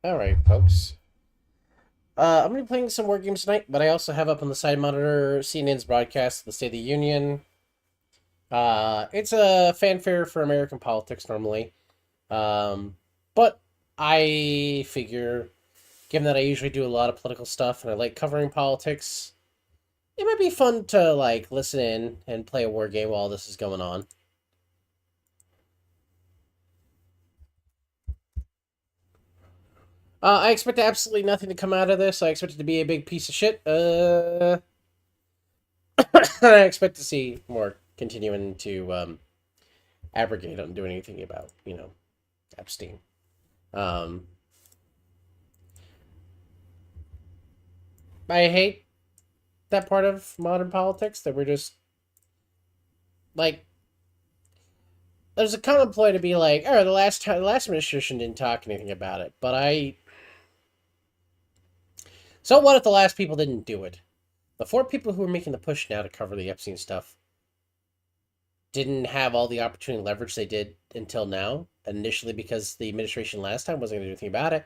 Alright, folks. I'm going to be playing some war games tonight, but I also have up on the side monitor CNN's broadcast of the State of the Union. It's a fanfare for American politics normally. Um, but I figure, given that I usually do a lot of political stuff and I like covering politics, it might be fun to listen in and play a war game while this is going on. I expect absolutely nothing to come out of this. I expect it to be a big piece of shit. I expect to see more continuing to abrogate on doing anything about Epstein. Um, I hate that part of modern politics that we're just like. There's a common ploy to be like, oh, the last administration didn't talk anything about it, but I. So what if the last people didn't do it? The four people who are making the push now to cover the Epstein stuff didn't have all the opportunity and leverage they did until now. Initially, because the administration last time wasn't going to do anything about it.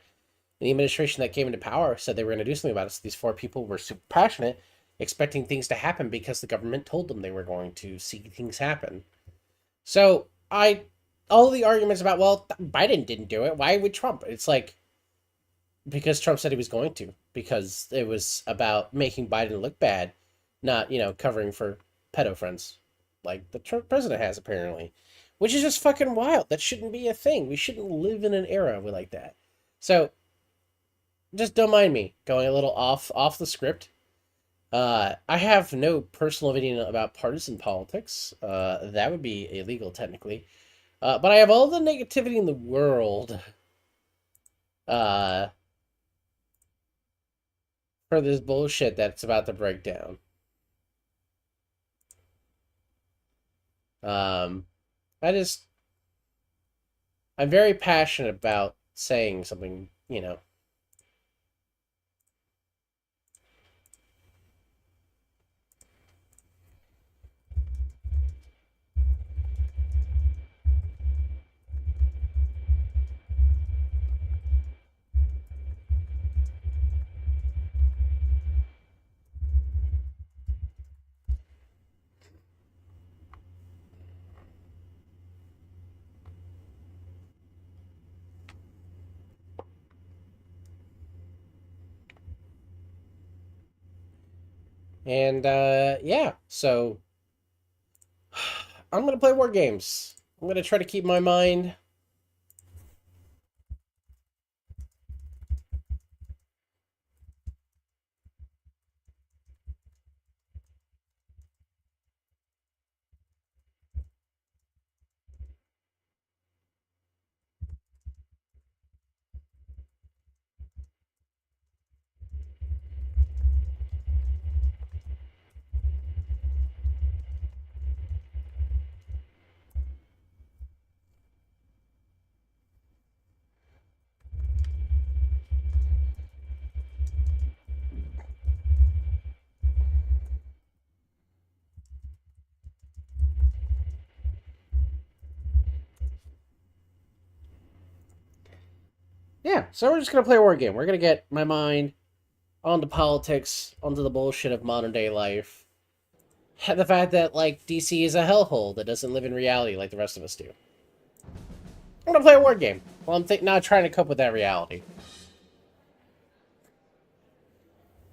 And the administration that came into power said they were going to do something about it. So these four people were super passionate, expecting things to happen because the government told them they were going to see things happen. So all the arguments about, well, Biden didn't do it. Why would Trump? It's like, because Trump said he was going to, because it was about making Biden look bad, not, covering for pedo friends like the Trump president has apparently, which is just fucking wild. That shouldn't be a thing. We shouldn't live in an era like that. So just don't mind me going a little off the script. I have no personal opinion about partisan politics. That would be illegal technically. But I have all the negativity in the world uh, for this bullshit that's about to break down. Um, I just I'm very passionate about saying something. And yeah, so I'm gonna play war games. I'm gonna try to keep my mind. Yeah, so we're just gonna play a war game. We're gonna get my mind onto politics, onto the bullshit of modern day life. The fact that DC is a hellhole that doesn't live in reality like the rest of us do. I'm gonna play a war game. Well, I'm now trying to cope with that reality.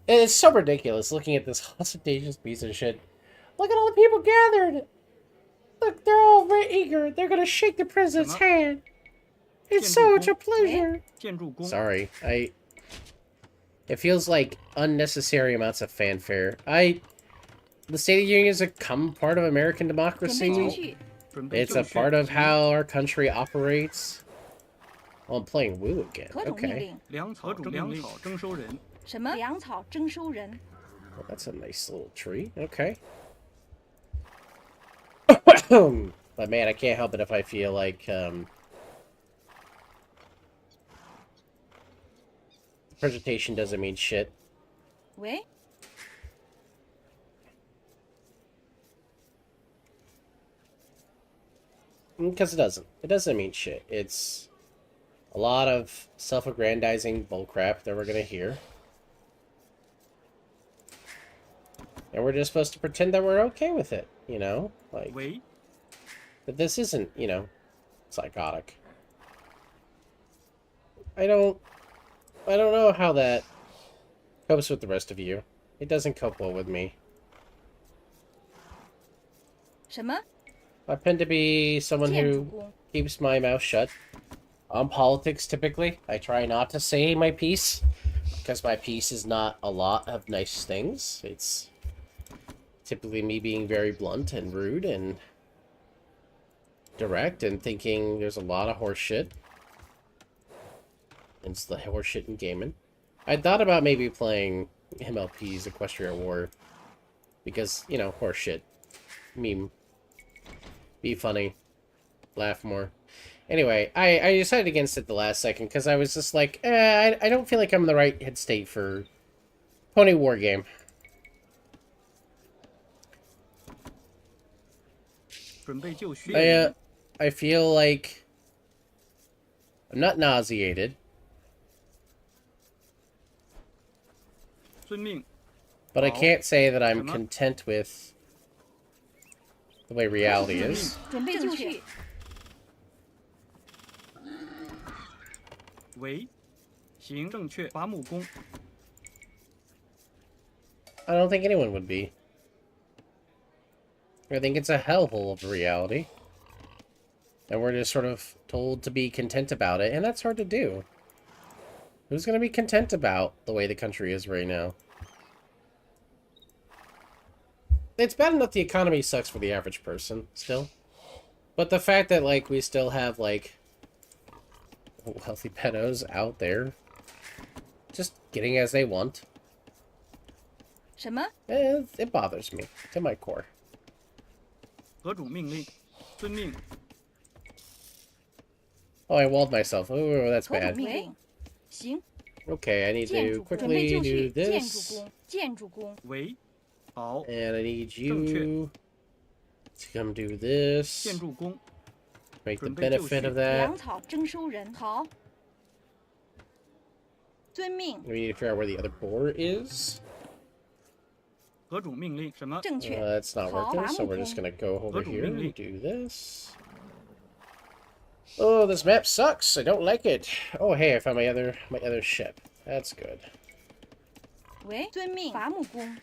It's so ridiculous looking at this ostentatious piece of shit. Look at all the people gathered. Look, they're all very eager. They're gonna shake the president's hand. It's such a pleasure. Sorry, It feels like unnecessary amounts of fanfare. The State of the Union is a common part of American democracy. It's a part of how our country operates. Oh, I'm playing Woo again. Okay. Well, that's a nice little tree. Okay. But man, I can't help it if I feel like presentation doesn't mean shit. Because it doesn't. It doesn't mean shit. A lot of self-aggrandizing bullcrap that we're gonna hear. And we're just supposed to pretend that we're okay with it, you know? Like, that this isn't, you know, psychotic. I don't know how that copes with the rest of you. It doesn't cope well with me. 什么？ I tend to be someone who keeps my mouth shut. On politics, typically, I try not to say my piece, because my piece is not a lot of nice things. It's typically me being very blunt and rude and direct and thinking there's a lot of horseshit. It's the horseshit in gaming. I thought about maybe playing MLP's Equestria War, because, you know, horseshit. Meme. Be funny. Laugh more. Anyway, I decided against it the last second because I was just like, I don't feel like I'm in the right head state for Pony Wargame. I feel like I'm not nauseated, but I can't say that I'm content with the way reality is. I don't think anyone would be. I think it's a hellhole of a reality. And we're just sort of told to be content about it, and that's hard to do. Who's going to be content about the way the country is right now? It's bad enough the economy sucks for the average person, still. But the fact that, like, we still have, like, wealthy pedos out there just getting as they want. 什么? It bothers me to my core. 何种命令？遵命。 Oh, I walled myself. Oh, that's bad. 行. Okay, I need to quickly do this. 建筑工. And I need you to come do this. 建筑工. Make the benefit of that. 粮草征收人. 好. 遵命. We need to figure out where the other boar is. 何种命令？什么？ 正确. That's not working, so we're just gonna go over here and do this. Oh, this map sucks. I don't like it. Oh, hey, I found my other ship. That's good. 喂，遵命。伐木工。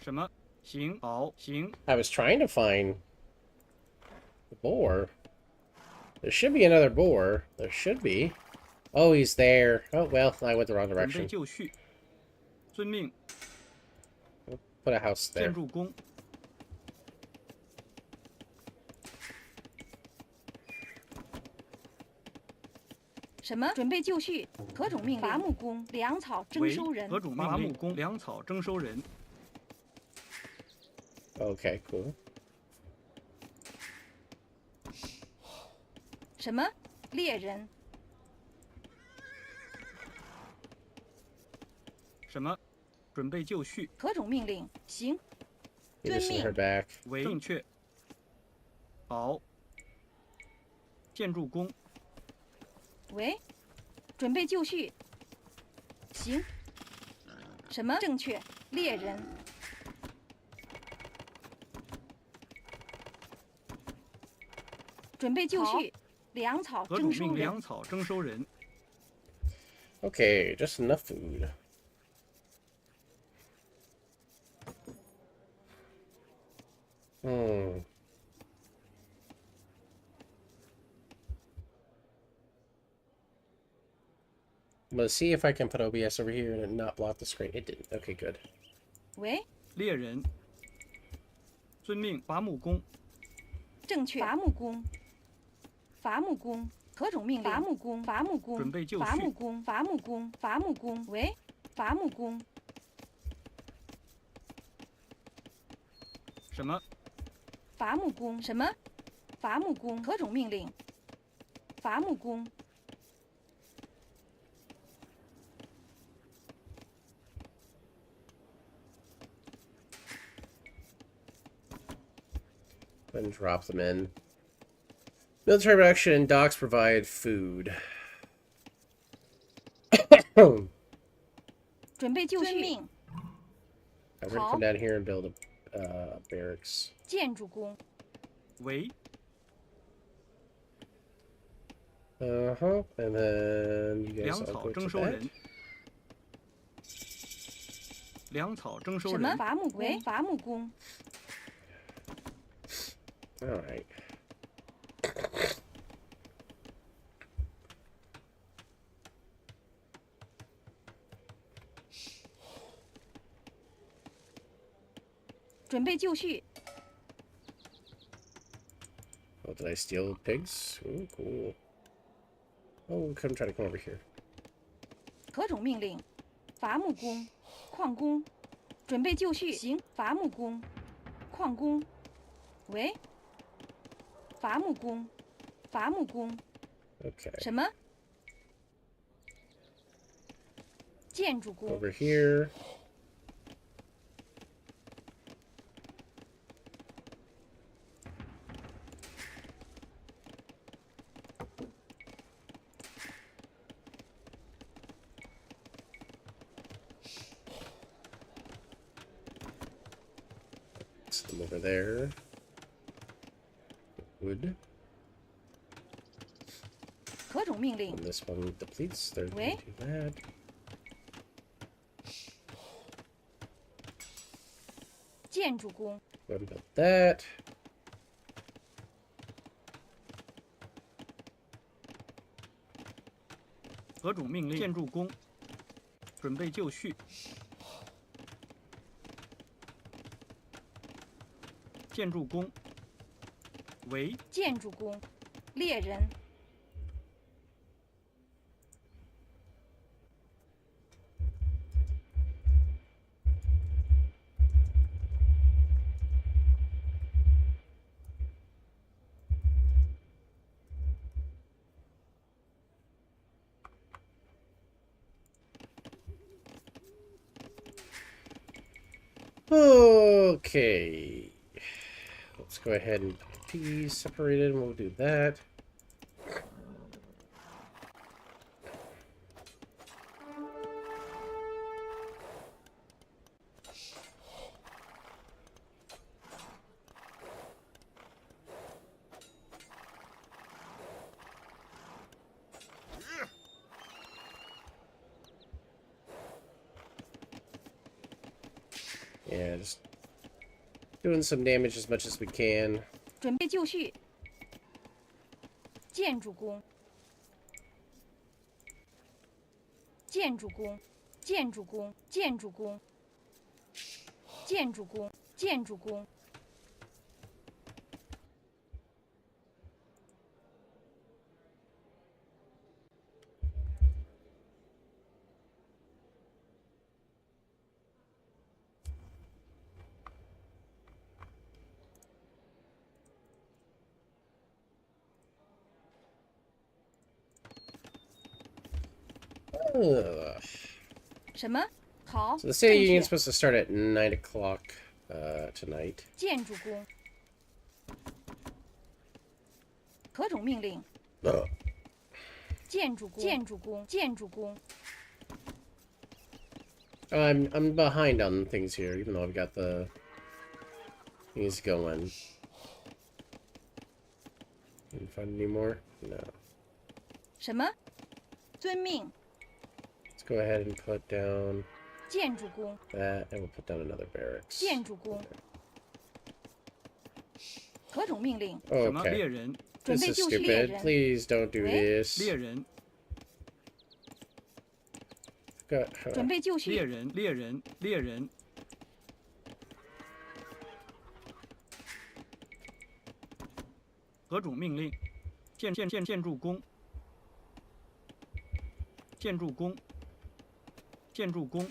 什么？行，好，行。 I was trying to find the boar. There should be another boar. There should be. Oh, he's there. Oh, well, I went the wrong 准 direction. 备就绪。遵命。 Put a house there. 建筑工。 什么？准备就绪。何种命令？伐木工，粮草征收人。何种命令？伐木工，粮草征收人。 Okay, cool. 什么？猎人。什么？准备就绪。何种命令？行。 You just send her back. 为正确。好。建筑工。 喂，准备就绪。行。什么？正确。猎人。准备就绪。粮草征收人。粮草征收人。 Okay, just enough food. Let's see if I can put OBS over here and not block the screen. It didn't. Okay, good. 喂，猎人。遵命，伐木工。正确。伐木工。伐木工。何种命令？伐木工。伐木工。准备就绪。伐木工。伐木工。伐木工。喂，伐木工。什么？ 伐木工。什么？伐木工。何种命令？伐木工。 And drop them in. Military production and docks provide food. 准备就绪。 We're gonna come down here and build a barracks. 建筑工。为 And then you guys 粮 all 草 go 征 to 收 that. 人。粮草征收什么人。伐木工？伐木工。 All right. 准备就绪。 Oh, did I steal pigs? Ooh, cool. Oh, come try to come over here. 何种命令？伐木工、矿工，准备就绪。行，伐木工、矿工。喂，伐木工，伐木工。 Okay. 什么？建筑工。 Over here. Some over there. Wood. 何种命令 And？this one depletes. They're gonna Wait. do that. 建筑工。 Go ahead and build that. 何种命令？建筑工。准备就绪。建筑工。为建筑工。猎人。 Okay. Let's go ahead and get these separated and we'll do that. Yeah, just doing some damage as much as we can. 准备就绪。建筑工。建筑工。建筑工。建筑工。建筑工。建筑工。 Ugh. 什么？好。 So the city 正 union's 确 supposed to start at 9 o'clock tonight. 建筑工。何种命令？ 建筑工。建筑工。建筑工。 I'm behind on things here, even though I've got the things going. Can you find any more? No. 什么？遵命。 Let's go ahead and put down 建筑工。 that, and we'll put down another barracks. 建筑工。何种命令？什么 Okay. 猎人？ 准 This 备 is 就绪。猎 stupid. 人。 Please don't do Wait. this. 猎人。 准备就绪。猎人。猎人。猎人。何种命令？建筑工。建筑工。建筑工。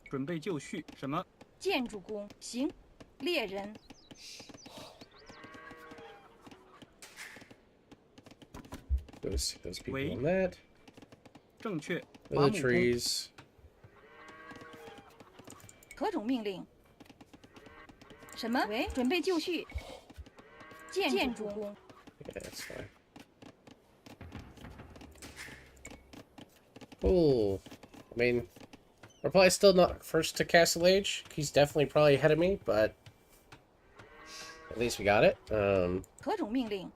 准备就绪。什么？建筑工。行。猎人。 Those people Wait. on that. 正确。 The 伐木工。 trees. 何种命令？什么？喂，准备就绪。建筑工， Yeah, that's fine. Cool. I mean, we're probably still not first to Castle Age. He's definitely probably ahead of me, but at least we got it. 何种命令？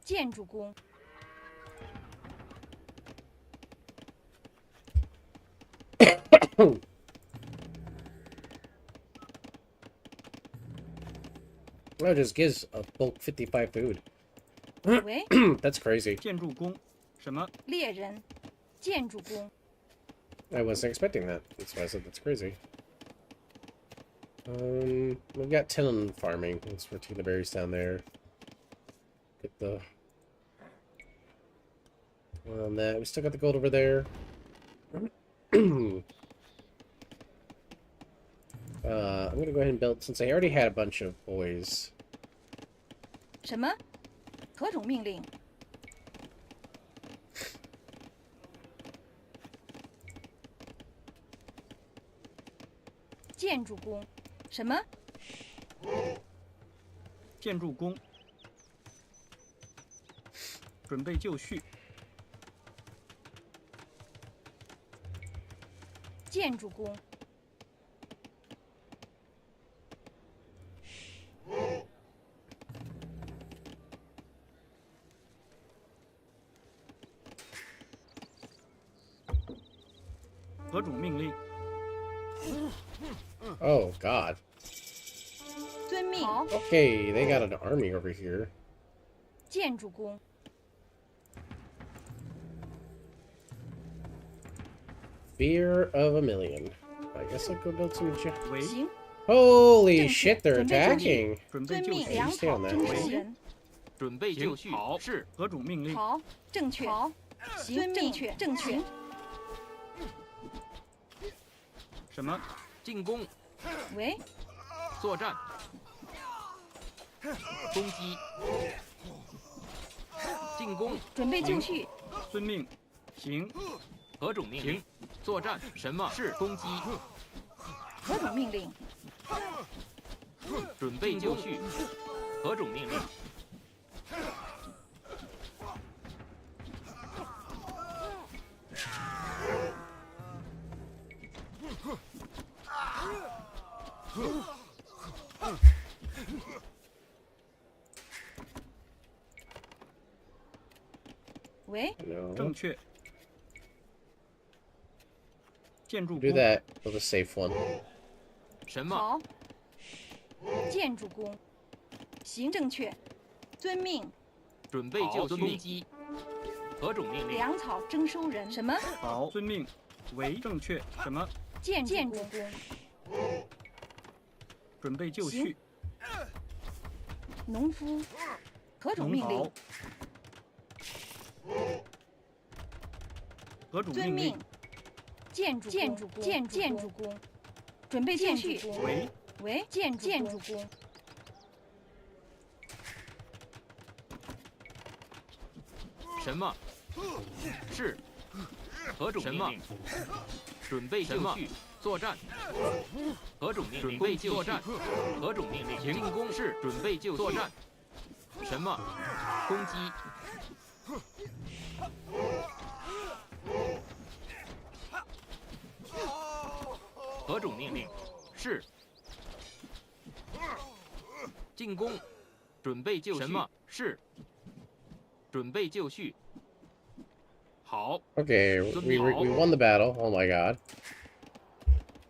建筑工， Well, it just gives a bulk 55 food. 喂， That's crazy. 建筑工，什么？猎人，建筑工， I wasn't expecting that. That's why I said that's crazy. We've got 10 on farming. Let's rotate the berries down there. Get the one on that. We still got the gold over there. I'm gonna go ahead and build, since I already had a bunch of boys. 什么？何种命令？建筑工，什么？建筑工，准备就绪。建筑工， 何种命令？ Oh, God. 遵命。好， Okay, they got an army over here. 建筑工， Fear of a million. I guess I'll go build some... 喂，行， Holy 正确， shit, they're 准备就绪。 attacking! 准备就遵命，绪。粮 stay on 草 that. 征收人。准备就绪。好，是。何种命令？好，正确。好，行，正确，正确。什么？进攻，喂，作战，攻击，进攻，准备就绪。遵命。行。何种命令？作战，什么是攻击？何种命令？准备就绪。何种命令？喂， No. 正确。建筑 Do 工， that with a safe one. 什么？好，建筑工，行，正确。遵命，准备就绪。攻击。何种命令？粮草征收人。什么？好，遵命。为正确。什么？建筑工，准备就绪。农夫，何种农命令好？。何种遵命令命？。建筑工，准备就绪。为喂，建筑工，什么？是。何种命令？准备就绪。作战。何种命令？准备作战。何种命令？进攻是准备就绪。作战。什么？攻击。何种命令？是。进攻。准备就绪。什么？是。准备就绪。好。 Okay, we won the battle. Oh my god.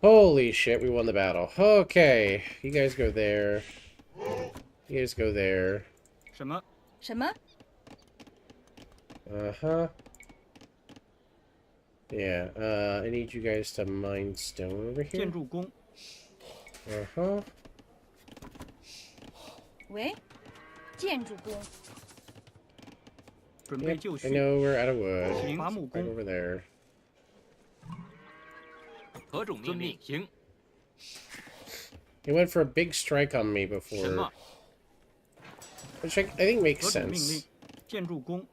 Holy shit, we won the battle. Okay, you guys go there. You guys go there. 什么？什么？ Uh-huh. Yeah, I need you guys to mine stone over here. 建筑工， Uh-huh. 喂，建筑工，准备 Yep, 就 I 绪。 know we're out of wood. 行，伐木 Right 工， over there. 何种命令？行。 He went for a big strike on me 什 before, 么？ which I think makes 何种命令 sense.？建筑工，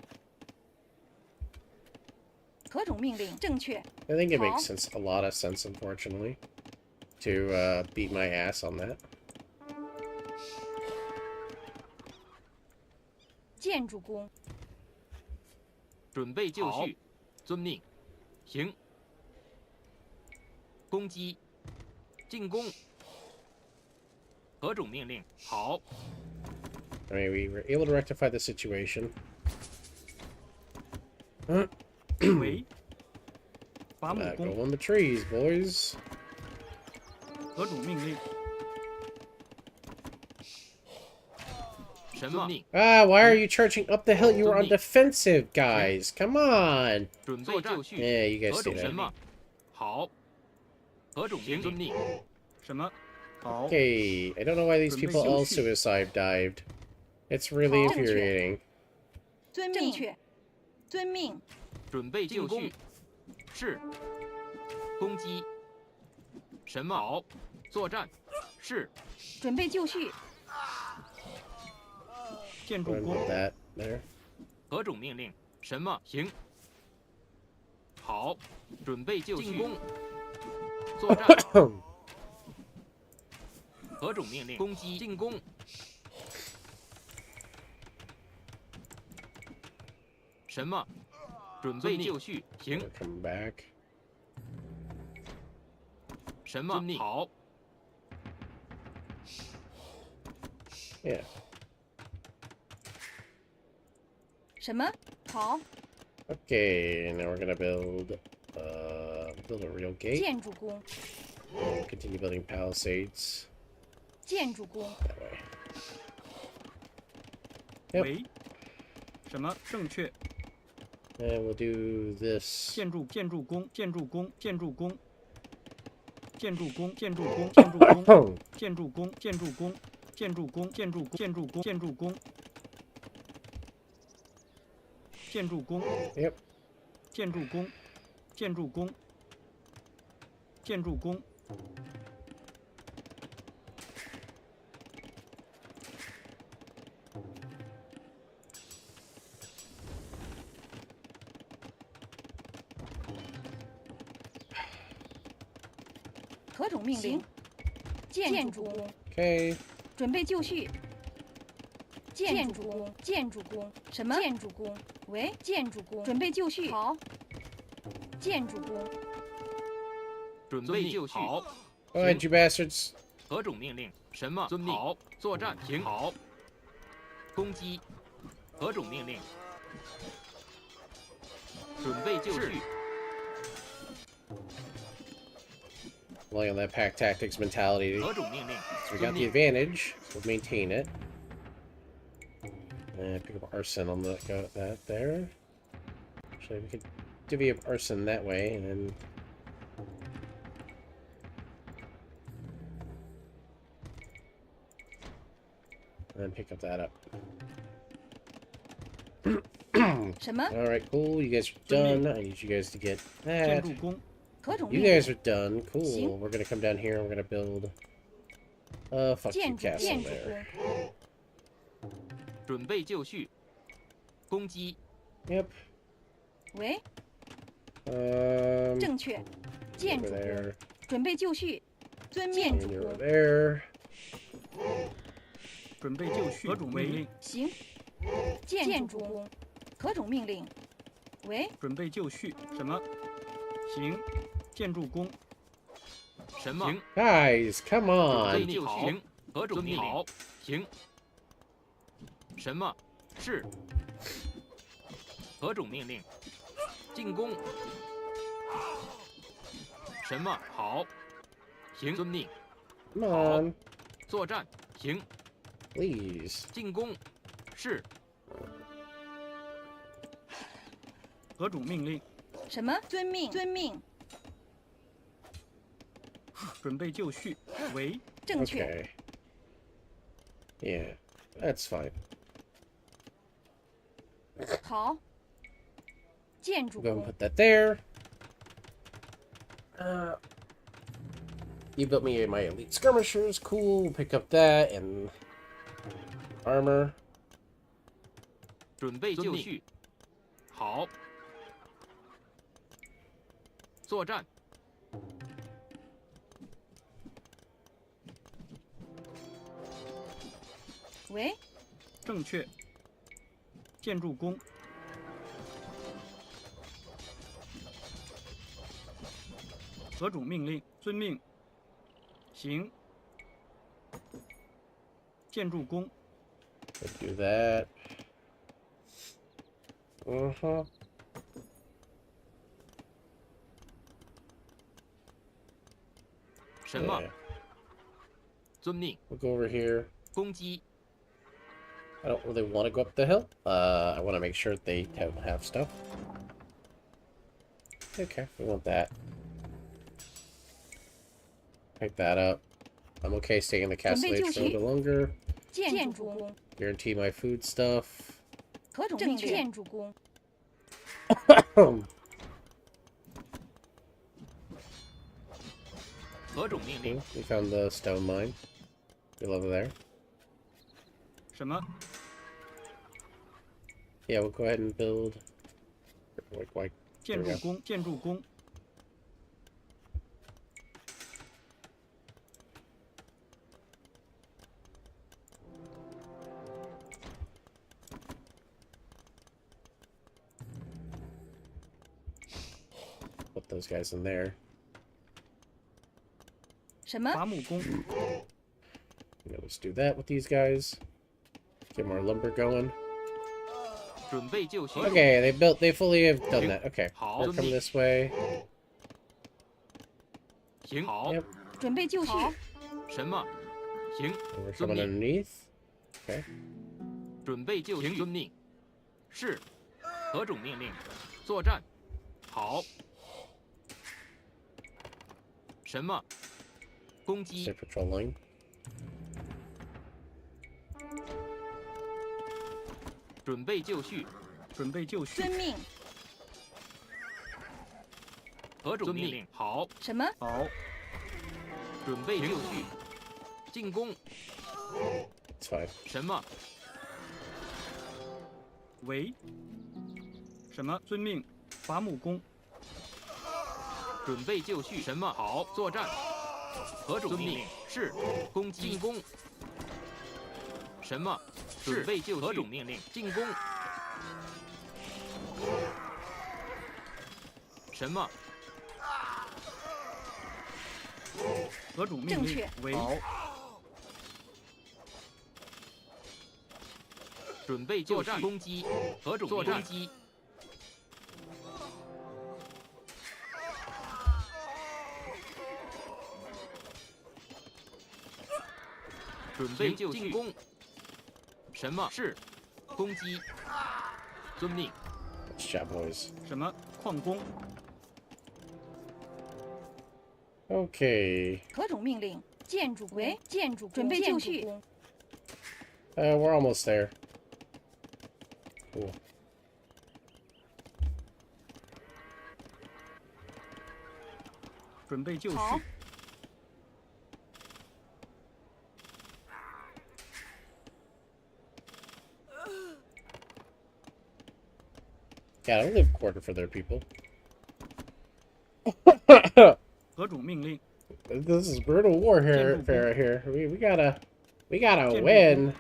何种命令？正确。 I think it makes 好。 sense, a lot of sense, unfortunately, to beat my ass on that. 建筑工。 准备就绪，遵命，行。攻击，进攻。何种命令？好。 I mean, we were able to rectify the situation. 为伐木 Go 工 on the trees, boys. 何种命令？什么命？ Ah, why are you charging up the hill? You were on Zombie. defensive, guys. Come on. 准备就绪。 Yeah, you guys 何 do 种 that. 什么？好。何种命令？遵命。什么？好， Okay, I don't know why these people all suicide dived. It's really Hao. infuriating. 遵命。正确。遵命。 准备就绪。是。攻击。什么？好。作战。是。准备就绪。 建筑 Go and 工 put that there. 何种命令？什么？行。好。准备就绪。进攻。作战。何种命令？攻击。进攻。什么？准备就绪。行。 Come back. 什么？好。 Yeah. 什么？好。 Okay, now we're gonna build a real gate. 建筑工。 And continue building palisades 建筑工。 that way. Yep. 为什么？正确。 And we'll do this. 建筑工建筑工建筑工建筑工建筑工建筑工建筑工建筑工建筑工建筑建筑工建筑工建筑工 Yep. 建筑工建筑工建筑工 何种命令？建筑工。 Okay. 准备就绪。建筑工。建筑工。什么？建筑工。喂，建筑工。准备就绪。好。建筑工。准备就绪。好。 Go ahead, you bastards. 何种命令？什么？遵命。好。作战。行。好。攻击。何种命令？准备就绪。 Relying on that pack tactics mentality. 何种命令？ So we got the advantage. We'll maintain it. And pick up arson on that there. Actually, we could divvy up arson that way, and then... And then pick up that up. 什么？ Alright, cool. You guys are done. I need you guys to get 建 that. 筑工 何种 You 命令？ guys are done. Cool. Sim. We're gonna come down here and we're gonna build fuck you 建筑 castle 建筑 there. 工。准备就绪。攻击。 Yep. 喂， Um 正确。建 over 筑工。 there. 准备就绪。遵建 And 筑 you're 工。 there. 准备就绪何种命令？行。建筑工。何种命令？喂，准备就绪什么？行，建筑工 什么？行。 Guys, come 准 on. 备就绪。行。何种命令？好。行。什么？是。何种命令？进攻。什么？好。行。遵命。 Come on. 作战。行。 Please. 进攻。是。何种命令？什么？遵命。遵命。准备就绪为正确。 Okay. Yeah, that's fine. 好。建筑 Go and 工。 put that there. You built me my elite skirmishers. Cool. We'll pick up that and armor. 准备就绪。好。作战。喂，正确。建筑工。何种命令？遵命。行。建筑工。 Do that. Uh-huh. 什么 Yeah.？遵命。 We'll go over here. 攻击。 I don't really want to go up the hill. I want to make sure they have stuff. Okay, we want that. Pick that up. I'm okay staying in the castle age for a little bit longer. 建筑工， Guarantee my food stuff. 何种命令？建筑工，何种命令？ We found the stone mine. We love it there. 什么？ Yeah, we'll go ahead and build. Like, 建筑工。建筑工。 put those guys in there. 什么？伐木工。 Let's do that with these guys. Get more lumber going. 准备就绪。 Okay, they fully have done that. Okay, 好， we're 遵 coming 命。 this way. 行。好。 Yep, 准备就绪，什么？行。 and we're 遵 coming 命。 underneath. Okay. 准备就绪。遵命。是。何种命令？作战。好。什么？攻击。 Stay patrolling. 准备就绪。准备就绪。遵命。何种命令？好。什么？好。准备就绪。进攻。 It's fine. 什么？喂。什么？遵命。伐木工。 准备就绪。什么？好。作战。何种命令？是。攻击。进攻。什么？准备就绪。何种命令？进攻。什么？何种命令正确？为好。准备作战。攻击。何种作战？攻击。准备就绪。进攻。什么？是。攻击。遵命。 Good job, boys. 什么？矿工。 Okay. 何种命令？建筑工，建筑工，准备就绪， We're almost there. Cool. 准备就绪。好 Yeah, I don't live quarter for their people. 何种命令？ This is brutal warfare right here. We gotta win.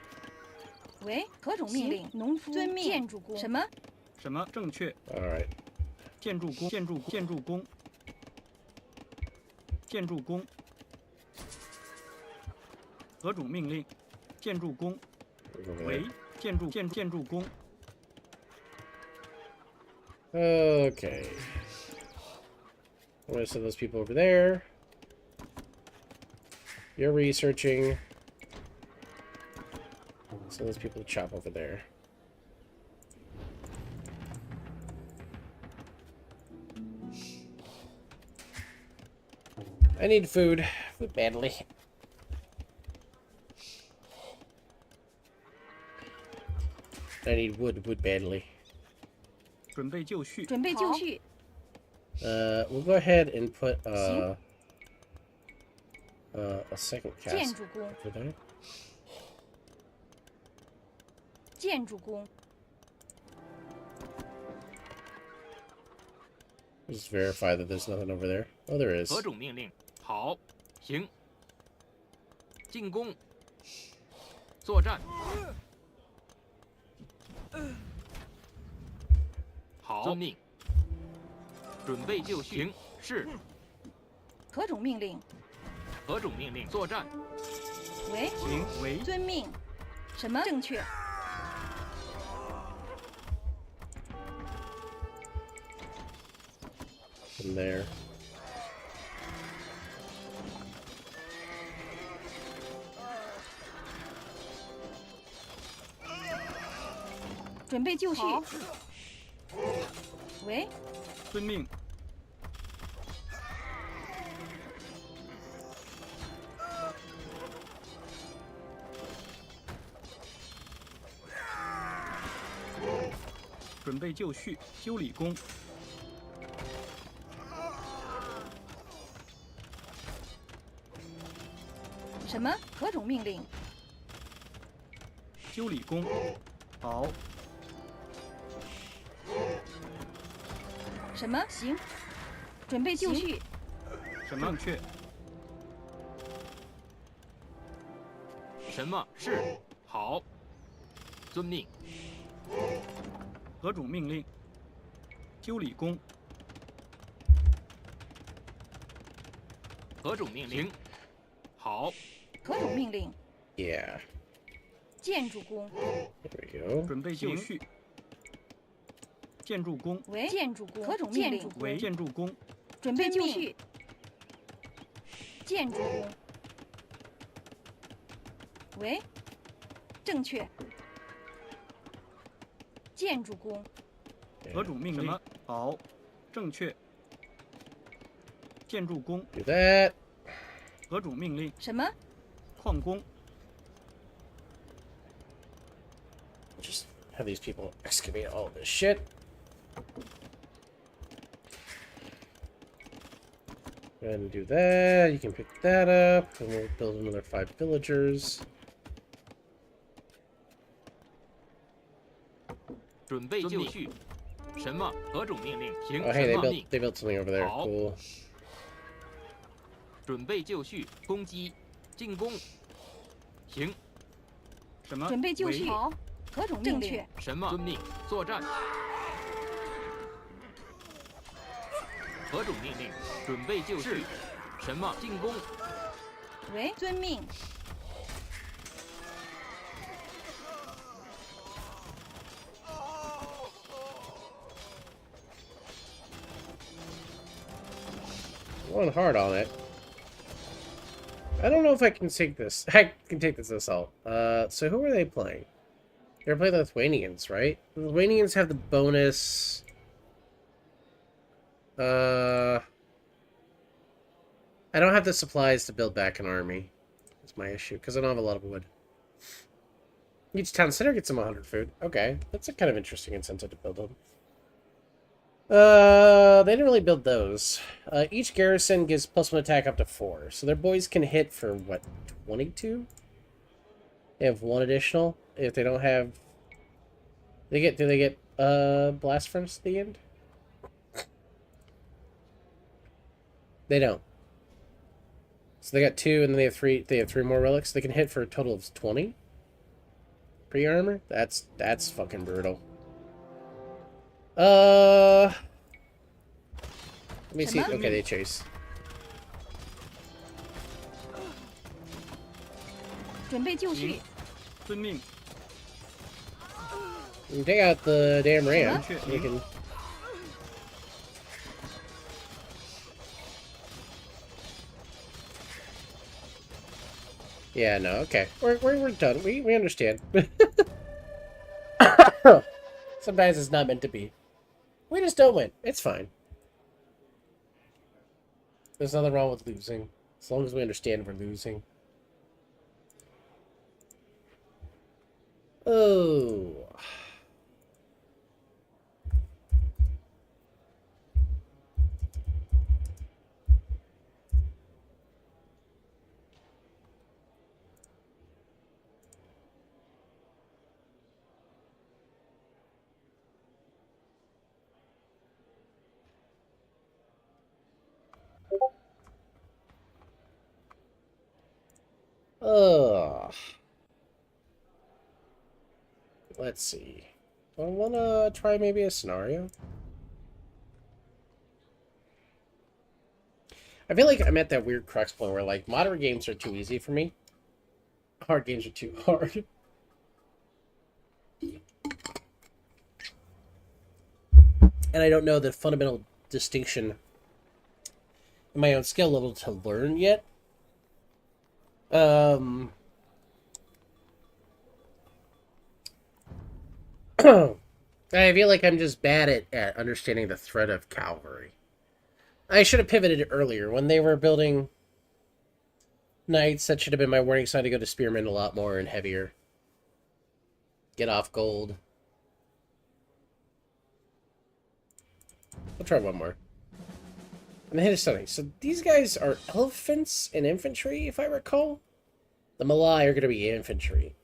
喂，何种命令？农夫，遵命。建筑工，什么？什么？正确。 All right. 建筑工。建筑工。建筑工。建筑工。何种命令？建筑工。 Over 喂 there.，建筑工。 Okay. I'm gonna send those people over there. You're researching. Send those people to chop over there. I need food. Food badly. I need wood badly. 准备就绪。准备就绪， We'll go ahead and put a second 建 cast 筑工， over there. 建筑工， Just verify that there's nothing over there. Oh, there is. 何种命令？好，行。进攻。作战。好，遵命。准备就绪。行，是。何种命令？何种命令？作战。喂，行为遵命。什么？正确。 From there. 准备就绪。喂，遵命。准备就绪，修理工。 什么？何种命令？修理工，好。什么？行。准备就绪。什么？正确。什么？是。好。遵命。何种命令？修理工。何种命令？行。好。 何种命令？ Yeah. 建筑工。 There we go. 准备就绪。建筑工。喂，建筑工。何种命令？为建筑工。准备就绪。建筑工。喂，正确。建筑工。何种命令？好，正确。建筑工。 Do that. 何种命令？什么？ 矿工。 Just have these people excavate all this shit. Go ahead and do that. You can pick that up, and we'll build another 5 villagers. 准备就绪。什么？何种命令？行。 Oh, hey, 什么命？ they built something over there. All. Cool. 准备就绪，攻击，进攻。行。什么？准备就绪。好。何种命令？什么？遵命。作战。何种命令？准备就绪。什么？进攻。喂，遵命。 Going hard on it. I don't know if I can take this. I can take this assault. So who are they playing? They're playing the Lithuanians, right? The Lithuanians have the bonus. I don't have the supplies to build back an army. That's my issue, because I don't have a lot of wood. Each town center gets them 100 food. Okay, that's a kind of interesting incentive to build them. They didn't really build those. Each garrison gives +1 attack up to 4. So their boys can hit for, what, 22? They have 1 additional. If they don't have... do they get, blast furnace at the end? They don't. So they got 2, and then they have 3 more relics. They can hit for a total of 20? Pre-armor? That's fucking brutal. Let me see. Okay, they chase. 准备就绪。遵命。 You can take out the damn ram. You can. Yeah, no, okay. We're done. We understand. Sometimes it's not meant to be. We just don't win. It's fine. There's nothing wrong with losing. As long as we understand we're losing. Oh. Ugh. Let's see. I want to try maybe a scenario. I feel like I'm at that weird crux point where, like, moderate games are too easy for me. Hard games are too hard. And I don't know the fundamental distinction in my own skill level to learn yet. I feel like I'm just bad at understanding the threat of cavalry. I should have pivoted earlier. When they were building knights, that should have been my warning sign to go to spearmen a lot more and heavier. Get off gold. We'll try one more. And hit stunning. So these guys are elephants and infantry, if I recall. The Malai are going to be infantry.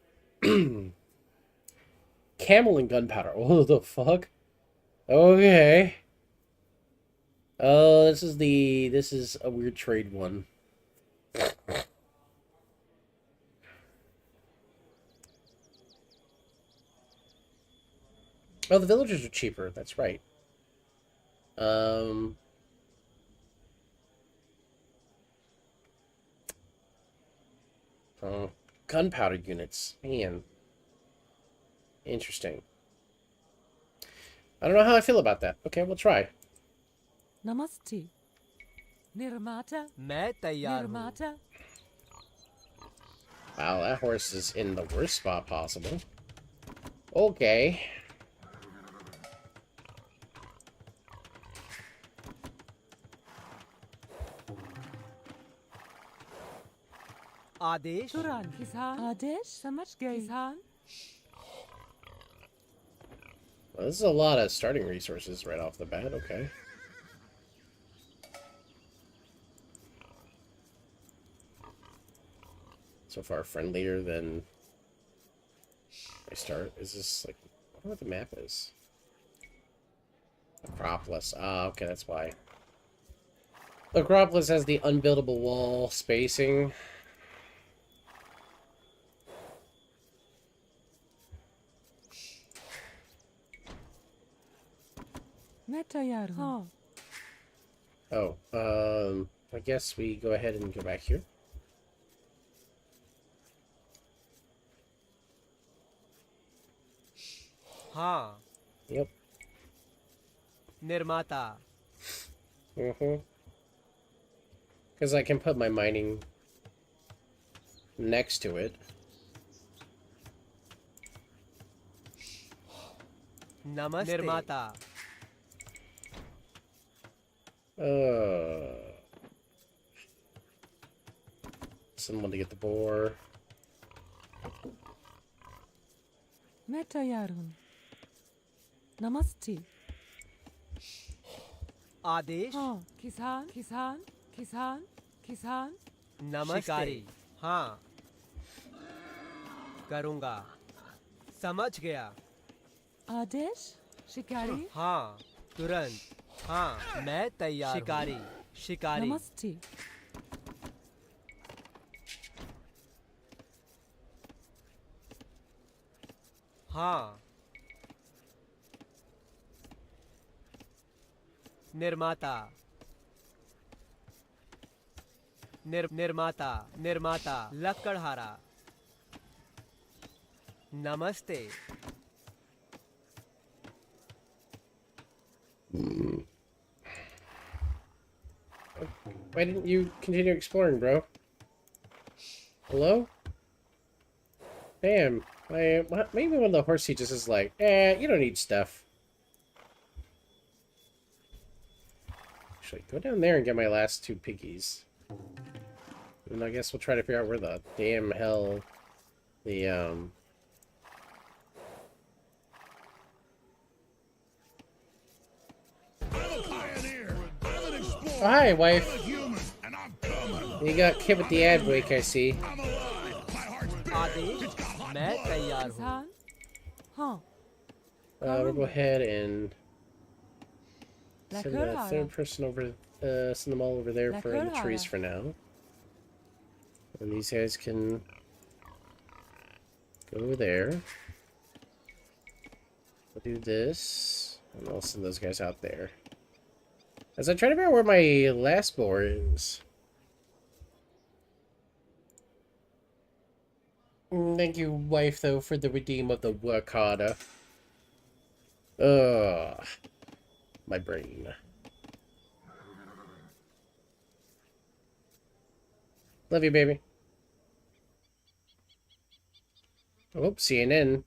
Camel and gunpowder. Oh, the fuck? Okay. Oh, this is a weird trade one. Oh, the villagers are cheaper. That's right. Oh, gunpowder units. Man. Interesting. I don't know how I feel about that. Okay, we'll try. Namaste. Nirmata. मैं तैयार हूँ। Nirmata. Wow, that horse is in the worst spot possible. Okay. Adesh Turan. Kisan. Adesh. Samaj gay. Kisan. Well, this is a lot of starting resources right off the bat. Okay. So far, friendlier than I start. Is this like... I wonder what the map is. Acropolis. Ah, okay, that's why. Acropolis has the unbuildable wall spacing. Metayar. Oh, I guess we go ahead and go back here. हाँ Yep. निर्माता Because I can put my mining next to it. नमस्ते निर्माता Someone to get the boar. Metayarun. Namaste. Adesh Kisan. Kisan. Kisan. Kisan. नमस्ते शिकारी हाँ करूँगा समझ गया Adesh. Shikari. हाँ तुरंत हाँ मैं तैयार शिकारी शिकारी Namaste. हाँ निर्माता निर्माता निर्माता लकड़हारा नमस्ते Why didn't you continue exploring, bro? Hello? Damn. Maybe one of the horsey just is like, you don't need stuff. Actually, go down there and get my last two piggies. And I guess we'll try to figure out where the damn hell the, Oh, hi, wife. You got kid with the ad wake, I see. आदेश मैं तैयार हूँ Kisan. Huh. We'll go ahead and send the Lakura. third person over, send them all over there for in the trees for now. And these guys can go there. We'll do this, and I'll send those guys out there. As I try to figure out where my last boar is. Thank you, wife, though, for the redeem of the Wakanda. Ugh. My brain. Love you, baby. Oh, CNN.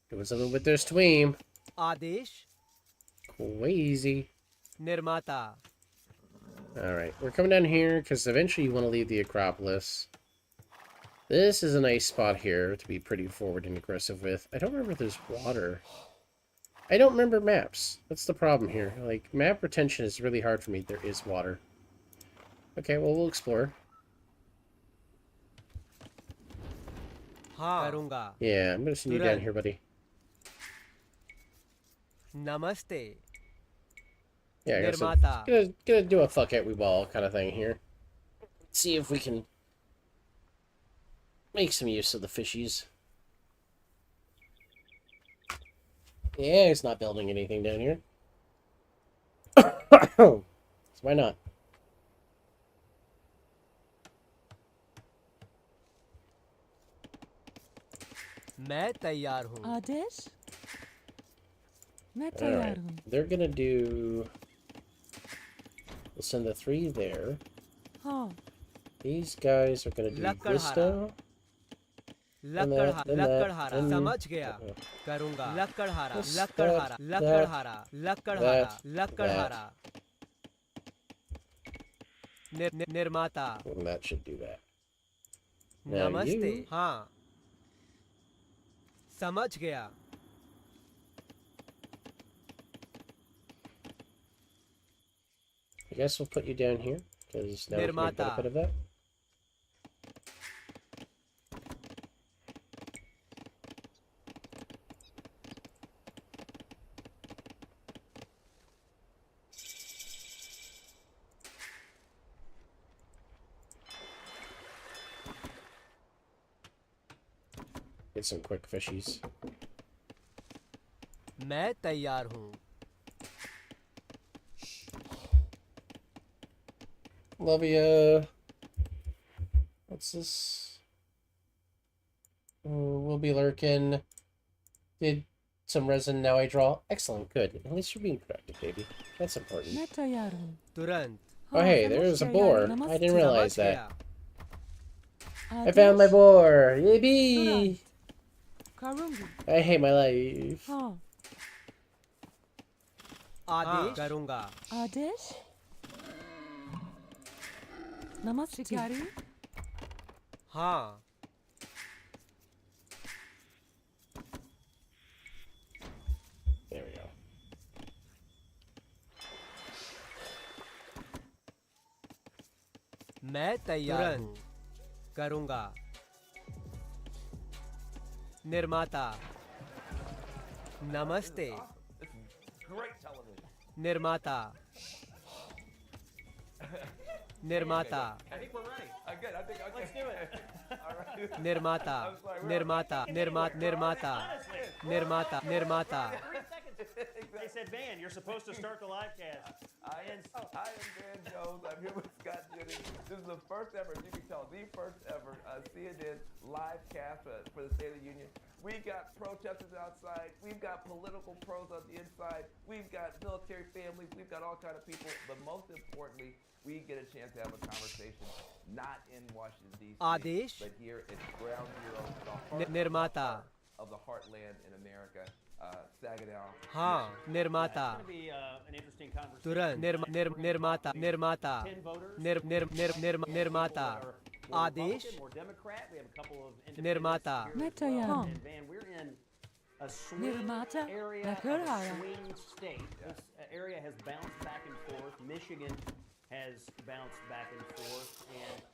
Doing something with their stream. Adesh Crazy. निर्माता Alright, we're coming down here because eventually you want to leave the Acropolis. This is a nice spot here to be pretty forward and aggressive with. I don't remember if there's water. I don't remember maps. That's the problem here. Like, map retention is really hard for me. There is water. Okay, well, we'll explore. हाँ करूँगा Yeah, I'm gonna send you down here, buddy. नमस्ते Yeah, I guess I'm निर्माता gonna do a fuck it we ball kind of thing here. See if we can make some use of the fishies. Yeah, it's not building anything down here. So why not? मैं तैयार हूँ आदेश मैं All तैयार right, हूँ they're gonna do. We'll send the 3 there. हाँ These guys are gonna do this now. लकड़हारा then- समझ गया uh, करूँगा लकड़हारा This, लकड़हारा that, लकड़हारा लकड़हारा that, लकड़हारा निर्माता and that should do that. Now नमस्ते you- हाँ समझ गया I guess we'll put you down here because now we can make Nirmata. benefit of that. Get some quick fishies. मैं तैयार हूँ Love ya. What's this? We'll be lurking. Did some resin, now I draw. Excellent, good. At least you're being productive, baby. That's important. मैं तैयार हूँ तुरंत Oh, hey, हाँ, there's a समझ boar. गया, I didn't समझ realize that. गया I found my boar. Yippee! तुरंत करूँगी I hate my life. हाँ आदेश करूँगा आदेश नमस्ते शिकारी हाँ There we go. मैं तैयार हूँ करूँगा निर्माता नमस्ते निर्माता निर्माता निर्माता निर्माता निर्माता निर्माता निर्माता They said, Van, you're supposed to start the live cast. I am Dan Jones. I'm here with Scott Jennings. This is the first ever, as you can tell, the first ever CNN live cast for the State of the Union. We've got protesters outside. We've got political pros on the inside. We've got military families. We've got all kinds of people. But most importantly, we get a chance to have a conversation not in Washington, D.C., Adesh but here at ground zero, the निर्माता of the heartland in America, Saginaw. हाँ निर्माता It's going to be an interesting conversation. तुरंत निर्माता निर्माता 10 voters. निर्माता More Adesh Republican, more Democrat. We have a couple of independents निर्माता here मैं as well. तैयार हूँ And Van, we're in a swing निर्माता area of लकड़हारा a swing state. This area has bounced back and forth. Michigan has bounced back and forth. And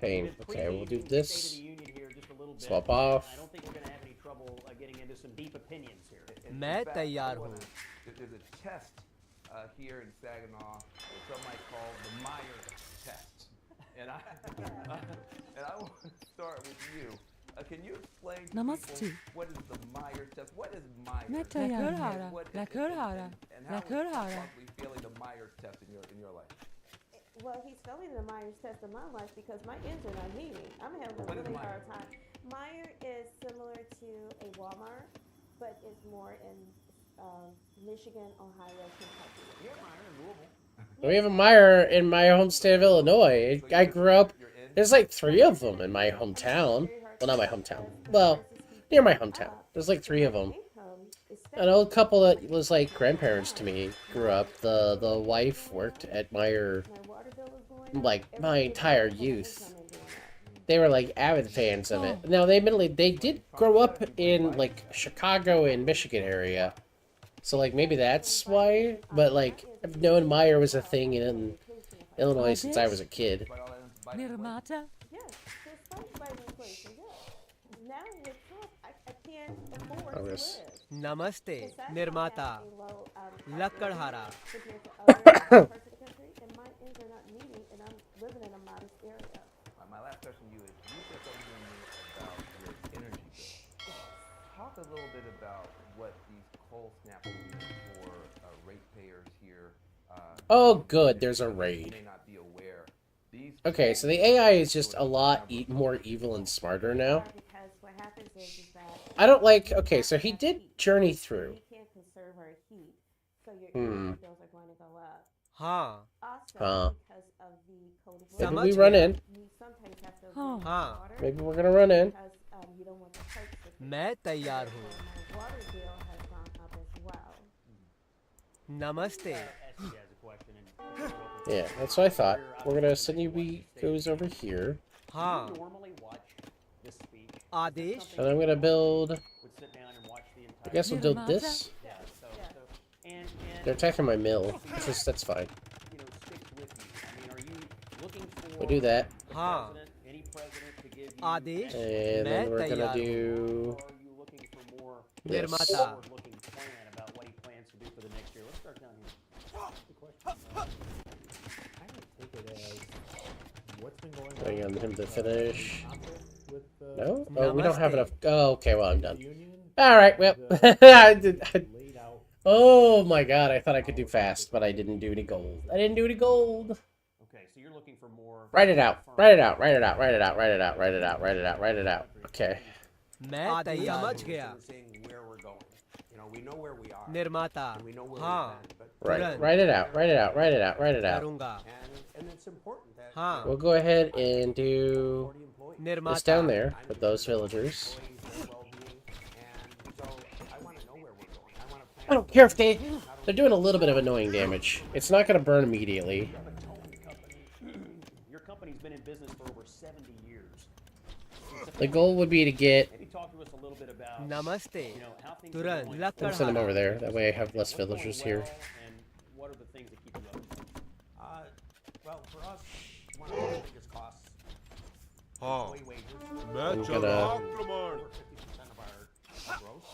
Pain. we've been Okay, we'll do previewing this. the State of the Union here just a little bit. Swap off. I don't think we're going to have any trouble getting into some deep opinions here. मैं तैयार हूँ There's a test here in Saginaw that some might call the Myers test. and I want to start with you. Can you explain to Namaste. people what is the Myers test? What is Myers? Meta And Yarhara. what- La and Kurhara. how La is Kurhara. Buckley feeling the Myers test in your life? Well, he's failing the Myers test in my life because my ends are not meeting. I'm having a What is really Meijer? hard time. Meyer is similar to a Walmart, but it's more in Michigan, Ohio, Kentucky. Yeah, Meyer in Louisville. We have a Meyer in my home state of Illinois. I grew up. There's like 3 of them in my hometown. Well, not my hometown. Well, near my hometown. There's like 3 of them. An old couple that was like grandparents to me grew up. The wife worked at Meyer like my entire youth. They were like avid fans of it. Now they admittedly they did grow up in like Chicago and Michigan area. So like maybe that's why. But like I've known Meyer was a thing in Illinois since I was a kid. Nirmata. Yes, there's fights by inflation, yes. Now with Trump, I can't afford Oh, to yes. live. Namaste, Besides, I Nirmata. have a low, Lakadhara. compared to other parts of the country, and my ends are not meeting, and I'm living in a modest area. My last question to you is, you said something to me about your energy bill. Talk a little bit about what these cold snaps mean for ratepayers here. Oh, good. There's a raid. May not be aware. These Okay, so the AI is just a lot more evil and smarter now. Because what happens is that I don't like. Okay, so he did journey through. we can't conserve our heat, so your Hmm. energy bills are going to go up. हाँ Also, because of the cold Maybe Samaj we run gaya. in. you sometimes have to Huh. avoid Huh. water Maybe we're gonna run in. because you don't want the pipes to freeze. मैं तैयार हूँ My water bill has gone up as well. नमस्ते Ask you guys a question and Yeah, that's what I thought. We're gonna send you. We goes over here, हाँ normally watch this speech. Adesh and I'm gonna build. Would sit down and watch the entire. I guess we'll build this. Yeah. So and They're attacking my mill. That's fine. you know sticks with you. I mean, are you looking for? We'll do that, the हाँ president, any president to give you Adesh and then we're gonna Or do are you looking for more this. निर्माता forward-looking plan about what he plans to do for the next year? Let's start down here. Good question. I would take it as what's been going Waiting on him to finish. with the No? Oh, we don't have Namaste. enough. Oh, okay. Well, I'm done. union. All right. Well, I did. Laid out Oh my God! I thought I could do fast, but I didn't do any gold. I didn't do any gold. Okay, so you're looking for more. Write it out. Write it out. Write it out. Write it out. Write it out. Write it out. Write it out. Write it out. Okay. मैं तैयार समझ गया We're saying where we're going. You know, we know where we are. निर्माता And we know where हाँ we've been. But Right. Turan. Write it out. Write it out. Write it out. Write it out. करूँगा and it's important that हाँ We'll go ahead and do 40 employees. this निर्माता down there with those villagers. Employees, their well-being, and so I want to know where we're going. I want to plan. I don't care if they're doing a little bit of annoying damage. It's not gonna burn immediately. Your company's been in business for over 70 years. The goal would be to get. Maybe talk to us a little bit about नमस्ते you know how things are तुरंत going, I'll send them लकड़हारा over there. That way I have less what's going villagers here. well, and what are the things that keep you up? Well, for us, one of our biggest costs is हाँ employee wages. मैं I'm चल gonna- रहा आक्रमण Over 50% of our gross.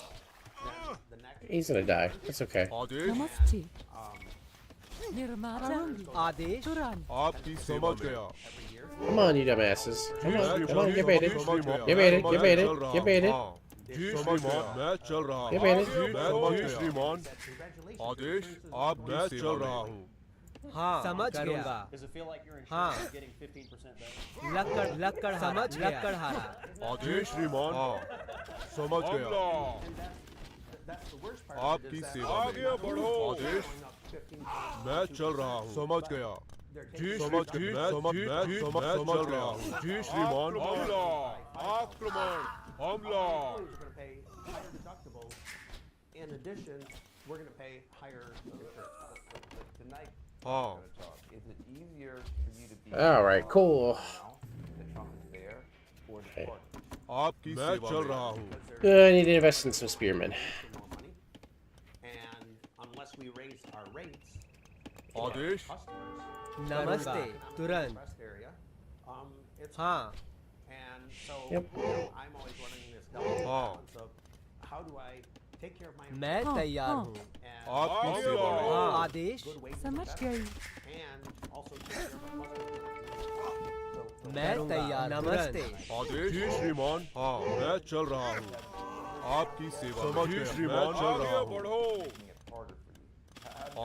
Then the next He's gonna die. That's okay. Adesh Namaste. um, Nirmata. Adesh Turan. आपकी समझ गया every year. Come on, you dumbasses. Come on, come on, get baited. समझ गया Get baited, मैं get baited, चल रहा get हूँ। baited. हाँ, जी श्रीमान मैं चल रहा Get हूँ baited. मैं जी श्रीमान That congratulations. Adesh Insurance is आप मैं चल रहा हूँ हाँ समझ गया Does it feel like your हाँ। insurance is getting 15% better? लकड़ समझ लकड़हारा आदेश श्रीमान हाँ समझ गया That's the worst part of it आपकी is that सेवा में आदेश going up 15%. मैं चल रहा हूँ समझ गया They're जी taking समझ मैं समझ रहा हूँ जी श्रीमान हमला आक्रमण हमला We're going to pay higher deductibles. In addition, we're going to pay higher insurance. Tonight, हाँ we're gonna talk. Is it easier for you to be All right, cool. now that Trump is there, or Okay. or आपकी मैं चल रहा हूँ Because they're I need to invest in some spearmen. making more money. And unless we raise our rates, Adesh customers, नमस्ते तुरंत rest area, it's हाँ And so Yep. you know, I'm always running this delicate हाँ balance of how do I take care of my मैं हाँ, तैयार हाँ। हूँ and आपकी सेवा में हाँ आदेश good wages समझ and गई. benefits, and also take care of my customers. So मैं तैयार हूँ। नमस्ते। आदेश जी श्रीमान। हाँ मैं चल रहा हूँ आपकी सेवा में। जी श्रीमान चल रहा हूँ।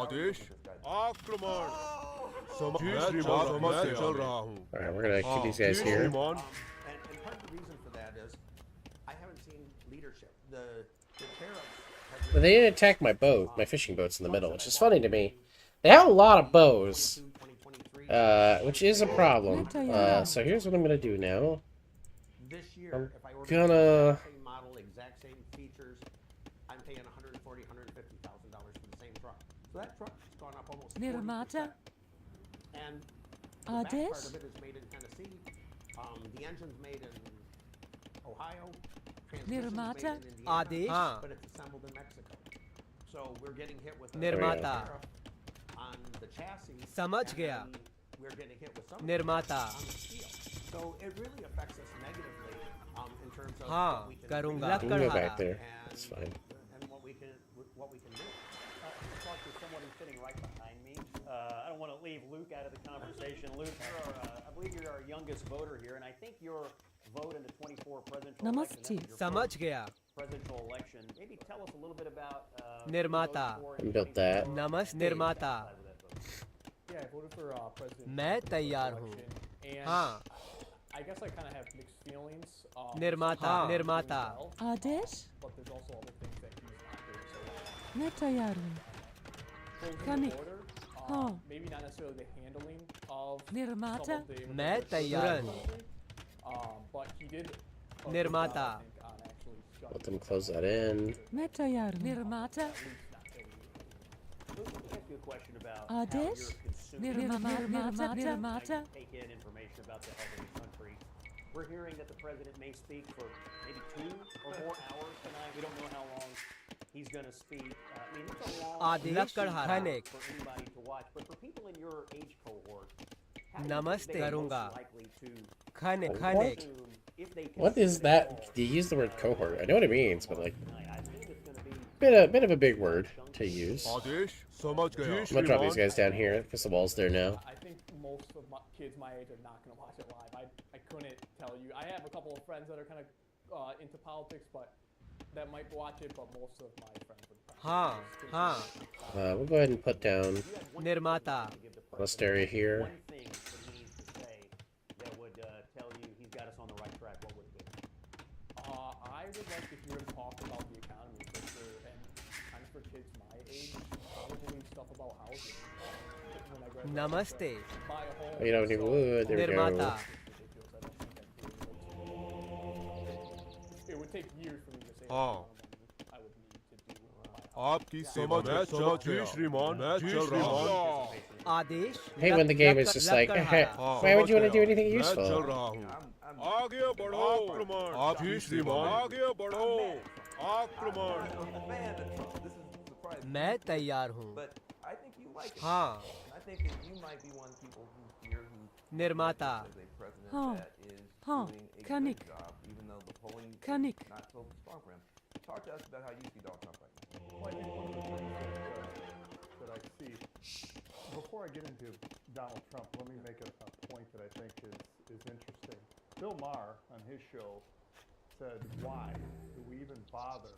आदेश आक्रमण। जी श्रीमान मैं चल रहा हूँ। All right, we're gonna keep these guys here. And part of the reason for that is I haven't seen leadership. The tariffs have But they didn't attack my boat, my fishing boat's in the middle, which is funny to me. They have a lot of bows, which is a problem. So here's what I'm gonna do now. this year, I'm if I order gonna- the exact same model, exact same features, I'm paying $140,000, $150,000 for the same truck. So that truck's gone up almost 40%. Nirmata. And the back part Adesh. of it is made in Tennessee. The engine's made in Ohio. Transmission's made Nirmata. in Indiana, Adesh. but it's assembled in Mexico. So we're getting hit with a निर्माता। tariff on the chassis. समझ and गया। then we're getting hit with some निर्माता। on the steel. So it really affects us negatively in terms of हाँ, what we can करूँगा। You can go back there. and, It's fine. and what we can do. Talk to someone who's sitting right behind me. I don't want to leave Luke out of the conversation. Luke, I believe you're our youngest voter here, and I think your vote in the 24 presidential election, that was your समझ first गया। presidential election. Maybe tell us a little bit about निर्माता। Built that. नमस्ते। निर्माता। Yeah, I voted for President. मैं तैयार हूँ। And हाँ। I guess I kind of have mixed feelings. निर्माता। he's doing निर्माता। well, Adesh. but there's also other things that he's not doing so well. मैं तैयार हूँ। Closing the Kanik. border, हाँ। maybe not necessarily the handling of निर्माता। some of the मैं तैयार हूँ। but he did a good निर्माता। job, I think, on actually shutting Let them close that in. मैं तैयार हूँ। निर्माता। at least not illegal. Luke, let me ask you a question about how Adesh. you're consuming निर्माता। how निर्माता। you take in information about the health of the country. We're hearing that the president may speak for maybe 2 or more hours tonight. We don't know how long he's going to speak. I mean, it's a long Adesh लकड़हारा। for anybody to watch. But for people in your age cohort, how do you नमस्ते। think they're most करूँगा। likely to खनिक। consume if they What is consume that? at all, You use the word cohort. I know what it means, but like, tonight? I assume it's going to be bit of a big word to use. आदेश समझ गया। I'm gonna drop these guys down here because the wall's there now. I think most of my kids my age are not going to watch it live. I couldn't tell you. I have a couple of friends that are kind of into politics, but that might watch it. But most of my friends would probably हाँ, just हाँ। consider We'll go ahead and put down निर्माता। monastery here. one thing that he needs to say that would tell you he's got us on the right track. What would it be? I would like to hear him talk about the economy for sure, and kind of for kids my age, probably stuff about housing. When I graduate, नमस्ते। buy a home. We don't need wood. There we निर्माता। go. Ridiculous. I don't think I could. It would take years for me to save the हाँ। amount of money I would need to do my house. आपकी सेवा में समझ गया। श्रीमान मैं चल रहा हूँ। आदेश। Hey, when the game is just like, why would you want to do anything मैं चल useful? रहा हूँ। आगे बढ़ो। आपकी श्रीमान। आगे बढ़ो। आक्रमण। Man, this is surprising. मैं तैयार हूँ। But I think you like it. हाँ। I think that you might be one of the people here who निर्माता। is a president हाँ, that is हाँ, doing a Kanik. good job, even though the polling Kanik. is not so strong for him. Talk to us about how you see Donald Trump right now. Well, I think one of the things that I see, before I get into Donald Trump, let me make a point that I think is interesting. Bill Maher on his show said, why do we even bother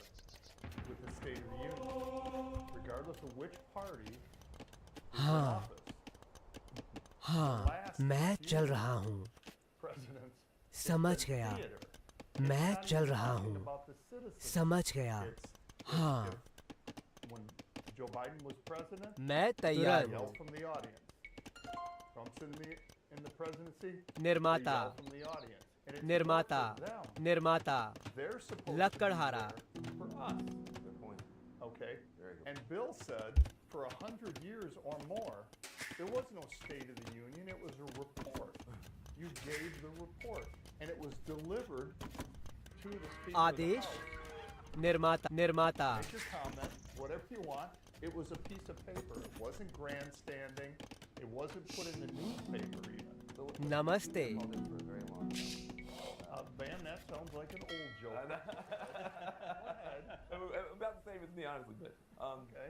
with the State of the Union, regardless of which party is in हाँ। office? हाँ, मैं चल रहा हूँ। Presidents, समझ गया। मैं चल रहा हूँ। समझ गया। हाँ। When Joe Biden was president, मैं तैयार हूँ। yell from the audience. Trump's in the presidency, they निर्माता। yell from the audience. And it's निर्माता। for them. निर्माता। They're supposed to be लकड़हारा। there for us. Good point. Okay? Very good. And Bill said for 100 years or more, there was no State of the Union. It was a report. You gave the report. And it was delivered to the Speaker of the Adesh. House. निर्माता। निर्माता। Make your comment, whatever you want. It was a piece of paper. It wasn't grandstanding. It wasn't put in the newspaper even. नमस्ते। For a very long time. Van Ness sounds like an old joke. About the same as me, honestly, but Okay.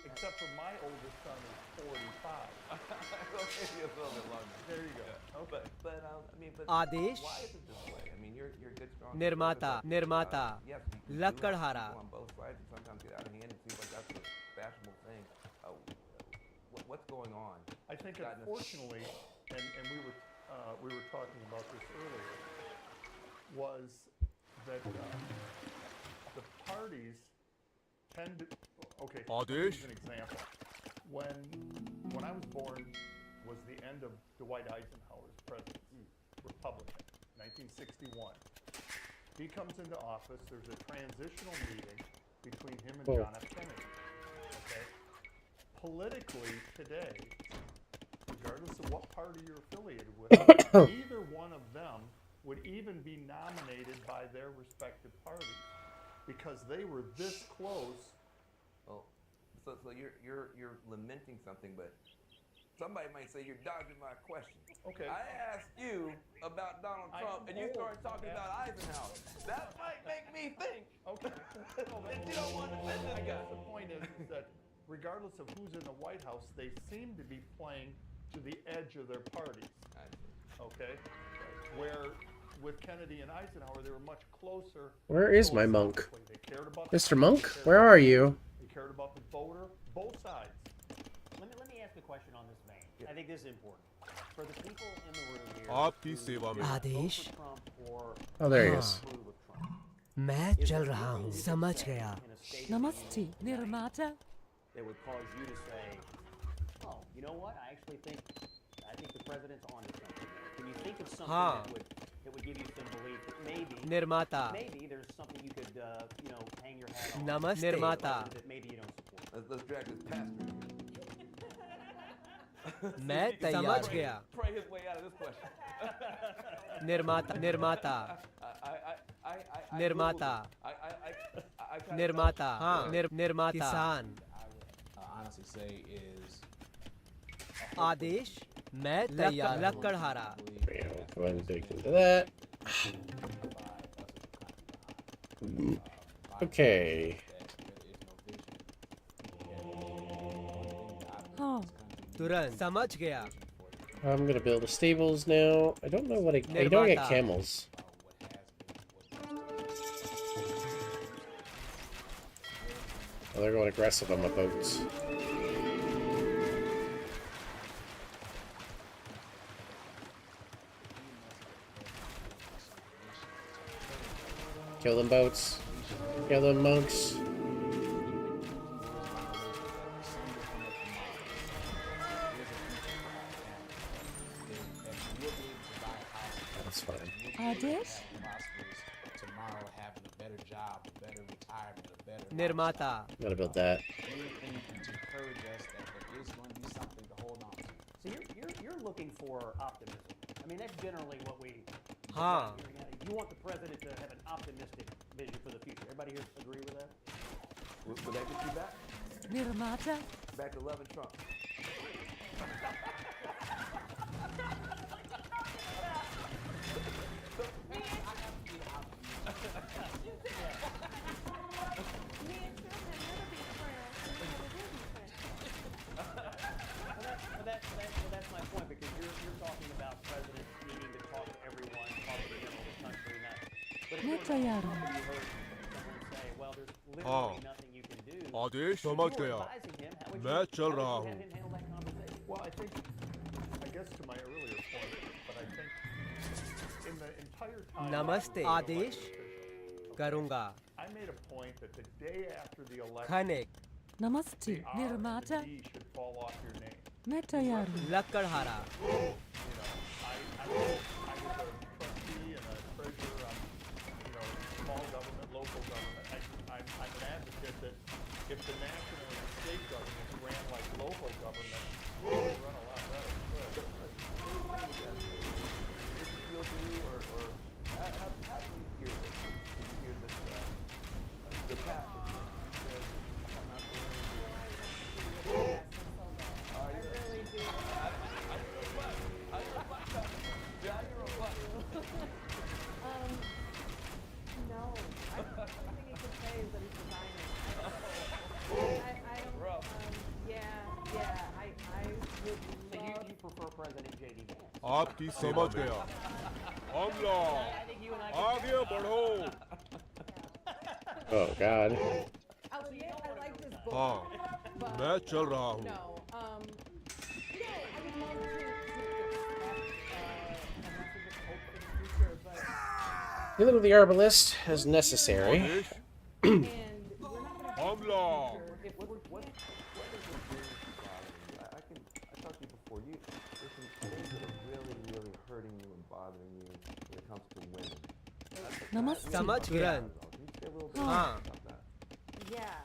Except for my oldest son is 45. maybe a little bit longer. There you go. Okay. But I mean, but Adesh why is it this way? I mean, you're a good, strong. निर्माता निर्माता Yes, you do have लकड़हारा people on both sides, and sometimes get out of hand. It seems like that's a fashionable thing. What's going on? I think unfortunately, and we were talking about this earlier, was that the parties tend to. Okay, I'll use an example. When I was born was the end of Dwight Eisenhower's presidency, Republican, 1961. He comes into office. There's a transitional meeting between him and John F. Kennedy. Okay, politically today, regardless of what party you're affiliated with, neither one of them would even be nominated by their respective parties because they were this close. Well, so you're lamenting something, but somebody might say you're dodging my question. Okay. I asked you about Donald Trump, and you started talking about Eisenhower. That might make me think. Okay. that you don't want to defend this I guy. guess the point is that regardless of who's in the White House, they seem to be playing to the edge of their parties. Okay? Where with Kennedy and Eisenhower, they were much closer. Where is my monk? They cared about Mr. Monk, where are you? They cared about the voter, both sides. Let me ask a question on this vein. I think this is important. For the people in the room here आपकी सेवा में आदेश Oh, there he is. मैं चल रहा हूँ समझ गया Namaste, Nirmata. that would cause you to say, oh, you know what? I think the president's onto something there. Can you think of something हाँ. that would give you some belief that maybe निर्माता maybe there's something you could hang your hat on नमस्ते निर्माता that maybe you don't support? Let's drag this pastor in here. मैं समझ गया Pray his way out of this question. निर्माता निर्माता I निर्माता kinda निर्माता हाँ निर्माता किसान honestly say is आदेश मैं तैयार लकड़हारा Yeah, go ahead and dig into that. Okay. Oh, तुरंत समझ गया I'm gonna build the stables now. I don't know what I know I get camels. Oh, they're going aggressive on my boats. Kill them boats. Kill them monks. That's fine. Adesh? tomorrow having a better job, a better retirement, a better निर्माता Gotta build that. anything to encourage us that there is going to be something to hold on to. So you're looking for optimism. I mean, that's generally what we. हाँ You want the president to have an optimistic vision for the future. Everybody here agree with that? Would that get you back? Nirmata? Back to loving Trump. That's my point, because you're talking about presidents needing to talk to everyone, talk to the country, not. But if you Netayaru. heard someone say, well, there's literally हाँ nothing you can do. Adesh If you समझ were गया advising him, how would मैं you चल रहा have हूँ him handle that conversation? Well, I guess to my earlier point, but I think in the entire time. नमस्ते आदेश करूँगा I made a point that the day after the election, खनिक Namaste, the R and Nirmata? the D should fall off your name. Netayaru. लकड़हारा You know, I was a trustee and a treasurer on, small government, local government. I'm an advocate that if the national and the state governments ran like local government, we would run a lot better. Feel to you, or how do you hear this? Do you hear this? The pastor says, I'm not going to do it. I really do. आपकी समझ गया हमला आगे बढ़ो Oh God. I'll admit I like this book. हाँ but मैं चल रहा हूँ no, you know, I would love to expect a message of hope for the future, but A little of the herbalist is necessary. and we're not going to हमला if we're What is the thing bothering you? I talked to you before. There's some things that are really hurting you and bothering you when it comes to women. Namaste. समझ गया Can you say a little bit हाँ about that? Yeah,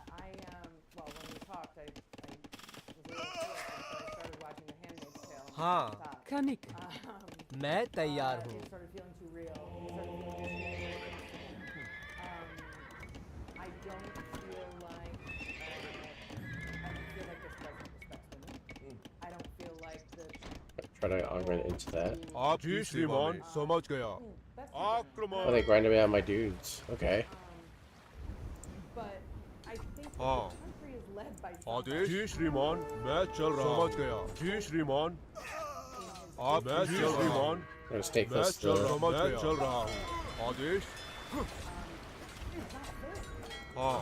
well, when we talked, I was a little sick, and so I started watching The Handmaid's Tale. And हाँ I stopped. Kanik. मैं तैयार हूँ It started feeling too real. It started feeling too I don't feel like this president respects women. I don't feel like this. Try to augment into that. आप जी श्रीमान समझ गया That's आक्रमण Oh, they grinded me out my dudes. Okay. But I think that हाँ the country is led by आदेश जी श्रीमान मैं चल रहा समझ गया जी श्रीमान आप मैं चल श्रीमान I'm gonna stay मैं close चल to समझ मैं चल रहा हूँ आदेश हाँ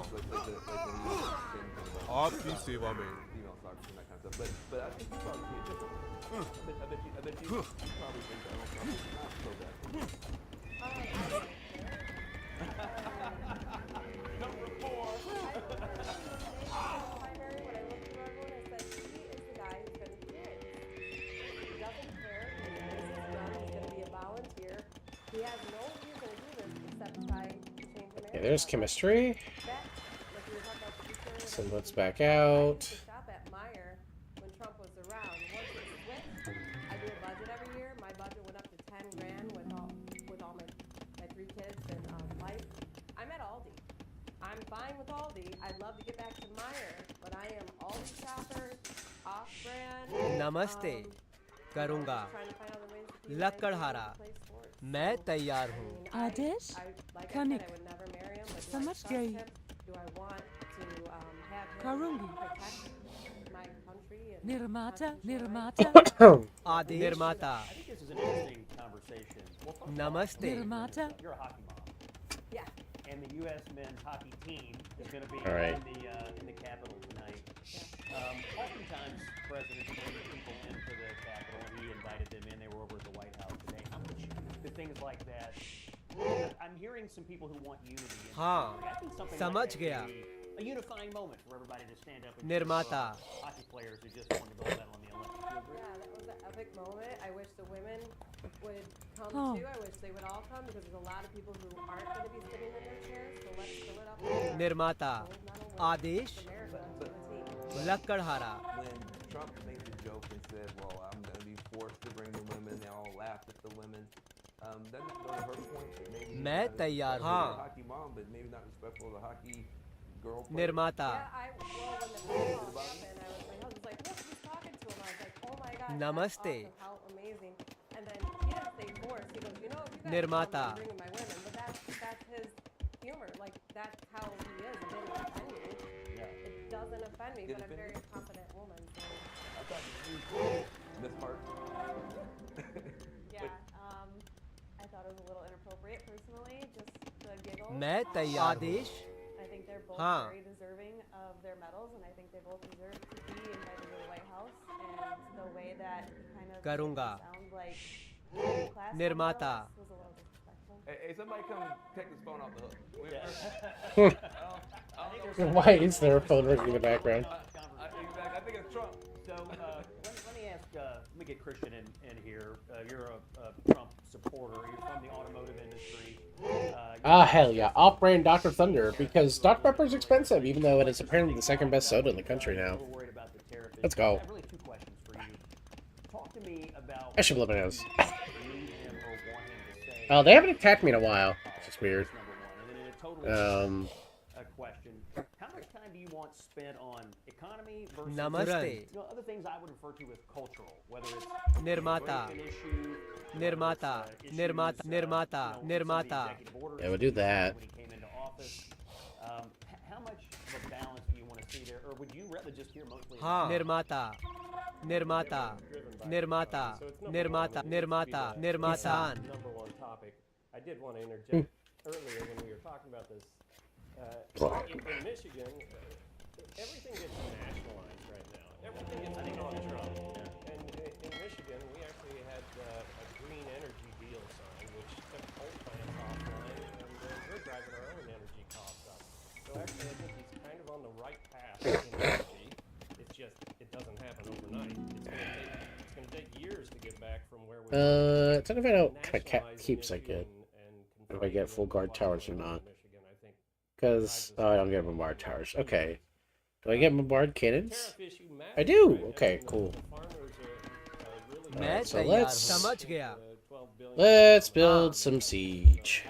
आपकी सेवा में Female soccer and that kind of stuff. But I think you probably see it differently. I bet you probably think Donald Trump is not so bad. Number 4. Primary, when I looked through everyone, I said, he is the guy who's going to do it. He doesn't care. He knows he's young. He's going to be a volunteer. He has no reason to do this except try to change America. Yeah, there's chemistry. Back, like we were talking about the future, So let's back out. I used to shop at Meijer when Trump was around. Once it switched, I do a budget every year. My budget went up to 10 grand with all my 3 kids and life. I'm at Aldi. I'm fine with Aldi. I'd love to get back to Meijer, but I am Aldi shopper, off-brand. नमस्ते करूँगा Trying to find other ways to keep लकड़हारा play sports. मैं तैयार हूँ Adesh. Like I Kanik. said, I would never marry him, but do I समझ trust गई. him? Do I want to have him Karungi. protect my country and Nirmata. constitutional rights? Nirmata. आदेश निर्माता I think this is an interesting conversation. Well, first of all, नमस्ते Nirmata. you're a hockey mom, Yeah. and the U.S. men's hockey team is going to be All right. in the Capitol tonight. Oftentimes, presidents bring people into the Capitol, and he invited them in. They were over at the White House today. How much do things like that? I'm hearing some people who want unity. In the हाँ country. I think something समझ like that गया could be a unifying moment for everybody to stand up and निर्माता cheer on hockey players who just won the gold medal in the Olympics. Do you agree? Yeah, that was an epic moment. I wish the women would come Oh. too. I wish they would all come because there's a lot of people who aren't going to be sitting in their chairs. So let's fill it up with निर्माता gold medal winners. Adesh America to the team. लकड़हारा When Trump made the joke and said, well, I'm going to be forced to bring the women, they all laughed at the women. Doesn't that go to her point that maybe he's मैं not तैयार respectful of हाँ the hockey mom, but maybe not respectful of the hockey girl player? निर्माता Yeah, well, when the phone call happened, my husband's like, look, who's talking to him? I was like, oh my God, Namaste. that's awesome, how amazing. And then he didn't say force. He goes, you know, if you guys Nirmata. I'm bringing my women, but that's his humor. Like, that's how he is. It didn't offend me. Yeah. It doesn't offend me, Did but it I'm a offend very confident woman. So. I thought you Miss Hart. Yeah, I thought it was a little inappropriate personally, just the giggles. मैं तैयार हूँ I think they're both हाँ very deserving of their medals, and I think they both deserve to be invited to the White House. And the way that he kind of करूँगा sound like class निर्माता was a little disrespectful. Hey, somebody come take this phone off the hook. Why is there a phone ringing in the background? I think it's Trump. So let me ask. Let me get Christian in here. You're a Trump supporter. You're from the automotive industry. Hell yeah. Off-brand Dr. Thunder, because Dr. Pepper's expensive, even though it is apparently the second best soda in the country now. Let's go. I have really 2 questions for you. Talk to me about. I should blow my nose. Need him or want him to say. Oh, they haven't attacked me in a while. It's just weird. A question. How much time do you want spent on economy versus Namaste. other things I would refer to as cultural, whether it's निर्माता an issue, निर्माता निर्माता निर्माता निर्माता Yeah, we'll do that. when he came into office. How much of a balance do you want to see there, or would you rather just hear mostly? Nirmata, Nirmata, Nirmata, Nirmata, Nirmata, Nirmata. Number one topic. I did want to interject earlier when we were talking about this. In Michigan, everything gets nationalized right now. Everything gets put on Trump. And in Michigan, we actually had a green energy deal signed, which took coal plants offline, and we're driving our own energy costs up. So actually, I think he's kind of on the right path in energy. It's just, it doesn't happen overnight. It's going to take years to get back from where we Trying to find out what kind of keeps I get. If I get full guard towers or not. Because, oh, I don't get bombard towers. Okay. Do I get bombard cannons? I do! Okay, cool. Alright, so let's build some siege.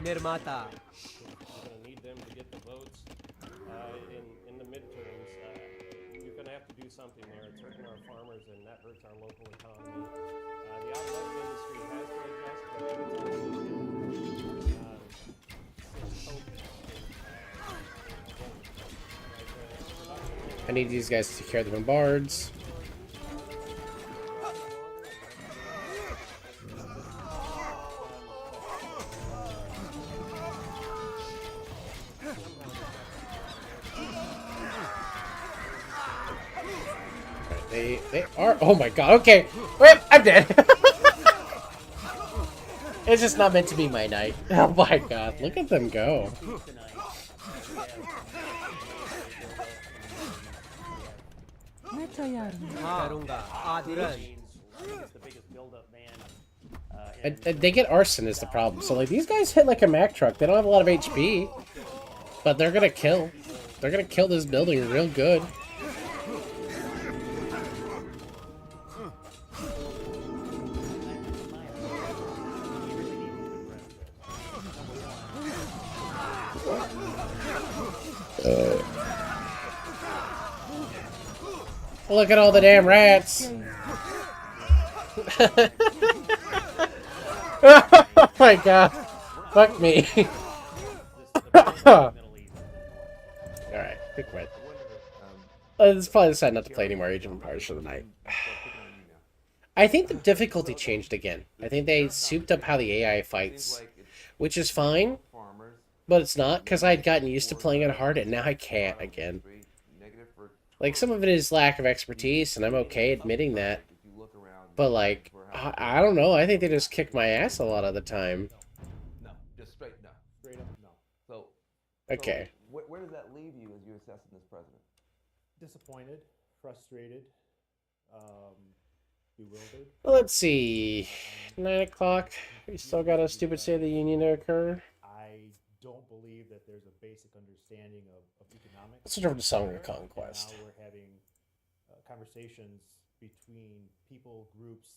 Nirmata. You're going to need them to get the votes in the midterms. You're going to have to do something there. It's hurting our farmers, and that hurts our local economy. The automotive industry has to adjust, but it's I need these guys to take care of the bombards. They are. Oh my god. Okay. Wait, I'm dead. It's just not meant to be my night. Oh my god. Look at them go. And they get arson is the problem. So like these guys hit like a Mack truck. They don't have a lot of HP, but they're gonna kill. They're gonna kill this building real good. Look at all the damn rats. Oh my god. Fuck me. Alright, quick quit. It's probably decided not to play any more Age of Empires for the night. I think the difficulty changed again. I think they souped up how the AI fights, which is fine, but it's not, because I had gotten used to playing it hard, and now I can't again. Like, some of it is lack of expertise, and I'm okay admitting that. But, like, I don't know. I think they just kick my ass a lot of the time. No, just straight no. Straight up no. So, okay. So where does that leave you as you assessing this president? Disappointed, frustrated, bewildered. Well, let's see. 9 o'clock. We still got a stupid State of the Union to occur. I don't believe that there's a basic understanding of economics. Let's switch over to Song of Conquest. And now we're having conversations between people, groups.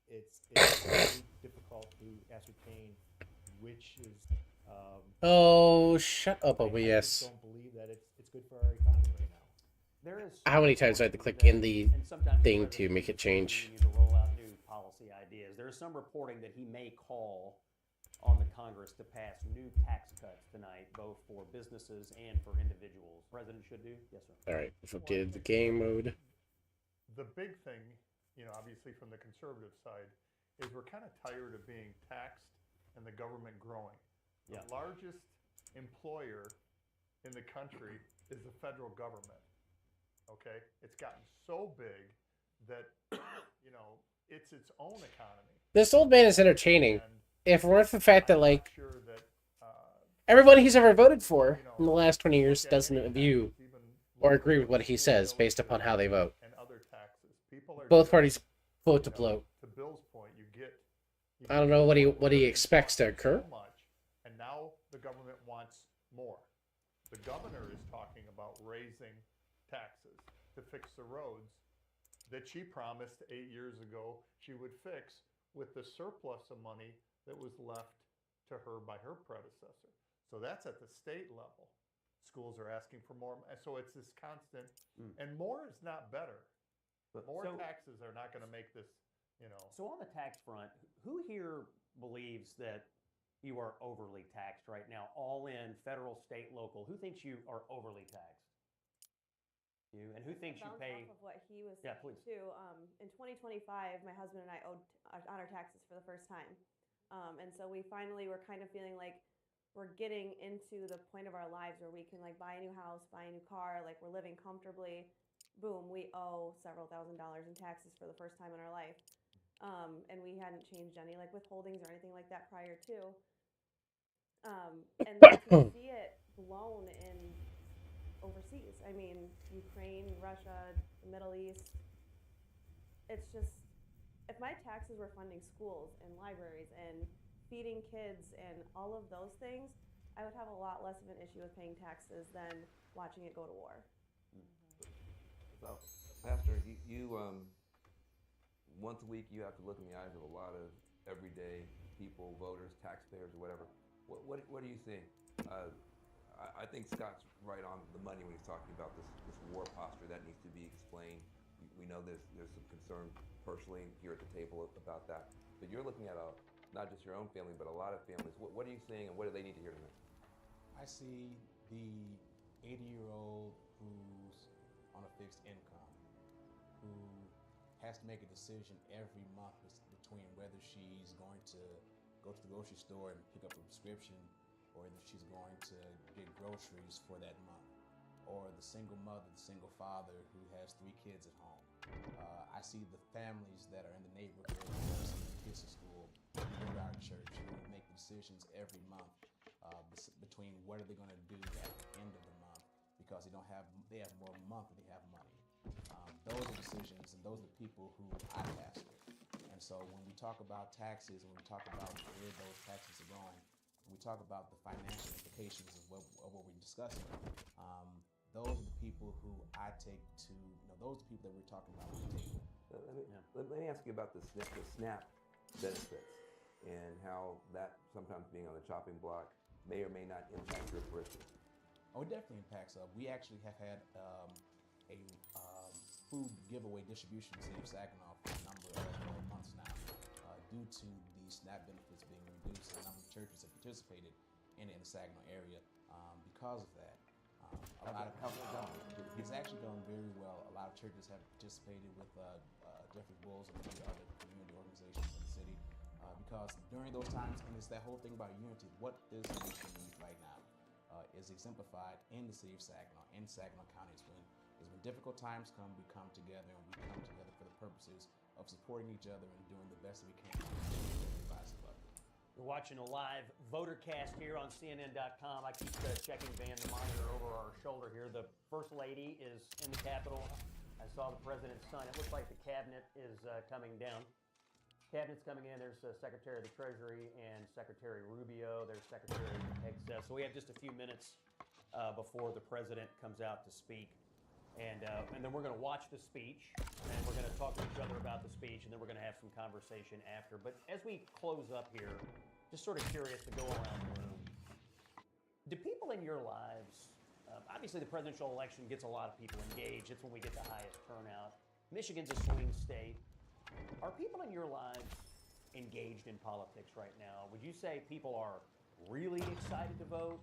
It's very difficult to ascertain which is. Oh, shut up, OBS. I just don't believe that it's good for our economy right now. There is. How many times do I have to click in the thing to make it change? To roll out new policy ideas. There's some reporting that he may call on the Congress to pass new tax cuts tonight, both for businesses and for individuals. President should do. Yes, sir. All right, we've updated the game mode. The big thing, obviously from the conservative side, is we're kind of tired of being taxed and the government growing. The largest employer in the country is the federal government. Okay? It's gotten so big that, it's its own economy. This old man is entertaining. If it weren't for the fact that, like, everybody he's ever voted for in the last 20 years doesn't view or agree with what he says based upon how they vote. Both parties vote to bloat. To Bill's point, I don't know what he expects to occur. And now the government wants more. The governor is talking about raising taxes to fix the roads that she promised 8 years ago she would fix with the surplus of money that was left to her by her predecessor. So that's at the state level. Schools are asking for more. So it's this constant, and more is not better. But more taxes are not going to make this, So on the tax front, who here believes that you are overly taxed right now? All in, federal, state, local. Who thinks you are overly taxed? You. And who thinks you Bounce pay? off of what he was Yeah, saying please. too. In 2025, my husband and I owed on our taxes for the first time, and so we finally were kind of feeling like we're getting into the point of our lives where we can like buy a new house, buy a new car, like we're living comfortably. Boom, we owe several $1,000s in taxes for the first time in our life, and we hadn't changed any like withholdings or anything like that prior to. And then to see it blown in overseas. I mean, Ukraine, Russia, the Middle East. It's just, if my taxes were funding schools and libraries and feeding kids and all of those things, I would have a lot less of an issue with paying taxes than watching it go to war. So, Pastor, you once a week you have to look in the eyes of a lot of everyday people, voters, taxpayers, or whatever. What do you think? I think Scott's right on the money when he's talking about this war posture that needs to be explained. We know there's some concern personally here at the table about that, but you're looking at not just your own family, but a lot of families. What are you seeing, and what do they need to hear tonight? I see the 80-year-old who's on a fixed income, who has to make a decision every month between whether she's going to go to the grocery store and pick up a prescription, or if she's going to get groceries for that month, or the single mother, the single father who has 3 kids at home. I see the families that are in the neighborhood who send their kids to school, who go to our church, who make decisions every month between what are they going to do at the end of the month, because they have more month than they have money. Those are decisions, and those are the people who I pastor. And so when we talk about taxes, when we talk about where those taxes are going, when we talk about the financial implications of what we're discussing, those are the people who I take to, those are the people that we're talking about on the table. Let me ask you about the SNAP benefits and how that sometimes being on the chopping block may or may not impact your parishioners. Oh, it definitely impacts. We actually have had a food giveaway distribution in the city of Saginaw for a number of months now, due to the SNAP benefits being reduced. A number of churches have participated in the Saginaw area because of that. It's actually gone very well. A lot of churches have participated with Jeffrey Bulls and many other community organizations in the city, because during those times, and it's that whole thing about unity, what does unity need right now is exemplified in the city of Saginaw, in Saginaw County. When difficult times come, we come together, and we come together for the purposes of supporting each other and doing the best that we can to make everybody's above. You're watching a live votercast here on CNN.com. I keep checking the monitor over our shoulder here. The First Lady is in the Capitol. I saw the President's son. It looks like the cabinet is coming down. Cabinet's coming in. There's Secretary of the Treasury and Secretary Rubio. There's Secretary Excess. So we have just a few minutes before the President comes out to speak. And then we're going to watch the speech, and we're going to talk to each other about the speech, and then we're going to have some conversation after. But as we close up here, just sort of curious to go around the room. Do people in your lives, obviously the presidential election gets a lot of people engaged. It's when we get the highest turnout. Michigan's a swing state. Are people in your lives engaged in politics right now? Would you say people are really excited to vote?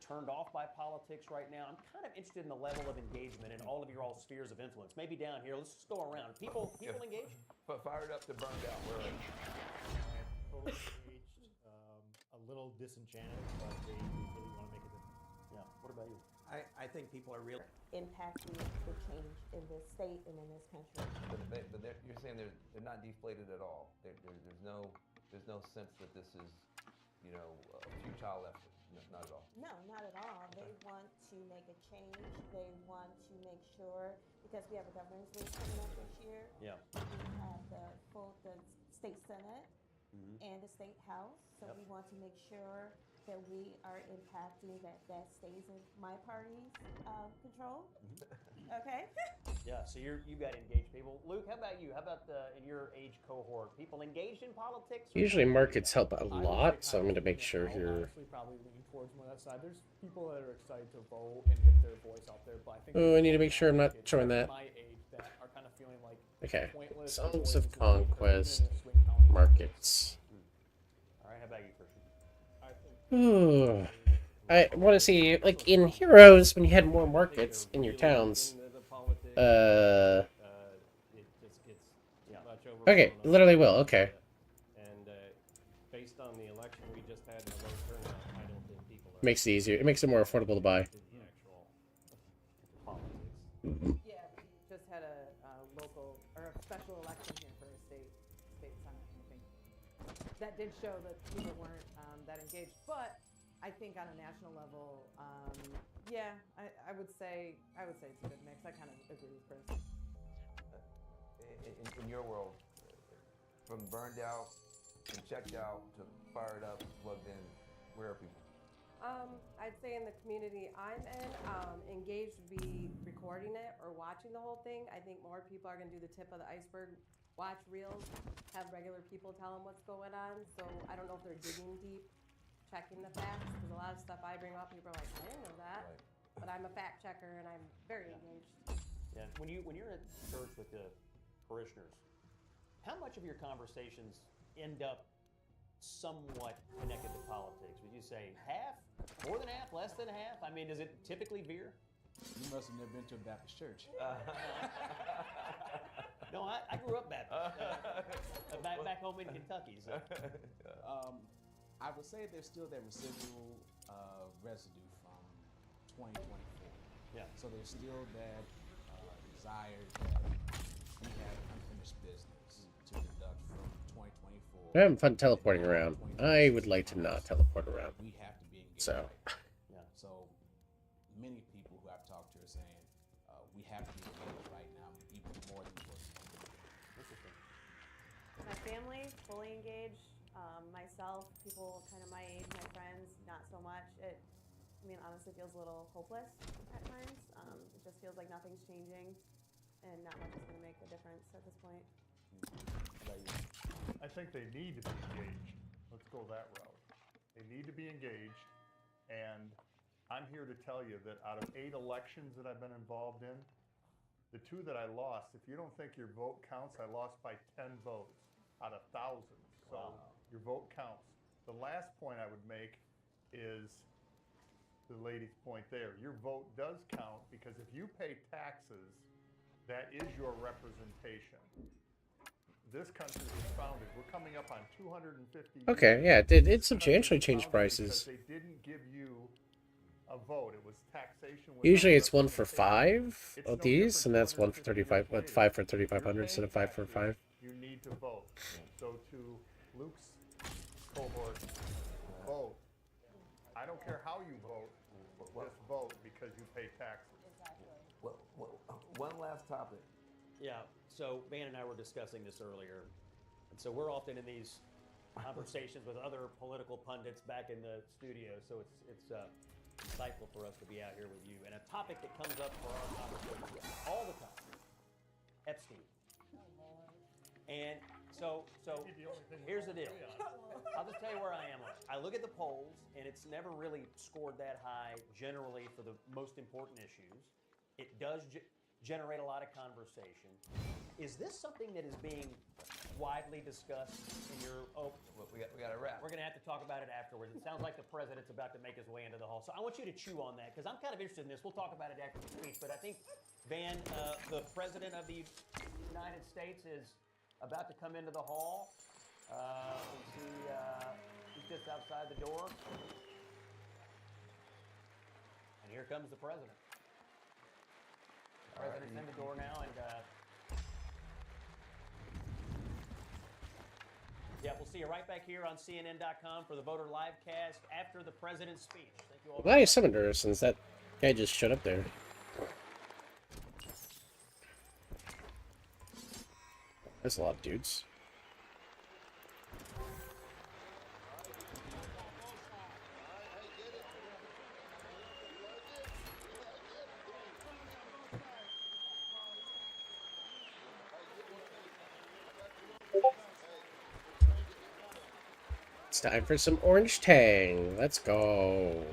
Turned off by politics right now? I'm kind of interested in the level of engagement in all of your spheres of influence. Maybe down here. Let's just go around. People engaged? Fired up to burned out. Where are you? Totally engaged. A little disenchanted, but they really want to make a difference. Yeah. What about you? I think people are really impacting the change in this state and in this country. But you're saying they're not deflated at all. There's no sense that this is, a futile effort. No, not at all. No, not at all. They want to make a change. They want to make sure, because we have a governor's race coming up this year. Yeah. We have the state senate and the state house. So we want to make sure that we are impacting that stays in my party's control. Okay. Yeah. So you got engaged people. Luke, how about you? How about in your age cohort, people engaged in politics? Usually markets help a lot, so I'm going to make sure here. Honestly, probably lean towards more that side. There's people that are excited to vote and get their voice out there, but I think Oh, I need to make sure I'm not showing that. my age that are kind of feeling like Okay. pointless. Songs of Conquest markets. All right. How about you, Christian? I want to see, like, in Heroes, when you had more markets in your towns. It just gets much overblown. Okay, literally will. Okay. And based on the election we just had and the low turnout, I don't think people are. Makes it easier. It makes it more affordable to buy. The actual politics. Yeah, we just had a local or a special election here for a state senate. I think that did show that people weren't that engaged, but I think on a national level, yeah, I would say it's a good mix. I kind of agree with Chris. In your world, from burned out and checked out to fired up, plugged in, where are people? I'd say in the community I'm in, engaged would be recording it or watching the whole thing. I think more people are going to do the tip of the iceberg, watch reels, have regular people tell them what's going on. So I don't know if they're digging deep, checking the facts, because a lot of stuff I bring up, people are like, I didn't know that. Right. But I'm a fact checker and I'm very engaged. Yeah. When you're at church with the parishioners, how much of your conversations end up somewhat connected to politics? Would you say half, more than half, less than half? I mean, does it typically veer? You must have never been to a Baptist church. No, I grew up Baptist, back home in Kentucky. So. I would say there's still that residual residue from 2024. Yeah. So there's still that desire that we have unfinished business to conduct from 2024. I'm having fun teleporting around. I would like to not teleport around. We have to be engaged. So. Yeah. So many people who I've talked to are saying we have to be engaged right now, even more than before. Interesting. My family fully engaged. Myself, people kind of my age, my friends, not so much. Honestly feels a little hopeless at times. It just feels like nothing's changing and not much is going to make a difference at this point. I think they need to be engaged. Let's go that route. They need to be engaged, and I'm here to tell you that out of 8 elections that I've been involved in, the 2 that I lost, if you don't think your vote counts, I lost by 10 votes out of thousands. So your vote counts. The last point I would make is the lady's point there. Your vote does count because if you pay taxes, that is your representation. This country was founded. We're coming up on 250 years. Okay, yeah, it substantially changed prices. Because they didn't give you a vote. It was taxation. Usually it's 1 for 5 of these, and that's 1 for 35. What, 5 for 3,500 instead of 5 for 5. You need to vote. So to Luke's cohort, vote. I don't care how you vote. Just vote because you pay taxes. Well, one last topic. Yeah. So Van and I were discussing this earlier, and so we're often in these conversations with other political pundits back in the studio. So it's insightful for us to be out here with you. And a topic that comes up for our conversation all the time: Epstein. And so here's the deal. I'll just tell you where I am on it. I look at the polls, and it's never really scored that high generally for the most important issues. It does generate a lot of conversation. Is this something that is being widely discussed in your... Oh, we got to wrap. We're going to have to talk about it afterwards. It sounds like the president's about to make his way into the hall. So I want you to chew on that, because I'm kind of interested in this. We'll talk about it after the speech. But I think, Van, the president of the United States is about to come into the hall. He's just outside the door. And here comes the president. The president's in the door now, and yeah, we'll see you right back here on CNN.com for the Voter Livecast after the president's speech. Thank you all. Glad I summoned her since that guy just showed up there. That's a lot of dudes. It's time for some orange tang. Let's go.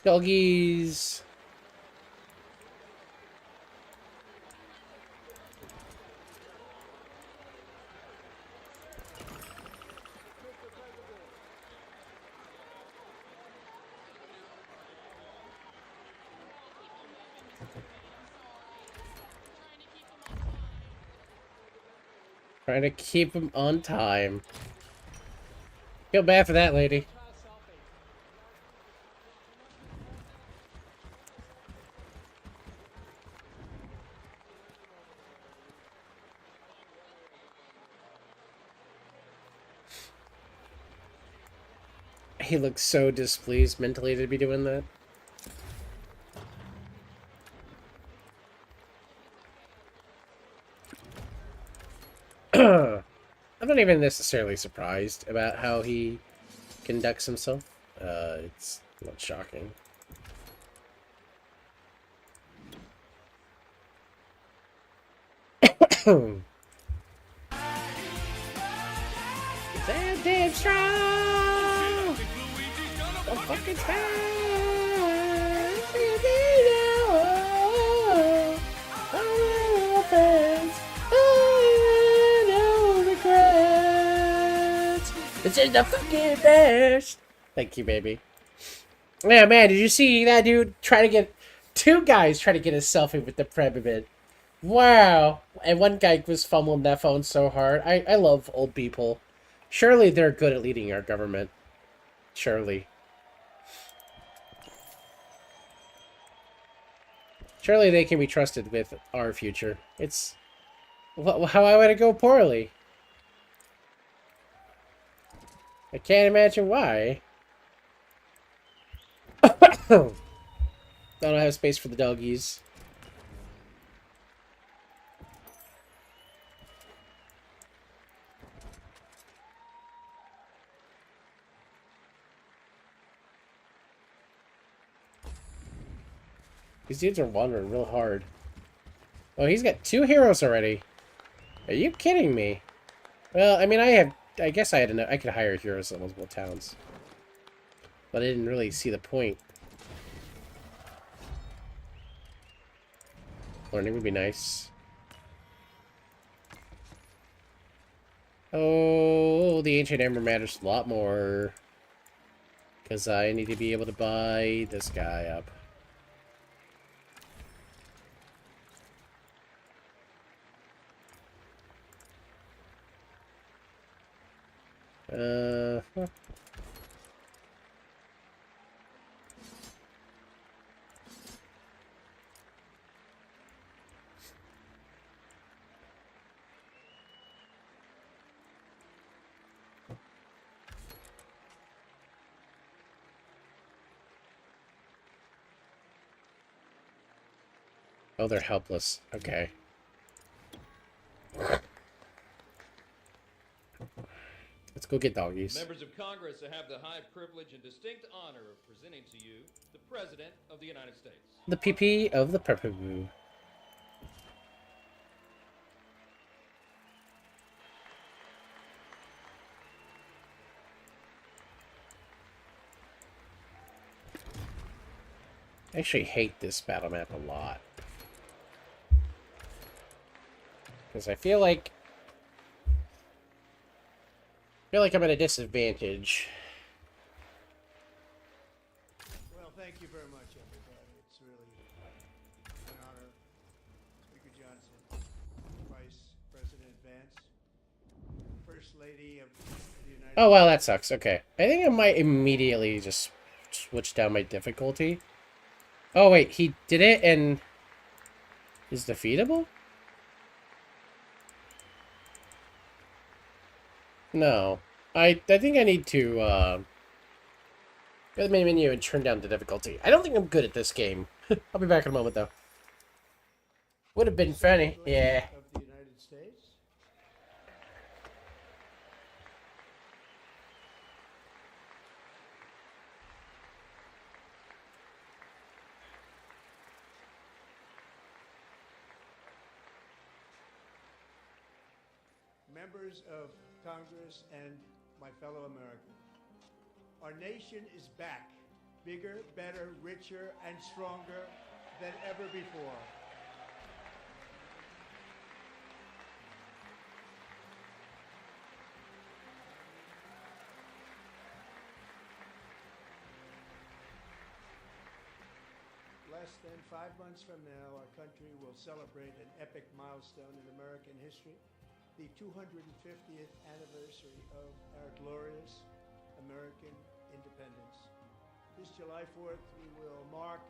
Doggies. Trying to keep him on time. Feel bad for that lady. He looks so displeased mentally to be doing that. I'm not even necessarily surprised about how he conducts himself. It's not shocking. Damn strong! So fucking This is the fucking best! Thank you, baby. Yeah, man, did you see that dude try to get... Two guys try to get a selfie with the Prebibit. Wow! And one guy was fumbling that phone so hard. I love old people. Surely they're good at leading our government. Surely. Surely they can be trusted with our future. It's... How would it go poorly? I can't imagine why. Don't have space for the doggies. These dudes are wandering real hard. Oh, he's got 2 heroes already. Are you kidding me? Well, I mean, I guess I could hire heroes in multiple towns. But I didn't really see the point. Learning would be nice. Oh, the ancient armor matters a lot more. Because I need to be able to buy this guy up. Huh. Oh, they're helpless. Okay. Let's go get doggies. Members of Congress have the high privilege and distinct honor of presenting to you the President of the United States. The PP of the Purple. I actually hate this battle map a lot. Because I feel like I'm at a disadvantage. Well, thank you very much, everybody. It's really an honor. Speaker Johnson, Vice President Vance, First Lady of the United States. Oh, wow, that sucks. Okay. I think I might immediately just switch down my difficulty. Oh, wait, he did it and is defeatable? No. I think I need to, go to the main menu and turn down the difficulty. I don't think I'm good at this game. I'll be back in a moment, though. Would have been funny. Yeah. Of the United States. Members of Congress and my fellow Americans, our nation is back bigger, better, richer, and stronger than ever before. Less than 5 months from now, our country will celebrate an epic milestone in American history, the 250th anniversary of our glorious American independence. This July 4th, we will mark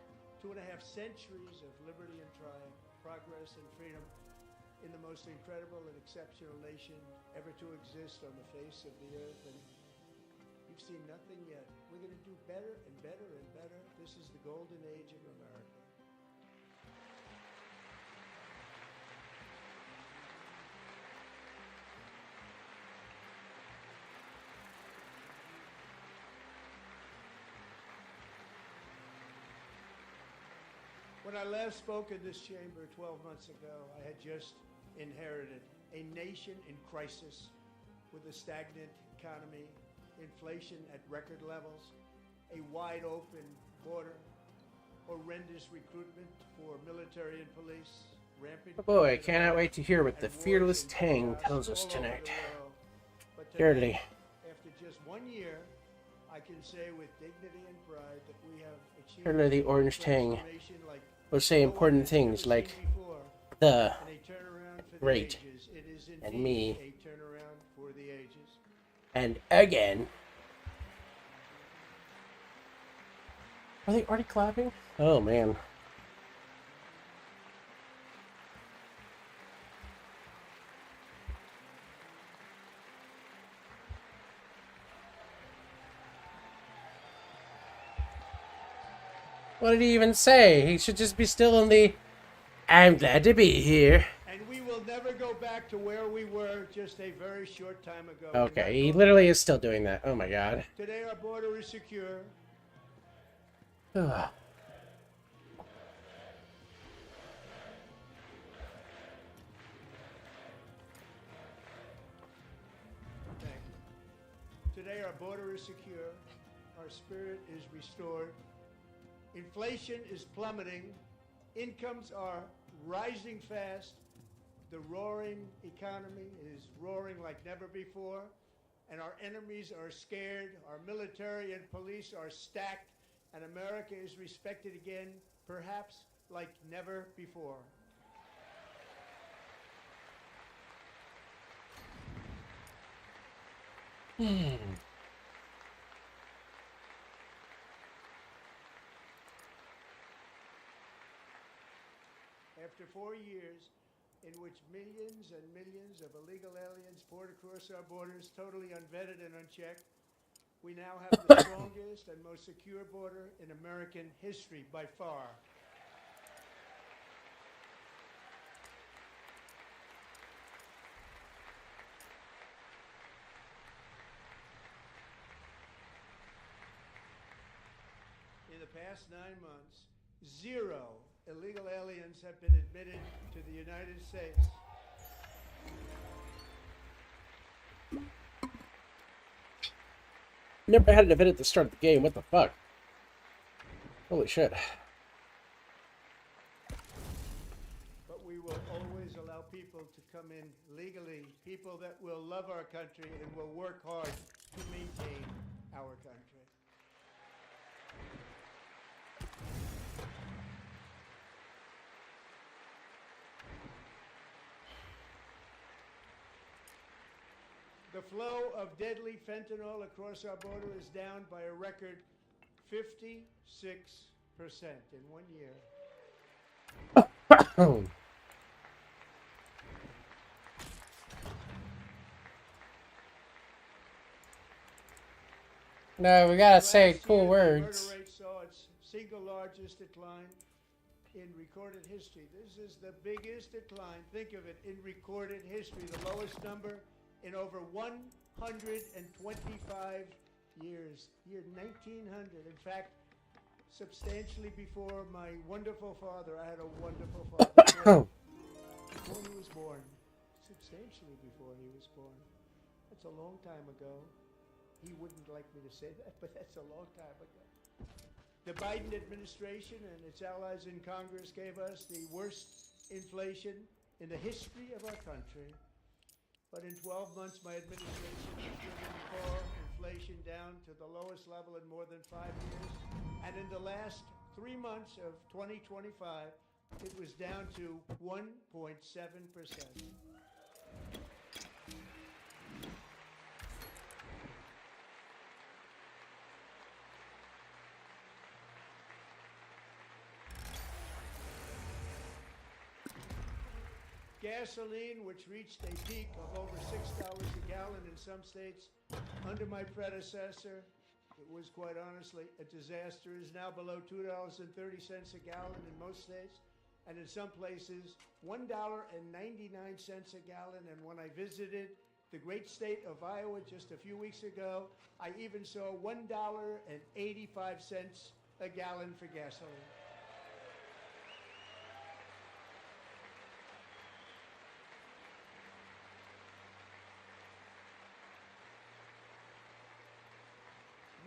2.5 centuries of liberty and triumph, progress and freedom in the most incredible and exceptional nation ever to exist on the face of the earth. And you've seen nothing yet. We're going to do better and better and better. This is the golden age of America. When I last spoke in this chamber 12 months ago, I had just inherited a nation in crisis with a stagnant economy, inflation at record levels, a wide open border, horrendous recruitment for military and police, rampant... Oh boy, I cannot wait to hear what the fearless Tang tells us tonight. Surely. After just 1 year, I can say with dignity and pride that we have achieved Surely the Orange Tang transformation like will say important things like the great and me a turnaround for the ages. and again. Are they already clapping? Oh man. What did he even say? He should just be still in the I'm glad to be here. And we will never go back to where we were just a very short time ago. Okay, he literally is still doing that. Oh my god. Today our border is secure. Ugh. Thank you. Today our border is secure. Our spirit is restored. Inflation is plummeting. Incomes are rising fast. The roaring economy is roaring like never before. And our enemies are scared. Our military and police are stacked. And America is respected again, perhaps like never before. After 4 years in which millions and millions of illegal aliens poured across our borders totally unvetted and unchecked, we now have the strongest and most secure border in American history by far. In the past 9 months, 0 illegal aliens have been admitted to the United States. Never had an event at the start of the game. What the fuck? Holy shit. But we will always allow people to come in legally, people that will love our country and will work hard to maintain our country. The flow of deadly fentanyl across our border is down by a record 56% in 1 year. No, we gotta say Last cool year, the words. murder rate saw its single largest decline in recorded history. This is the biggest decline, think of it, in recorded history, the lowest number in over 125 years. Year 1900. In fact, substantially before my wonderful father. I had a wonderful father. Before he was born. Substantially before he was born. That's a long time ago. He wouldn't like me to say that, but that's a long time ago. The Biden administration and its allies in Congress gave us the worst inflation in the history of our country. But in 12 months, my administration has driven core inflation down to the lowest level in more than 5 years. And in the last 3 months of 2025, it was down to 1.7%. Gasoline, which reached a peak of over $6 a gallon in some states under my predecessor, it was quite honestly a disaster, is now below $2.30 a gallon in most states, and in some places $1.99 a gallon. And when I visited the great state of Iowa just a few weeks ago, I even saw $1.85 a gallon for gasoline.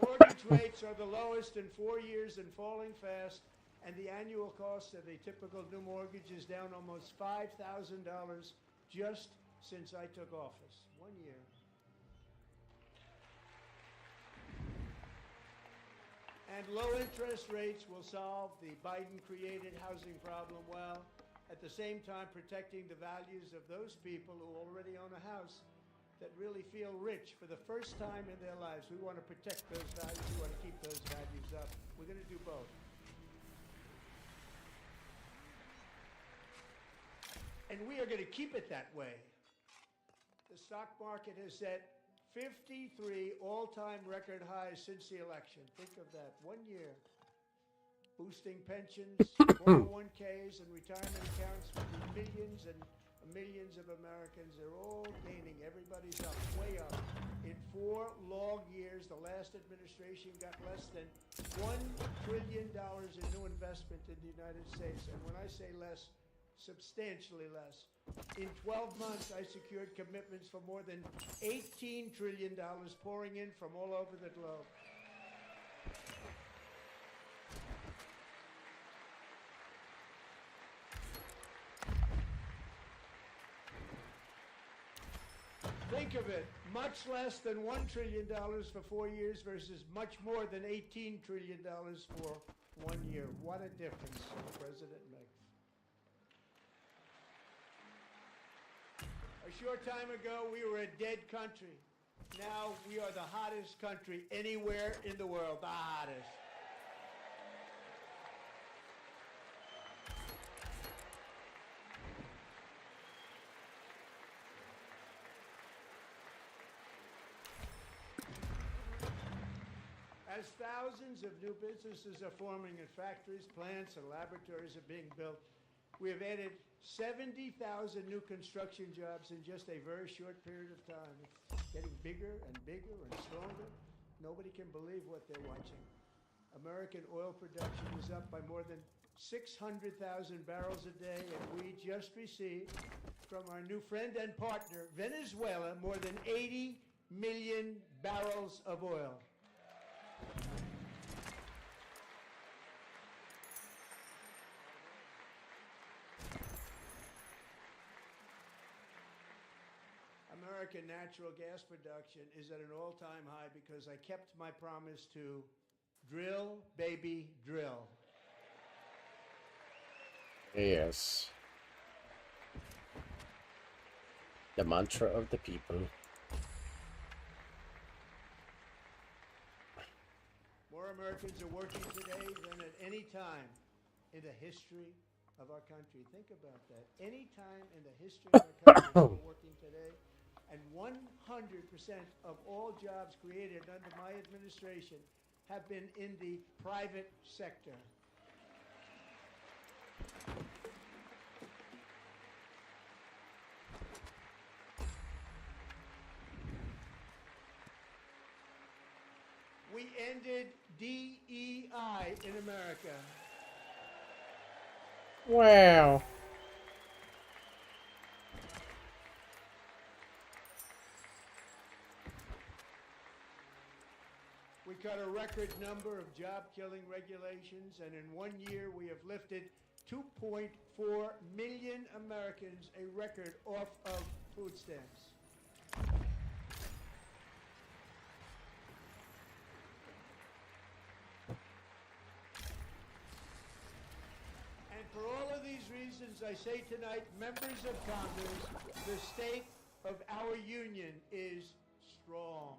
Mortgage rates are the lowest in 4 years and falling fast, and the annual cost of a typical new mortgage is down almost $5,000 just since I took office. 1 year. And low interest rates will solve the Biden-created housing problem well, at the same time protecting the values of those people who already own a house that really feel rich for the first time in their lives. We want to protect those values. We want to keep those values up. We're going to do both. And we are going to keep it that way. The stock market has set 53 all-time record highs since the election. Think of that. 1 year. Boosting pensions, 401ks, and retirement accounts for the millions and millions of Americans. They're all gaining. Everybody's up, way up. In 4 long years, the last administration got less than $1 trillion in new investment in the United States. And when I say less, substantially less. In 12 months, I secured commitments for more than $18 trillion pouring in from all over the globe. Think of it, much less than $1 trillion for 4 years versus much more than $18 trillion for 1 year. What a difference the president makes. A short time ago, we were a dead country. Now we are the hottest country anywhere in the world, the hottest. As thousands of new businesses are forming in factories, plants, and laboratories are being built, we have added 70,000 new construction jobs in just a very short period of time. It's getting bigger and bigger and stronger. Nobody can believe what they're watching. American oil production is up by more than 600,000 barrels a day, and we just received from our new friend and partner, Venezuela, more than 80 million barrels of oil. American natural gas production is at an all-time high because I kept my promise to drill, baby, drill. Yes. The mantra of the people. More Americans are working today than at any time in the history of our country. Think about that. Any time in the history of our country, people are working today. And 100% of all jobs created under my administration have been in the private sector. We ended DEI in America. Wow. We cut a record number of job-killing regulations, and in 1 year we have lifted 2.4 million Americans, a record, off of food stamps. And for all of these reasons, I say tonight, members of Congress, the state of our union is strong.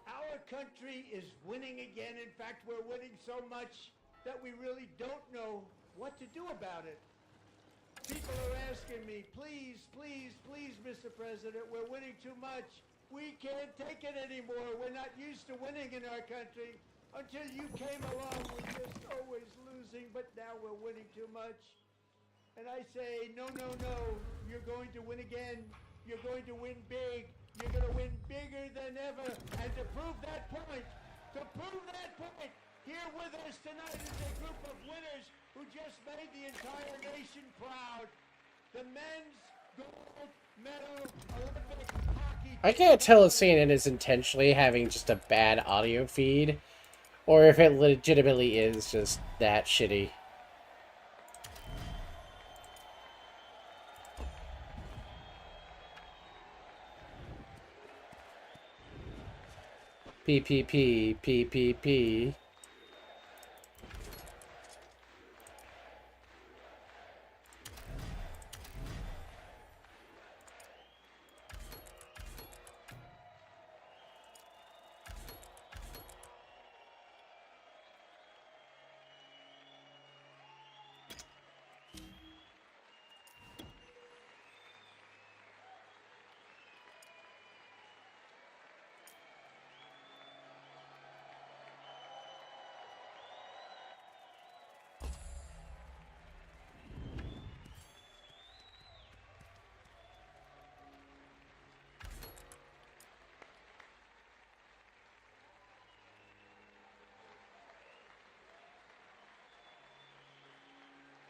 Our country is winning again. In fact, we're winning so much that we really don't know what to do about it. People are asking me, please, please, please, Mr. President, we're winning too much. We can't take it anymore. We're not used to winning in our country. Until you came along, we're just always losing, but now we're winning too much. And I say, no, no, no, you're going to win again. You're going to win big. You're going to win bigger than ever. And to prove that point, here with us tonight is a group of winners who just made the entire nation proud. The men's gold medal Olympic hockey. I can't tell if CNN is intentionally having just a bad audio feed, or if it legitimately is just that shitty. PPP, PPP.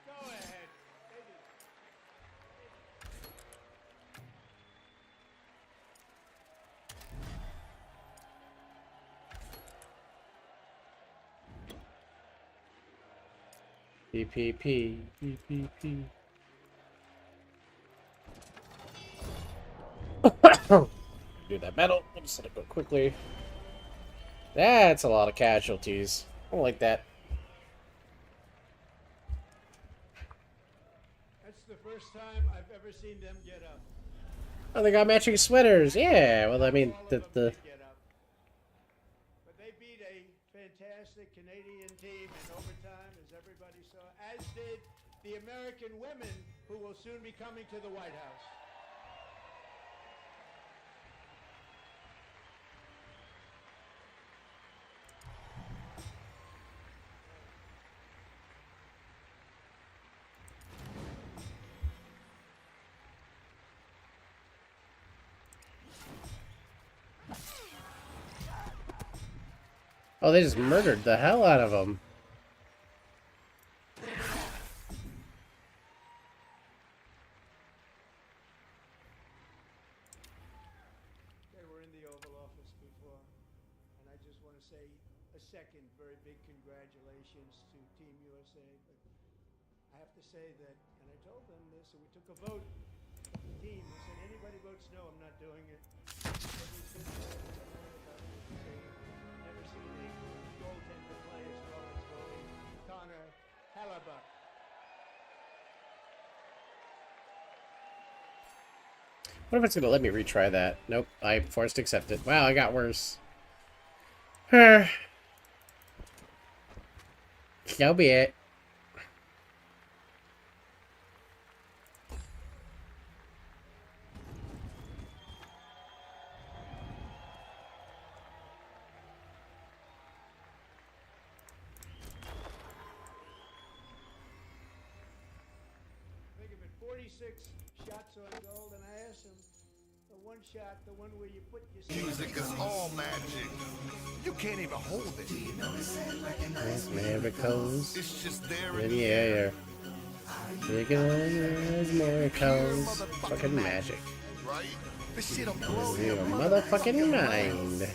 Go ahead. PPP, PPP. Do that metal. We'll just let it go quickly. That's a lot of casualties. I don't like that. That's the first time I've ever seen them get up. Oh, they got matching sweaters. Yeah, well, I mean, the But they beat a fantastic Canadian team in overtime, as everybody saw, as did the American women who will soon be coming to the White House. Oh, they just murdered the hell out of them. They were in the Oval Office before, and I just want to say a second very big congratulations to Team USA. But I have to say that, and I told them this, and we took a vote of the team. I said, anybody votes no, I'm not doing it. Never seen a goaltender play as well as voting Connor Hellebuck. What if it's gonna let me retry that? Nope, I forced to accept it. Wow, I got worse. So be it. Think of it, 46 shots on goal, and I asked him, one shot, the one where you put your Music is all magic. You can't even hold it. It's miracles. It's just there In in the air. Because miracles. Fucking magic. right? This shit'll In blow your your motherfucking mind.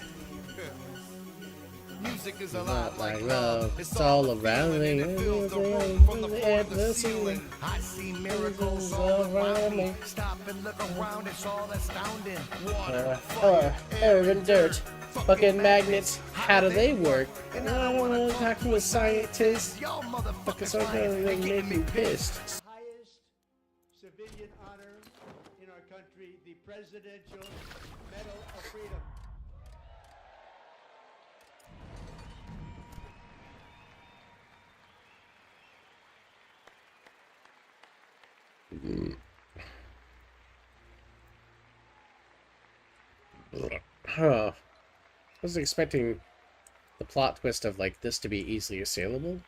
Music is a It's lot not like love. love. It's It's all a around feeling me. and it fills the room from the floor to the ceiling. I see miracles all around me. Stop and look around, it's all astounding. Water, fire, Air and dirt. Fucking magnets. How do they work? And I don't want to talk to a scientist. Y'all Fucking motherfuckers so playing they make me pissed. highest civilian honor in our country, the Presidential Medal of Freedom. Huh. I was expecting the plot twist of like this to be easily assailable.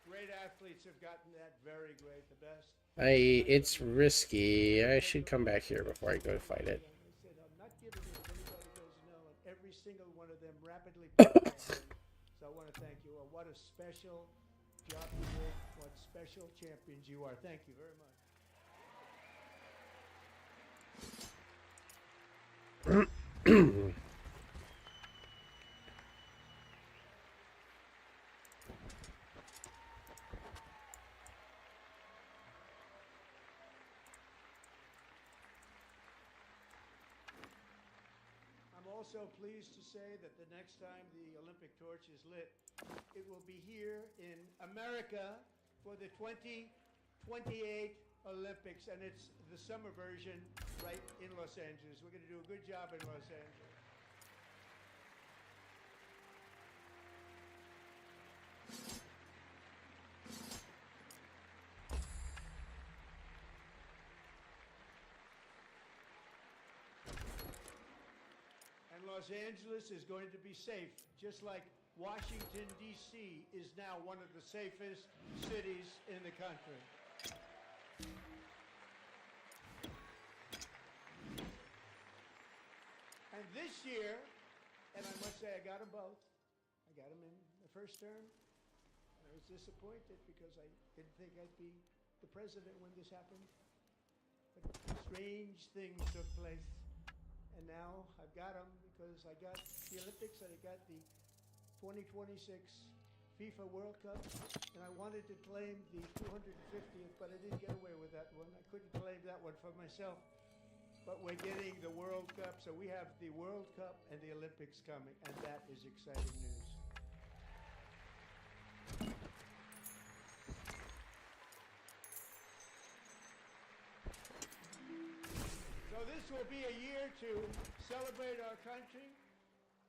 Great athletes have gotten that, very great, the best. It's risky. I should come back here before I go to fight it. I said, I'm not giving it if anybody goes no, and every single one of them rapidly progressing. So I want to thank you. What a special job you did. What special champions you are. Thank you very much. I'm also pleased to say that the next time the Olympic torch is lit, it will be here in America for the 2028 Olympics, and it's the summer version right in Los Angeles. We're going to do a good job in Los Angeles. And Los Angeles is going to be safe, just like Washington, D.C. is now one of the safest cities in the country. And this year, and I must say I got them both. I got them in the first term. I was disappointed because I didn't think I'd be the president when this happened. But strange things took place. And now I've got them because I got the Olympics and I got the 2026 FIFA World Cup. And I wanted to claim the 250th, but I didn't get away with that one. I couldn't claim that one for myself. But we're getting the World Cup, so we have the World Cup and the Olympics coming, and that is exciting news. So this will be a year to celebrate our country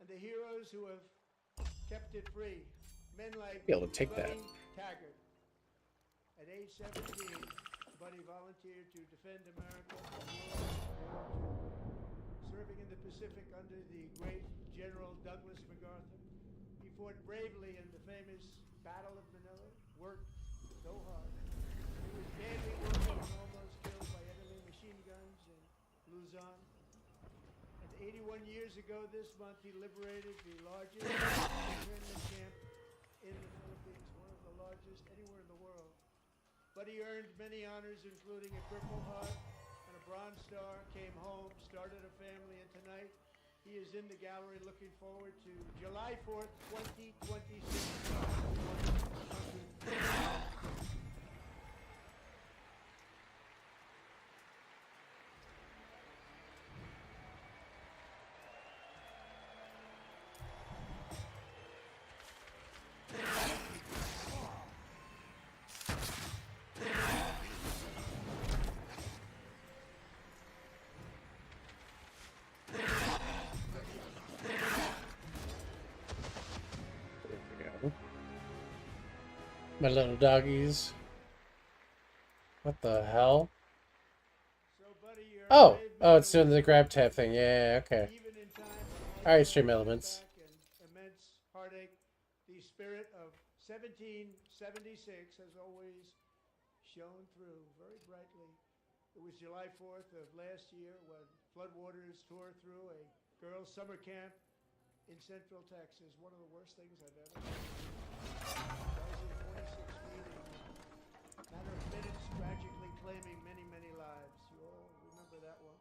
and the heroes who have kept it free. Men like Be able to take that. Buddy Taggart. At age 17, Buddy volunteered to defend America from World War II, serving in the Pacific under the great General Douglas MacArthur. He fought bravely in the famous Battle of Manila, worked so hard. He was badly wounded and almost killed by enemy machine guns in Luzon. And 81 years ago this month, he liberated the largest internment camp in the Philippines, one of the largest anywhere in the world. But he earned many honors, including a Purple Heart and a Bronze Star, came home, started a family, and tonight he is in the gallery looking forward to July 4th, 2026. My little doggies. What the hell? Oh! Oh, it's doing the grab tab thing. Yeah, okay. Alright, stream elements. Immense heartache. The spirit of 1776 has always shone through very brightly. It was July 4th of last year when floodwaters tore through a girls' summer camp in Central Texas. One of the worst things I've ever seen. Rising 26 feet in a matter of minutes, tragically claiming many, many lives. You all remember that one.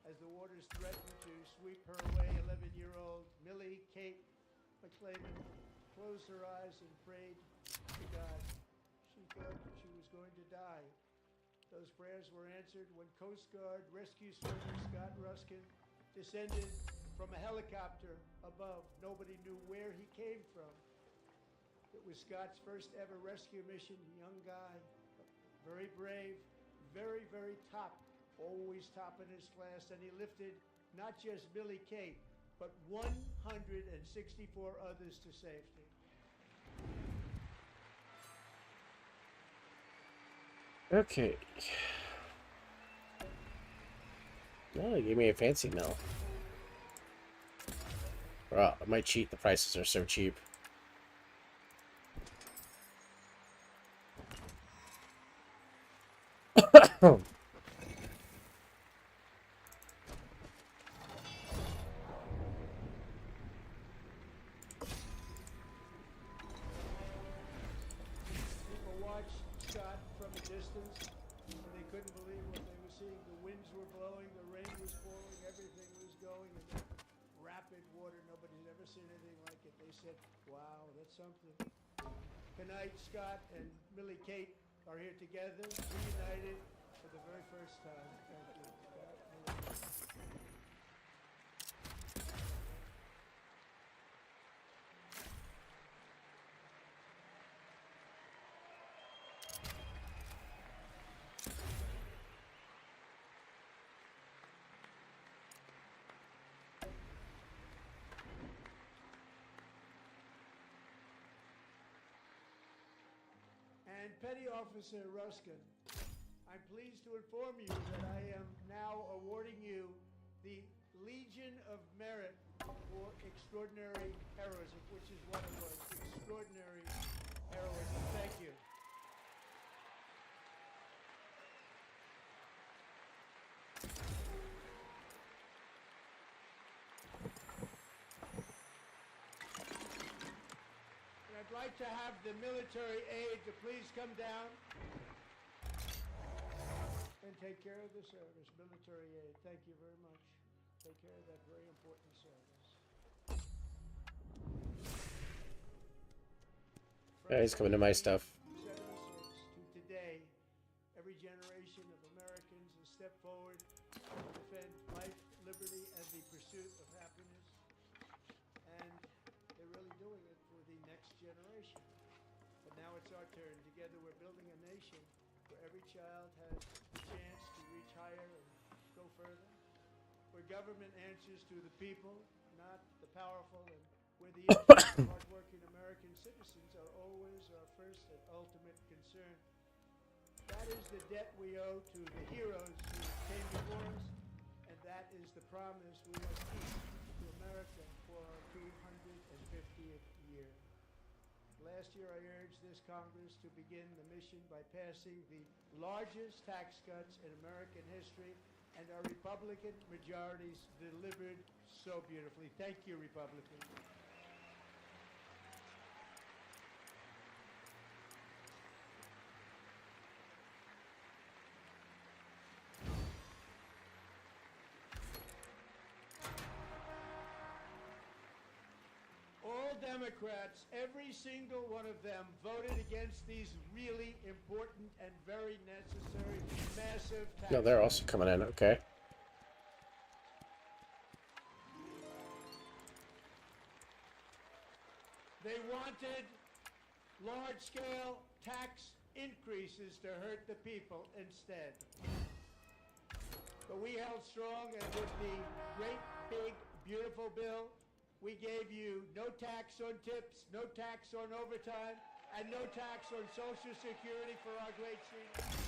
As the waters threatened to sweep her away, 11-year-old Millie Kate McClamen closed her eyes and prayed to God. She thought she was going to die. Those prayers were answered when Coast Guard rescue swimmer Scott Ruskin descended from a helicopter above. Nobody knew where he came from. It was Scott's first ever rescue mission. Young guy, very brave, very, very top, always top in his class. And he lifted not just Millie Kate, but 164 others to safety. Okay. Oh, they gave me a fancy mill. Well, I might cheat. The prices are so cheap. People watched Scott from a distance, and they couldn't believe what they were seeing. The winds were blowing, the rain was falling, everything was going in that rapid water. Nobody's ever seen anything like it. They said, wow, that's something. Tonight, Scott and Millie Kate are here together, reunited for the very first time. Thank you, Scott. And Petty Officer Ruskin, I'm pleased to inform you that I am now awarding you the Legion of Merit for extraordinary heroism, which is what it was, extraordinary heroism. Thank you. And I'd like to have the military aide to please come down and take care of the service. Military aid, thank you very much. Take care of that very important service. Yeah, he's coming to my stuff. 76 to today, every generation of Americans has stepped forward to defend life, liberty, and the pursuit of happiness. And they're really doing it for the next generation. But now it's our turn. Together we're building a nation where every child has a chance to reach higher and go further. Where government answers to the people, not the powerful, and where the interests of hardworking American citizens are always our first and ultimate concern. That is the debt we owe to the heroes who came before us, and that is the promise we must keep to America for our 250th year. Last year, I urged this Congress to begin the mission by passing the largest tax cuts in American history, and our Republican majorities delivered so beautifully. Thank you, Republicans. All Democrats, every single one of them, voted against these really important and very necessary, massive tax No, they're also coming in. Okay. They wanted large-scale tax increases to hurt the people instead. But we held strong, and with the great, big, beautiful bill, we gave you no tax on tips, no tax on overtime, and no tax on Social Security for our great seniors.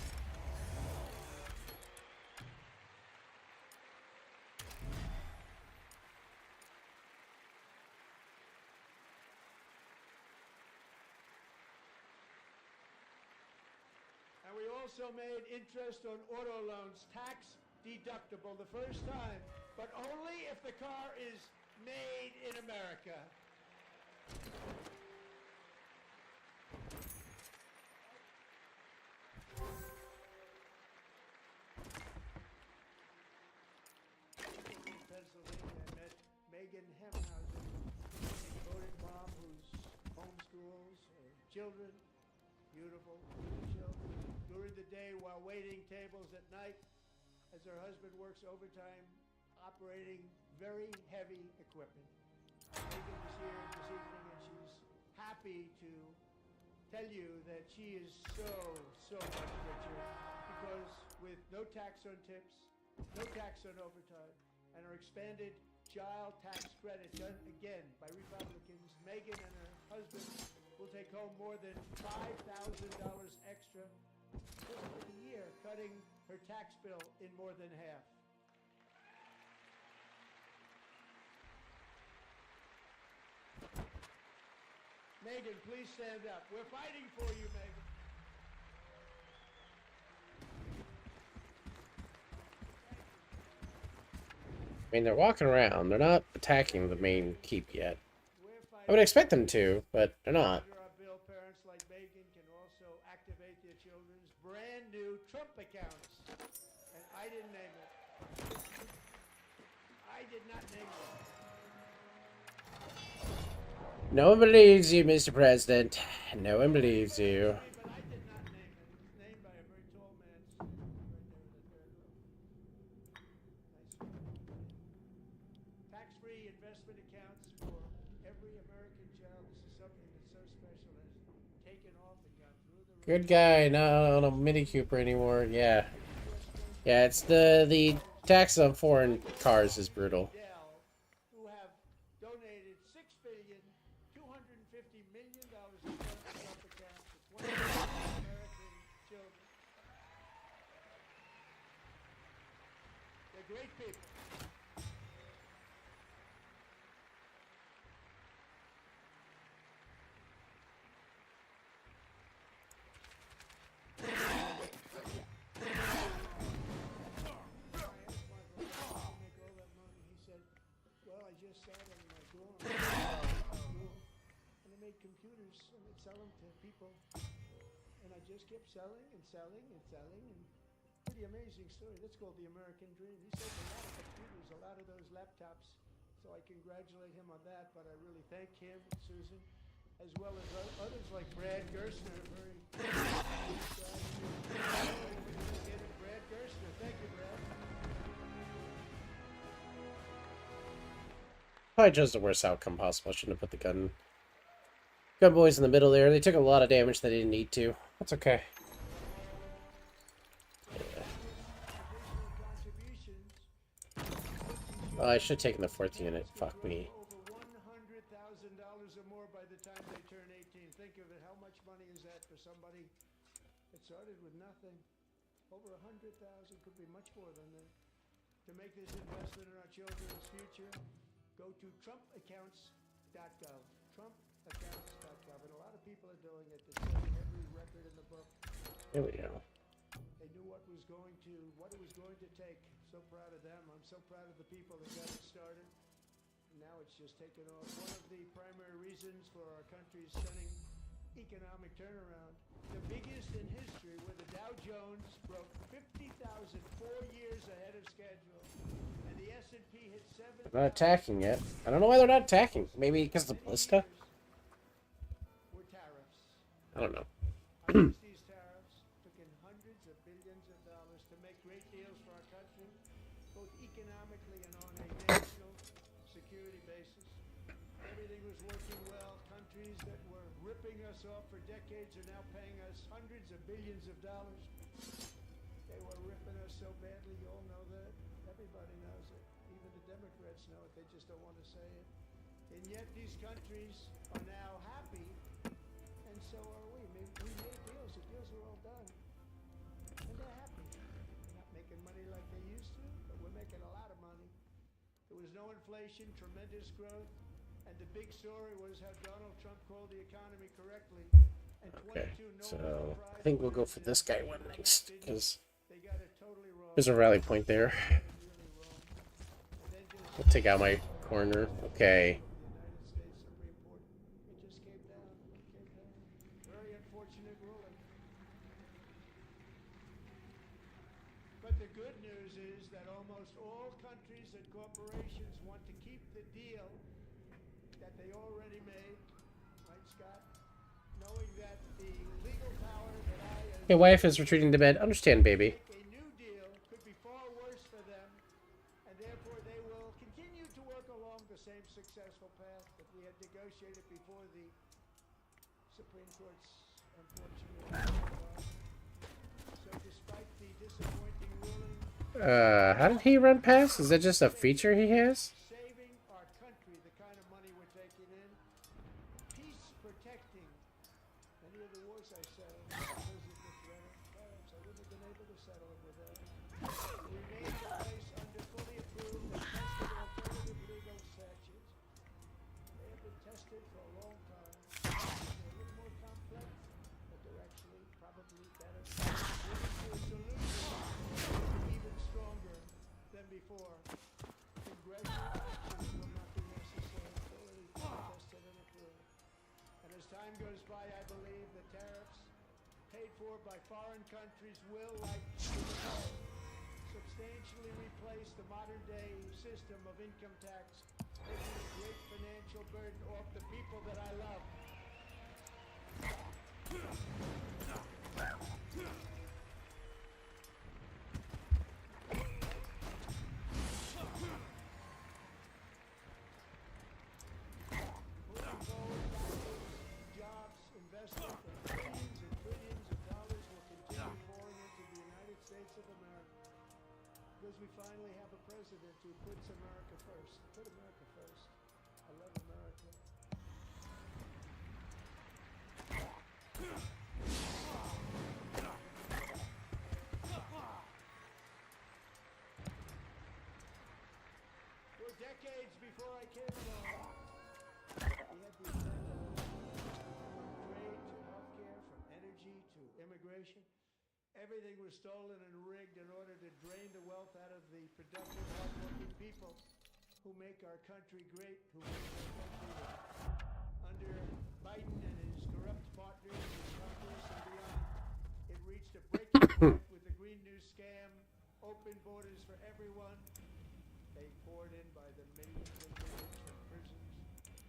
And we also made interest on auto loans tax deductible the first time, but only if the car is made in America. Pennsylvania, I met Megan Hemhausen, a devoted mom who's homeschools her children, beautiful children, during the day while waiting tables at night as her husband works overtime operating very heavy equipment. Megan is here this evening and she's happy to tell you that she is so much richer because with no tax on tips, no tax on overtime, and her expanded child tax credit done again by Republicans, Megan and her husband will take home more than $5,000 extra just for the year, cutting her tax bill in more than half. Megan, please stand up. We're fighting for you, Megan. I mean, they're walking around. They're not attacking the main keep yet. I would expect them to, but they're not. Under our bill, parents like Megan can also activate their children's brand new Trump accounts. And I didn't name it. I did not name it. No one believes you, Mr. President. No one believes you. But I did not name it. It's named by a very tall man right there in the third row. Nice. Tax-free investment accounts for every American child. This is something that's so special and has taken off and gone through the roof. Good guy, not on a Mini Cooper anymore. Yeah. Yeah, it's the tax on foreign cars is brutal. Who have donated $6,250 million in Trump accounts to 20 American children. They're great people. And I made computers and I'd sell them to people. And I just kept selling and selling and selling. And pretty amazing story. That's called the American dream. He sold a lot of computers, a lot of those laptops. So I congratulate him on that. But I really thank him, Susan, as well as others like Brad Gerstner. Brad Gerstner. Thank you, Brad. Probably chose the worst outcome possible. I shouldn't have put the gun boys in the middle there. They took a lot of damage they didn't need to. That's okay. Yeah. Oh, I should have taken the 4th unit. Fuck me. Over $100,000 or more by the time they turn 18. Think of it. How much money is that for somebody that started with nothing? Over 100,000, could be much more than that. To make this investment in our children's future, go to trumpaccounts.gov. Trumpaccounts.gov. And a lot of people are doing it. They're setting every record in the book. There we go. They knew what it was going to take. So proud of them. I'm so proud of the people that got it started. Now it's just taken off. One of the primary reasons for our country's stunning economic turnaround, the biggest in history, where the Dow Jones broke 50,000 4 years ahead of schedule, and the S&P hit 7. They're not attacking yet. I don't know why they're not attacking. Maybe because of the ballista? Were tariffs. I don't know. These tariffs took in hundreds of billions of dollars to make great deals for our country, both economically and on a national security basis. Everything was working well. Countries that were ripping us off for decades are now paying us hundreds of billions of dollars. They were ripping us so badly, you all know that. Everybody knows it. Even the Democrats know it. They just don't want to say it. And yet these countries are now happy, and so are we. We made deals. The deals are all done. And they're happy. They're not making money like they used to, but we're making a lot of money. There was no inflation, tremendous growth, and the big story was how Donald Trump called the economy correctly. Okay, so I think we'll go for this guy one next because there's a rally point there. We'll take out my corner. Okay. Very unfortunate ruling. But the good news is that almost all countries and corporations want to keep the deal that they already made, right, Scott? Knowing that the legal power that I, Your wife is retreating to bed. Understand, baby. a new deal could be far worse for them, and therefore they will continue to work along the same successful path that we had negotiated before the Supreme Court's unfortunate. So despite the disappointing ruling, How did he run past? Is that just a feature he has? saving our country, the kind of money we're taking in, peace protecting. Many of the wars I settled because of the threat of tariffs, I wouldn't have been able to settle it without it. Remain in place under fully approved and tested alternative legal statutes. They have been tested for a long time. They're a little more complex, but they're actually probably better. Leading to a solution even stronger than before. Congressional action will not be necessary, fully tested and approved. And as time goes by, I believe the tariffs paid for by foreign countries will, like substantially replace the modern-day system of income tax, taking a great financial burden off the people that I love. Jobs, investment, and trillions and trillions of dollars will continue pouring into the United States of America because we finally have a president who puts America first. Put America first. I love America. For decades before I came along, we had the agenda from trade to healthcare, from energy to immigration. Everything was stolen and rigged in order to drain the wealth out of the productive, hardworking people who make our country great, who make our country great. Under Biden and his corrupt partners in Congress and beyond, it reached a breaking point with the Green New Scam, open borders for everyone. They poured in by the millions and millions from prisons,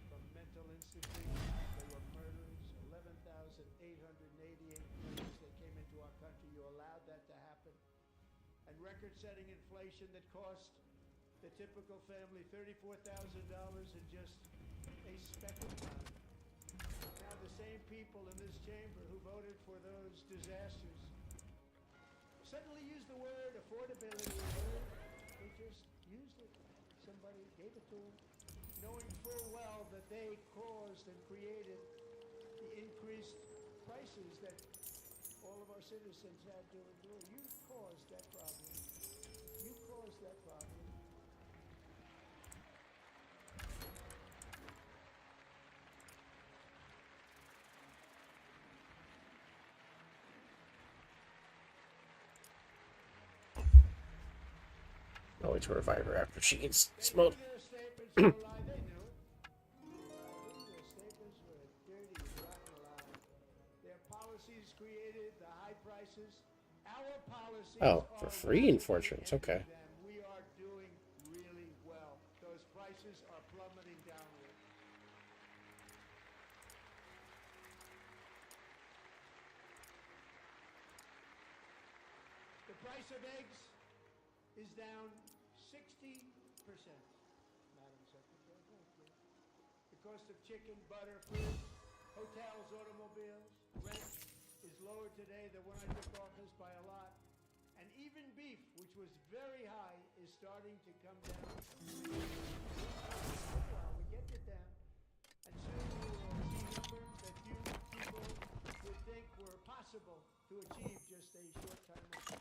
from mental institutions. They were murderers. 11,888 murders that came into our country. You allowed that to happen. And record-setting inflation that cost the typical family $34,000 in just a speck of time. Now the same people in this chamber who voted for those disasters suddenly use the word affordability. They just used it. Somebody gave it to them, knowing full well that they caused and created the increased prices that all of our citizens had to endure. You caused that problem. You caused that problem. I'll wait to revive her after she gets smoked. Oh, for free enforcements, okay. We are doing really well. Those prices are plummeting downward. The price of eggs is down 60%, Madam Secretary. Thank you. The cost of chicken, butter, fruit, hotels, automobiles, rent is lower today than when I took office by a lot. And even beef, which was very high, is starting to come down. We get it down. And soon we will see numbers that few people would think were possible to achieve just a short time ago.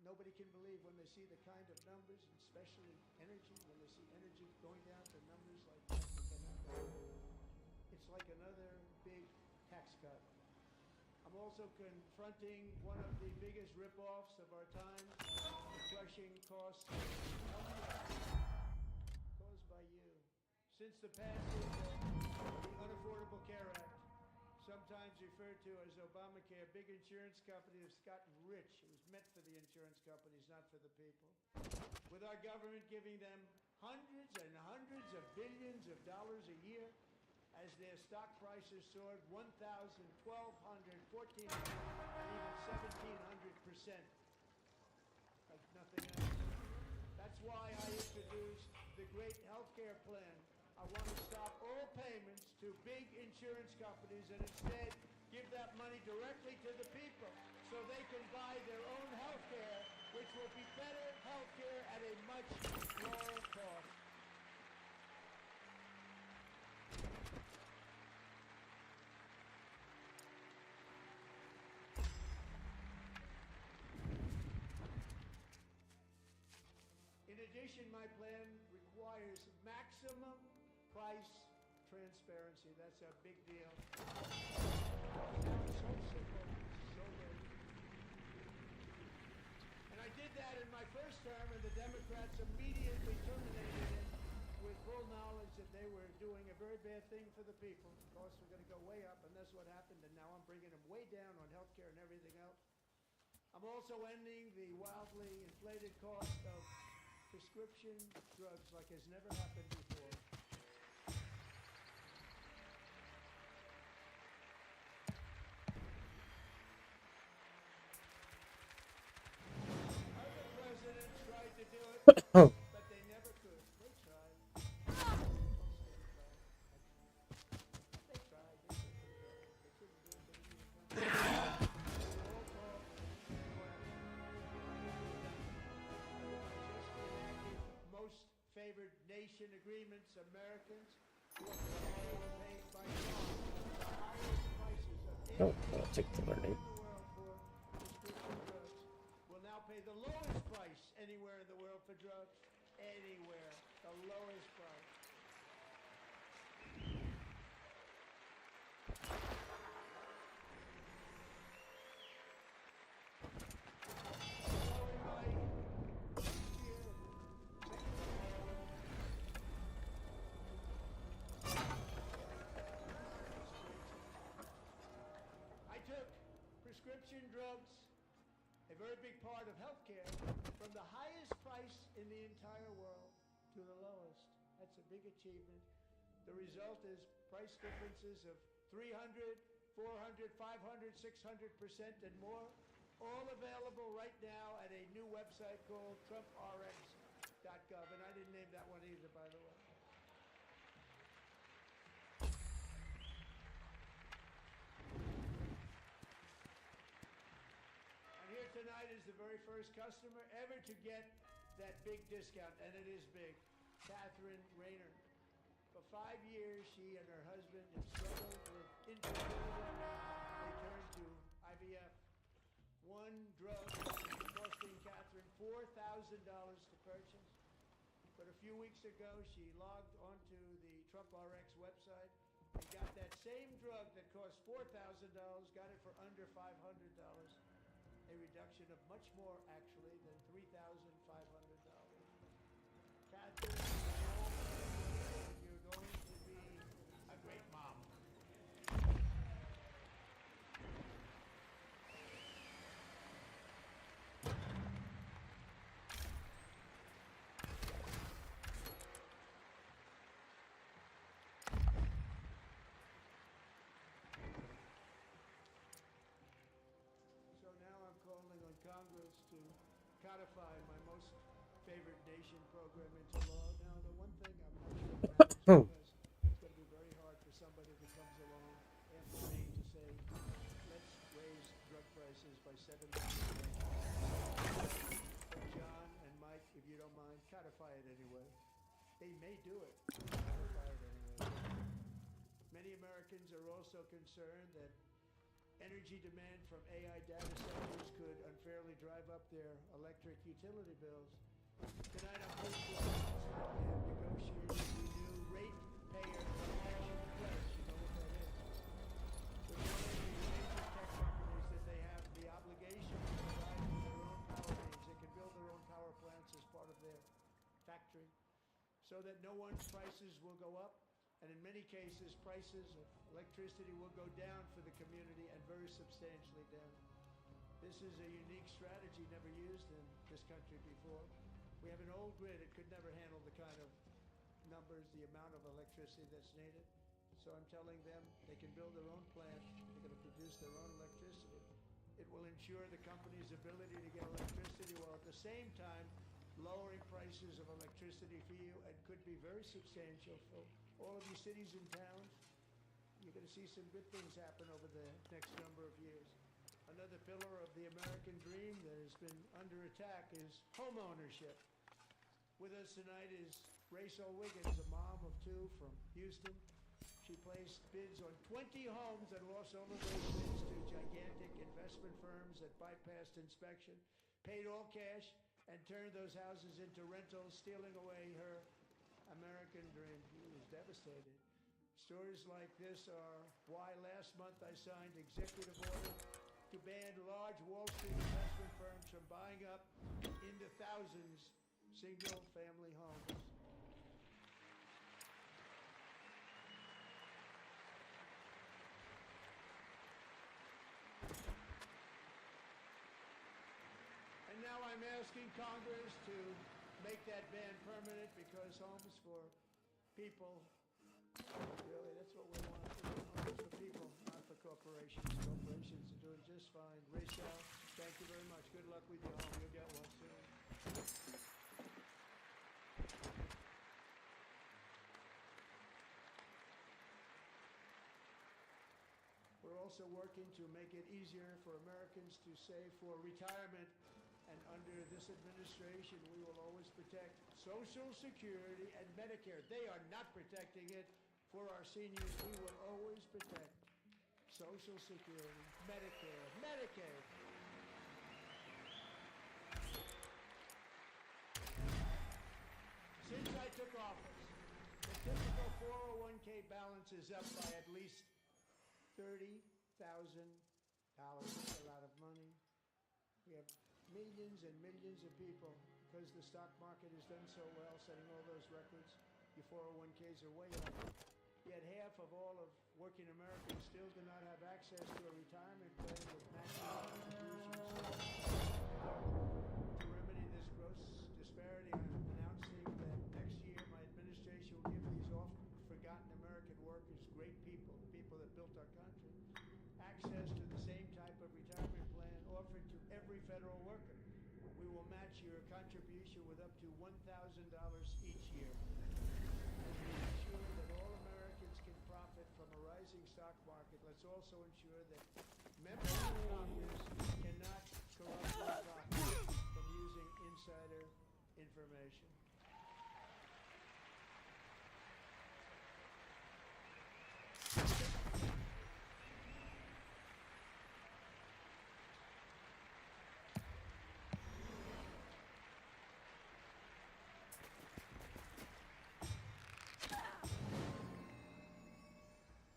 Nobody can believe when they see the kind of numbers, especially energy, when they see energy going down to numbers like that. It's like another big I'm also confronting one of the biggest rip-offs of our time, the crushing costs of healthcare caused by you. Since the passage of the Unaffordable Care Act, sometimes referred to as Obamacare, big insurance companies have gotten rich. It was meant for the insurance companies, not for the people. With our government giving them hundreds and hundreds of billions of dollars a year as their stock prices soared 1,000, 1,200, 1,400, and even 1,700%. Like nothing else. That's why I introduced the great healthcare plan. I want to stop all payments to big insurance companies and instead give that money directly to the people so they can buy their own healthcare, which will be better healthcare at a much lower cost. In addition, my plan requires maximum price transparency. That's a big deal. Sounds so simple, so good. And I did that in my first term, and the Democrats immediately terminated it with full knowledge that they were doing a very bad thing for the people. Costs were going to go way up, and that's what happened. And now I'm bringing them way down on health care and everything else. I'm also ending the wildly inflated cost of prescription drugs like has never happened before. Other presidents tried to do it, but they never could. They tried. They tried. They couldn't do it. They didn't even try. Roll call. Most favored nation agreements, Americans will pay by far the highest prices of any I'll take the learning. in the world for prescription drugs. Will now pay the lowest price anywhere in the world for drugs. Anywhere. The lowest price. I took prescription drugs, a very big part of healthcare, from the highest price in the entire world to the lowest. That's a big achievement. The result is price differences of 300, 400, 500, 600% and more. All available right now at a new website called TrumpRx.gov. And I didn't name that one either, by the way. And here tonight is the very first customer ever to get that big discount, and it is big. Catherine Rayner. For 5 years, she and her husband have struggled with infertility. They turned to IVF. One drug costing Catherine $4,000 to purchase. But a few weeks ago, she logged onto the TrumpRx website and got that same drug that cost $4,000, got it for under $500. A reduction of much more, actually, than $3,500. Catherine, you're going to be a great mom. So now I'm calling on Congress to codify my most favored nation program into law. Now, the one thing I'm not sure about is because it's going to be very hard for somebody that comes along after me to say, let's raise drug prices by 7%. But John and Mike, if you don't mind, codify it anyway. They may do it. Codify it anyway. Many Americans are also concerned that energy demand from AI data centers could unfairly drive up their electric utility bills. Tonight I'm pleased to announce that we have negotiated the new ratepayer protection pledge. You know what that is? With one of the major tech companies so that no one's prices will go up, and in many cases, prices of electricity will go down for the community and very substantially down. This is a unique strategy never used in this country before. We have an old grid. It could never handle the kind of numbers, the amount of electricity that's needed. So I'm telling them they can build their own plant. They're going to produce their own electricity. It will ensure the company's ability to get electricity while at the same time lowering prices of electricity for you, and could be very substantial for all of you cities and towns. You're going to see some good things happen over the next number of years. Another pillar of the American dream that has been under attack is home ownership. With us tonight is Rachel Wiggins, a mom of two from Houston. She placed bids on 20 homes and lost all of those bids to gigantic investment firms that bypassed inspection, paid all cash, and turned those houses into rentals, stealing away her American dream. She was devastated. Stories like this are why last month I signed executive order to ban large Wall Street investment firms from buying up into thousands single-family homes. And now I'm asking Congress to make that ban permanent, because homes for people, really, that's what we want. We want homes for people, not for corporations. Corporations are doing just fine. Rachel, thank you very much. Good luck with your home. You'll get one soon. We're also working to make it easier for Americans to save for retirement. And under this administration, we will always protect Social Security and Medicare. They are not protecting it for our seniors. We will always protect Social Security, Medicare, Medicaid. Since I took office, the typical 401k balance is up by at least $30,000. That's a lot of money. We have millions and millions of people, because the stock market has done so well, setting all those records. Your 401ks are way up. Yet half of all of working Americans still do not have access to a retirement plan with matching contributions. To remedy this gross disparity, I'm announcing that next year my administration will give these often forgotten American workers, great people, the people that built our country, access to the same type of retirement plan offered to every federal worker. We will match your contribution with up to $1,000 each year. As we ensure that all Americans can profit from a rising stock market, let's also ensure that members of Congress cannot corruptly profit from using insider information.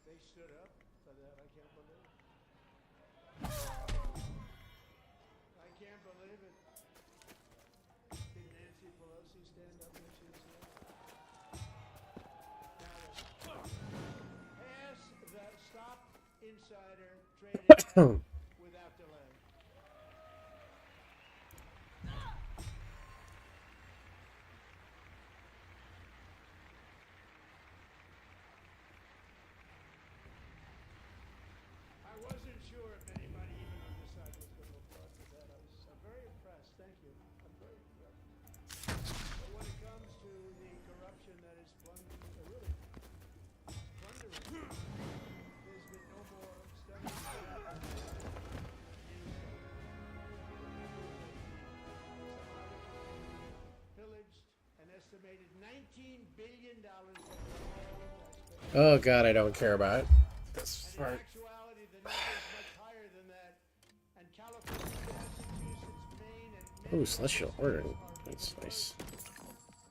They stood up for that. I can't believe it. I can't believe it. Did Nancy Pelosi stand up when she was there? Now, pass the Stop Insider Trading Act without delay. I wasn't sure if anybody even on this side was going to applaud for that. I'm very impressed. Thank you. I'm very impressed. But when it comes to the corruption that is plundering, there's been no more studies pillaged an estimated $19 billion. Oh god, I don't care about this part. Actuality, the number is much higher than that. And California, Massachusetts, Maine, and Ooh, celestial ordering. That's nice.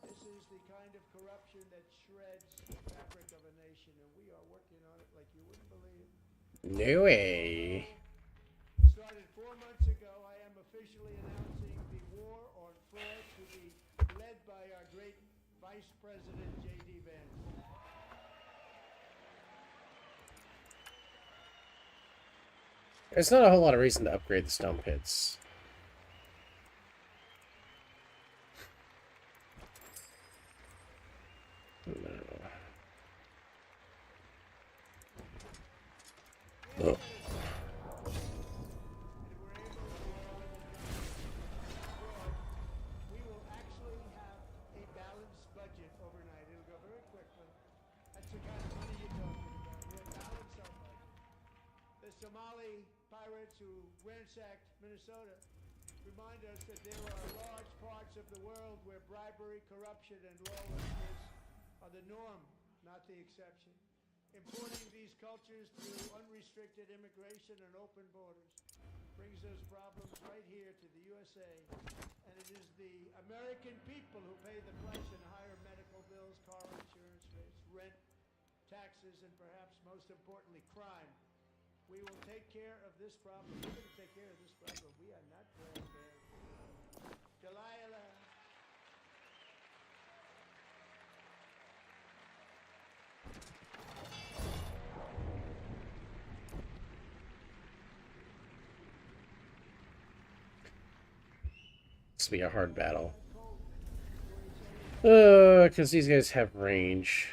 this is the kind of corruption that shreds the fabric of a nation, and we are working on it like you wouldn't believe. No way. Started 4 months ago, I am officially announcing the war on fraud to be led by our great Vice President J.D. Vance. There's not a whole lot of reason to upgrade the stone pits. No. We will actually have a balanced budget overnight. It'll go very quickly. That's the kind of money you're talking about. We'll balance our budget. The Somali pirates who ransacked Minnesota remind us that there are large parts of the world where bribery, corruption, and lawlessness are the norm, not the exception. Importing these cultures through unrestricted immigration and open borders brings those problems right here to the USA. And it is the American people who pay the price in higher medical bills, car insurance rates, rent, taxes, and perhaps most importantly, crime. We will take care of this problem. We're going to take care of this problem. We are not playing games. Delilah. This will be a hard battle. Because these guys have range.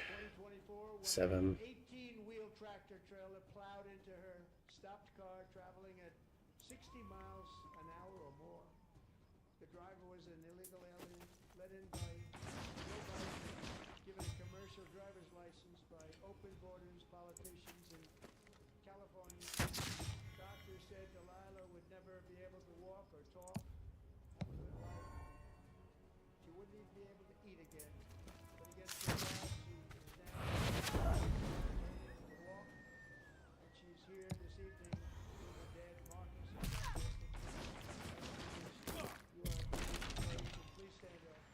7. 18-wheel tractor trailer plowed into her stopped car traveling at 60 miles an hour or more. The driver was an illegal alien let in by Joe Biden, given a commercial driver's license by open borders politicians in California. Doctors said Delilah would never be able to walk or talk, have a good life. She wouldn't even be able to eat again. But against her God, she is now able to walk, and she's here this evening with her dad, Marcus. You are being praised, and please stand up.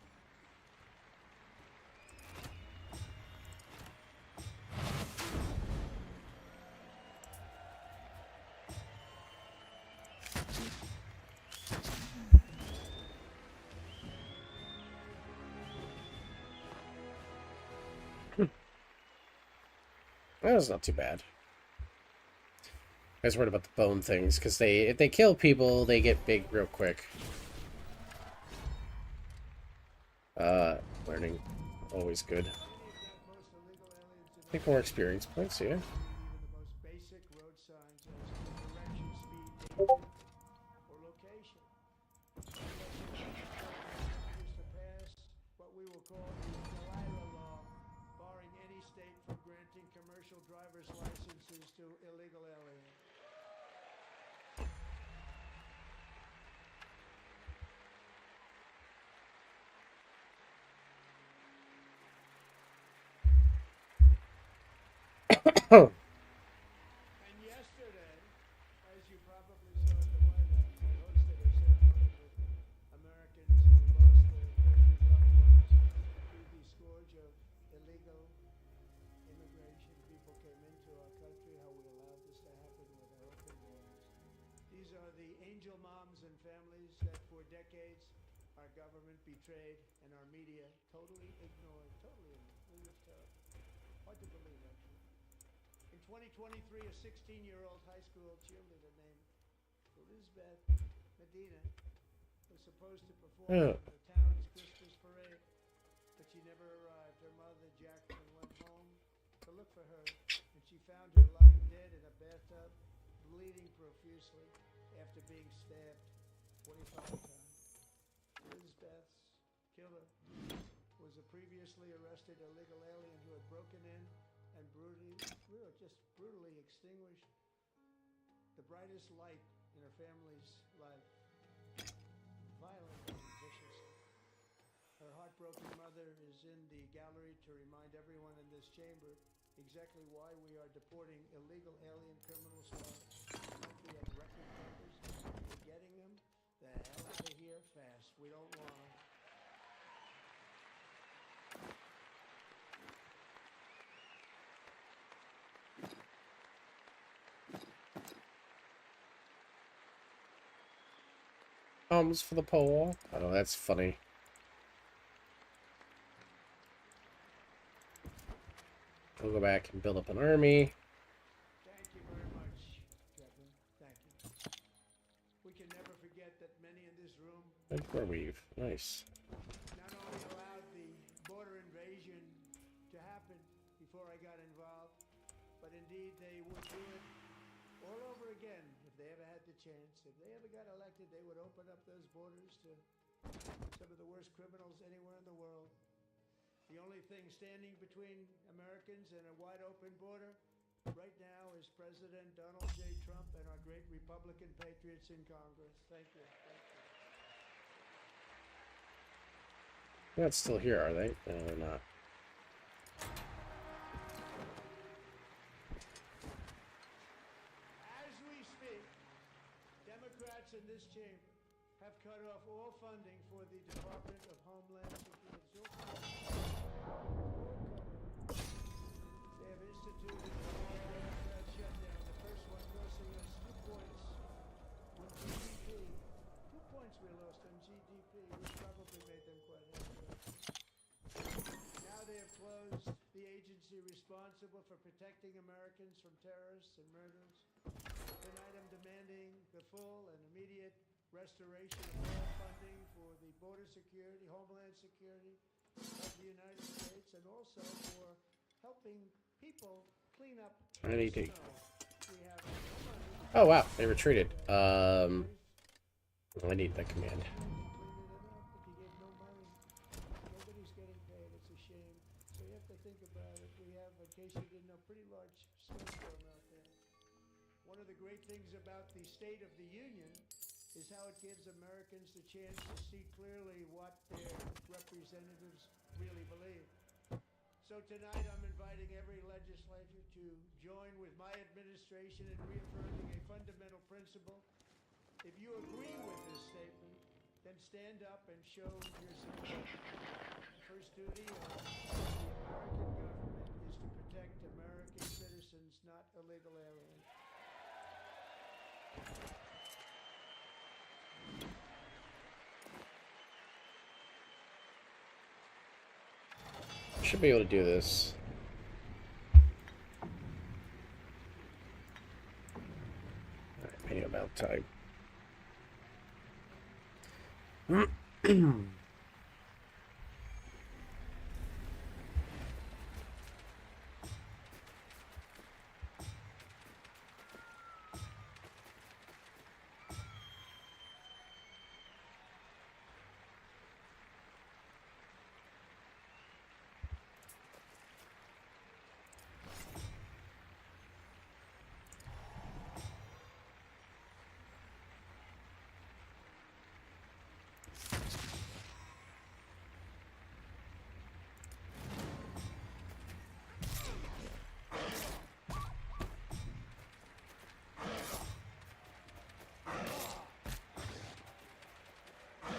That was not too bad. I was worried about the bone things, because if they kill people, they get big real quick. Learning. Always good. Take more experience points, yeah. Even the most basic road signs as to direction, speed, danger, or location. Is to pass what we will call the Delilah Law, barring any state from granting commercial driver's licenses to illegal aliens. And yesterday, as you probably saw at the White House, I hosted a ceremony with Americans who lost their treasured loved ones to the scourge of illegal immigration. People came into our country, how we allowed this to happen with our open borders. These are the angel moms and families that for decades our government betrayed and our media totally ignored. Totally ignored. It was terrible. Hard to believe, actually. In 2023, a 16-year-old high school cheerleader named Elizabeth Medina was supposed to perform in the town's Christmas parade, but she never arrived. Her mother, Jacqueline, went home to look for her, and she found her lying dead in a bathtub, bleeding profusely after being stabbed 25 times. Elizabeth's killer was a previously arrested illegal alien who had broken in and brutally extinguished the brightest light in her family's life, violently and viciously. Her heartbroken mother is in the gallery to remind everyone in this chamber exactly why we are deporting illegal alien criminals from our country at record numbers. We're getting them the hell out of here fast. We don't want them. For the pole. Oh, that's funny. We'll go back and build up an army. Thank you very much, Captain. Thank you. We can never forget that many in this room And weave. Nice. not only allowed the border invasion to happen before I got involved, but indeed they would do it all over again if they ever had the chance. If they ever got elected, they would open up those borders to some of the worst criminals anywhere in the world. The only thing standing between Americans and a wide open border right now is President Donald J. Trump and our great Republican patriots in Congress. Thank you. Thank you. They're not still here, are they? No, they're not. As we speak, Democrats in this chamber have cut off all funding for the Department of Homeland Security. They have instituted a Democrat shutdown. The first one costing us 2 points on GDP. 2 points we lost on GDP, which probably made them quite happy. Now they have closed the agency responsible for protecting Americans from terrorists and murderers. Tonight I'm demanding the full and immediate restoration of all funding for the border security, homeland security of the United States, and also for helping people clean up I need to. snow. We have no money. Oh wow, they retreated. I need that command. Nobody's getting paid. It's a shame. So you have to think about it. We have, in case you didn't know, pretty large snowstorm out there. One of the great things about the State of the Union is how it gives Americans the chance to see clearly what their representatives really believe. So tonight I'm inviting every legislator to join with my administration in reaffirming a fundamental principle. If you agree with this statement, then stand up and show your support. The first duty of the American government is to protect American citizens, not illegal aliens. Should be able to do this. Alright, maybe about time.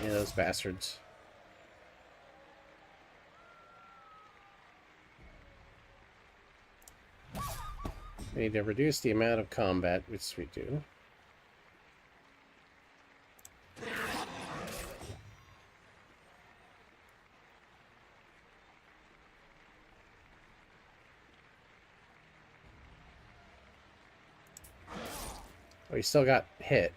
Yeah, those bastards. We need to reduce the amount of combat, which we do. Oh, he still got hit.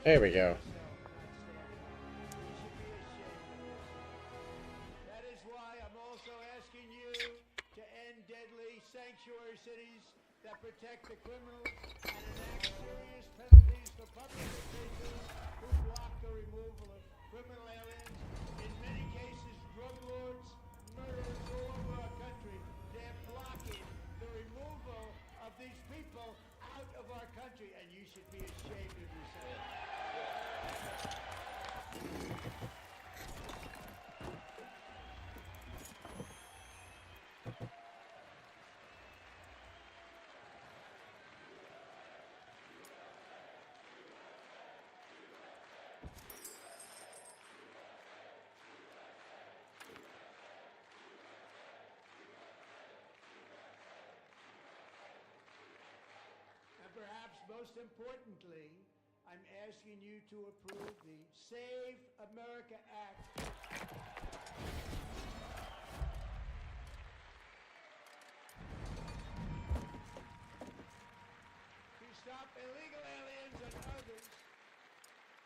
There we go. That is why I'm also asking you to end deadly sanctuary cities that protect the criminals and enact serious penalties for public officials who block the removal of criminal aliens. In many cases, drug lords, murderers all over our country. They're blocking the removal of these people out of our country, and you should be ashamed of yourself. most importantly, I'm asking you to approve the Save America Act. To stop illegal aliens and others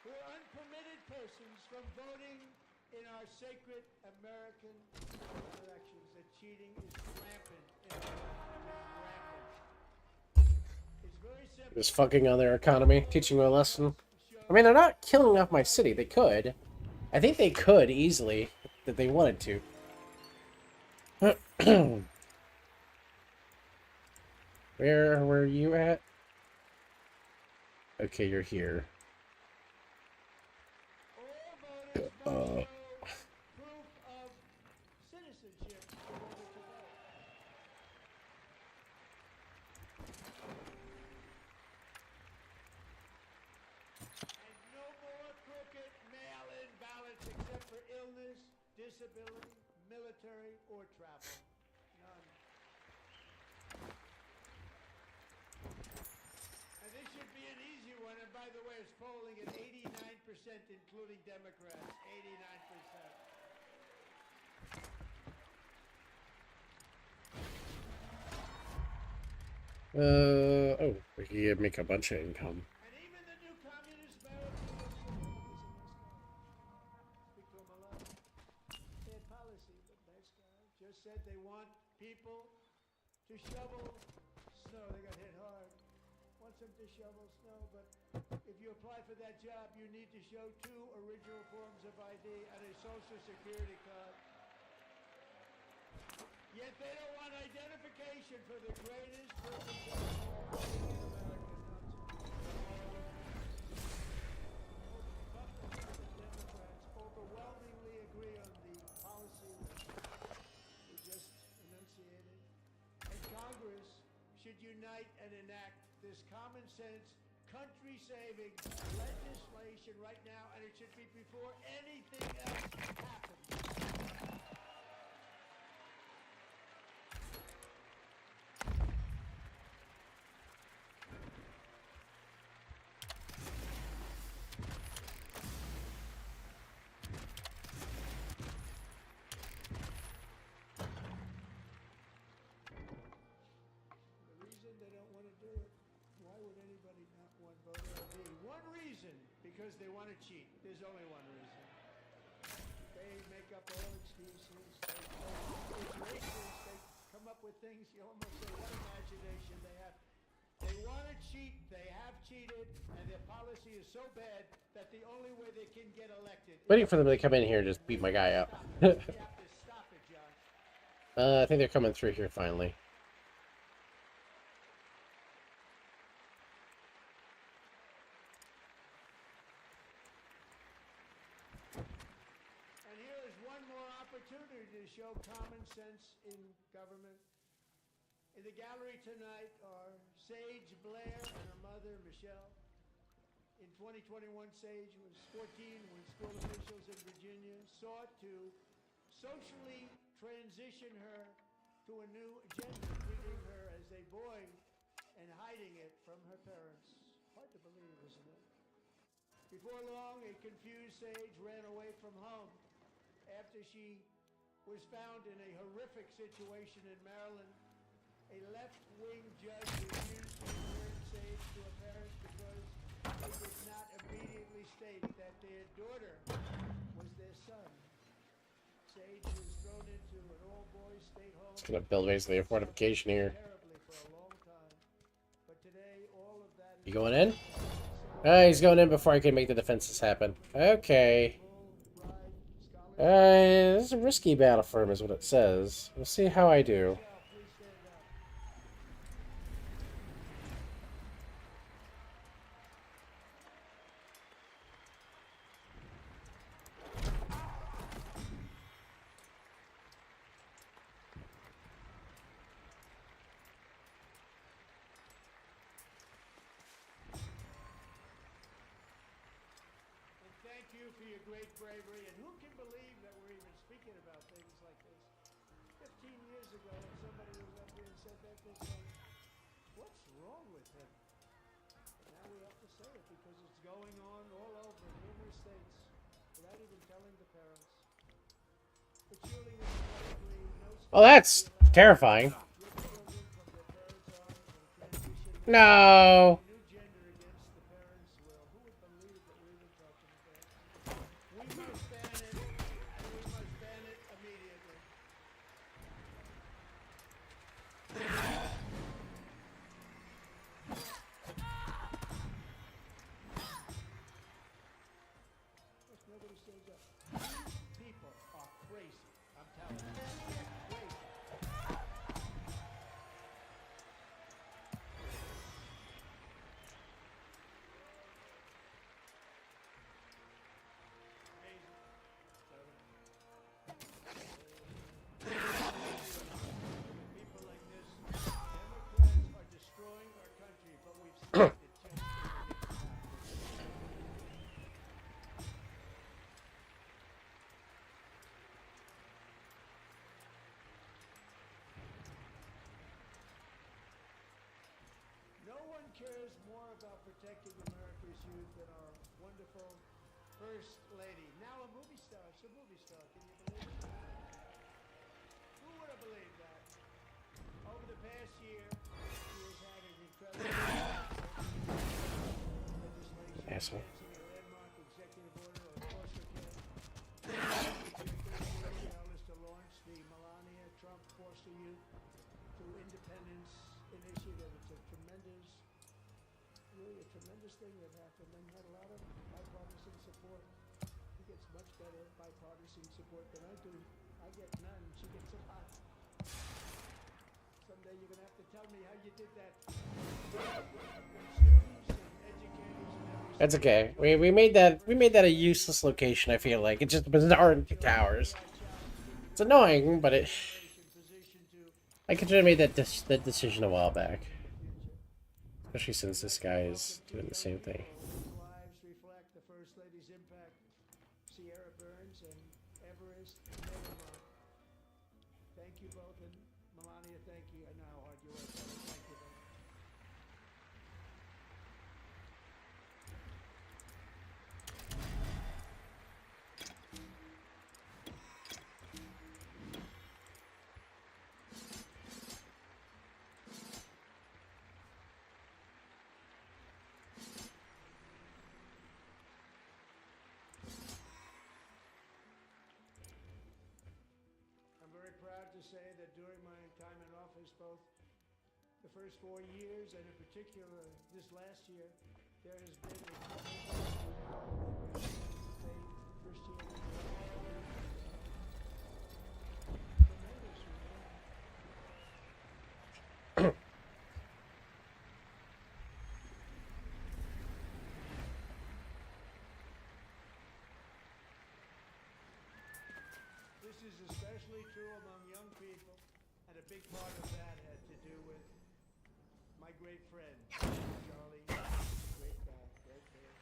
who are unpermitted persons from voting in our sacred American elections. The cheating is rampant in our country. Rampant. It's very simple. Just fucking on their economy, teaching them a lesson. I mean, they're not killing off my city. They could. I think they could easily, if they wanted to. Where were you at? Okay, you're here. Proof of citizenship in order to vote. And no more crooked mail-in ballots except for illness, disability, military, or travel. None. And this should be an easy one, and by the way, it's polling at 89%, including Democrats. 89%. Oh, we can make a bunch of income. And even the new communist American looks so nice. He's a nice guy. Speak to him a lot. Bad policy, but nice guy. Just said they want people to shovel snow. They got hit hard. Wants them to shovel snow, but if you apply for that job, you need to show 2 original forms of ID and a social security card. Yet they don't want identification for the greatest purpose of all in America. Republicans and Democrats overwhelmingly agree on the policy we just enunciated. And Congress should unite and enact this common sense, country-saving legislation right now, and it should be before anything else happens. The reason they don't want to do it, why would anybody not want voter ID? One reason, because they want to cheat. There's only one reason. They make up all excuses. It's racist. They come up with things you almost say, what imagination they have. They want to cheat. They have cheated, and their policy is so bad that the only way they can get elected. Waiting for them to come in here and just beat my guy up. You have to stop it, John. I think they're coming through here finally. And here is one more opportunity to show common sense in government. In the gallery tonight are Sage Blair and her mother, Michelle. In 2021, Sage was 14 when school officials in Virginia sought to socially transition her to a new gender, treating her as a boy and hiding it from her parents. Hard to believe, isn't it? Before long, a confused Sage ran away from home after she was found in a horrific situation in Maryland. A left-wing judge refused to return Sage to her parents because they did not immediately state that their daughter was their son. Sage was thrown into an all-boys state home. It's gonna build basically a fortification here. Terribly for a long time. But today, all of that is You going in? He's going in before I can make the defenses happen. Okay. This is a risky battle for him, is what it says. We'll see how I do. Thank you for your great bravery, and who can believe that we're even speaking about things like this? 15 years ago, somebody was up here and said that this way. What's wrong with him? going on all over numerous states without even telling the parents. But surely with slavery, no Well, that's terrifying. No. new gender against the parents' will. Who would believe that we were talking about? We must ban it, and we must ban it immediately. Nobody stands up. People are crazy. I'm telling you. Crazy. People like this, Democrats are destroying our country, but we've stopped it just as it gets No one cares more about protecting America's youth than our wonderful First Lady. Now a movie star. She's a movie star. Can you believe it? Who would have believed that? Over the past year, she has had an incredible legislation Asshole. advancing a landmark executive order on foster care. $30 to launch the Melania Trump Foster Youth to Independence initiative. It's a tremendous, really a tremendous thing that happened and had a lot of bipartisan support. He gets much better bipartisan support than I do. I get none. She gets a lot. Someday you're gonna have to tell me how you did that. Students and educators and every That's okay. We made that a useless location. I feel like it's just bizarre towers. It's annoying, but it. I could have made that decision a while back. Especially since this guy is doing the same thing. lives reflect the First Lady's impact. Sierra Burns and Everest Nevermont. Thank you both, and Melania, thank you. I know how hard you work. Thank you both. I'm very proud to say that during my time in office, both the first 4 years and in particular this last year, there has been a tremendous faith, Christianity, tremendous This is especially true among young people, and a big part of that had to do with my great friend, Charlie. Great guy, great man.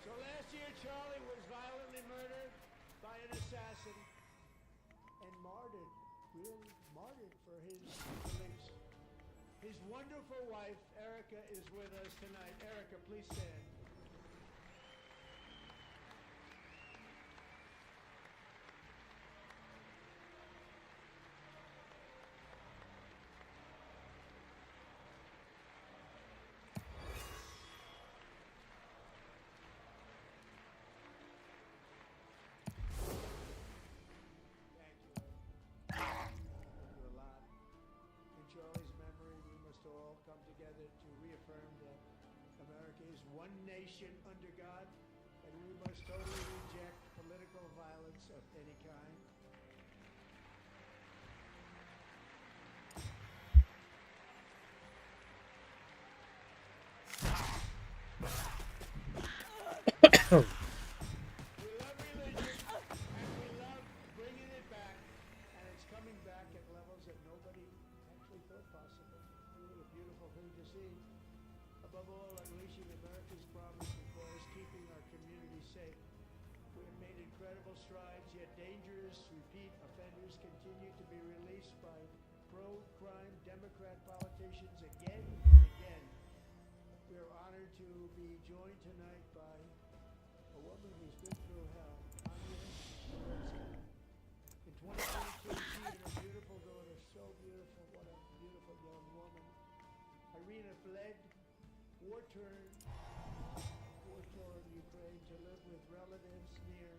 So last year, Charlie was violently murdered by an assassin and martyred, really martyred for his beliefs. His wonderful wife, Erica, is with us tonight. Erica, please stand. Charlie's memory, we must all come together to reaffirm that America is one nation under God, and we must totally reject political violence of any kind. We love religion, and we love bringing it back, and it's coming back at levels that nobody actually thought possible. Really a beautiful thing to see. Above all, unleashing America's promise requires keeping our community safe. We have made incredible strides, yet dangerous repeat offenders continue Democrat politicians again and again. We are honored to be joined tonight by a woman who's been through hell, in 2022, she and her beautiful daughter, so beautiful, what a beautiful young woman. Irina fled war-torn Ukraine to live with relatives near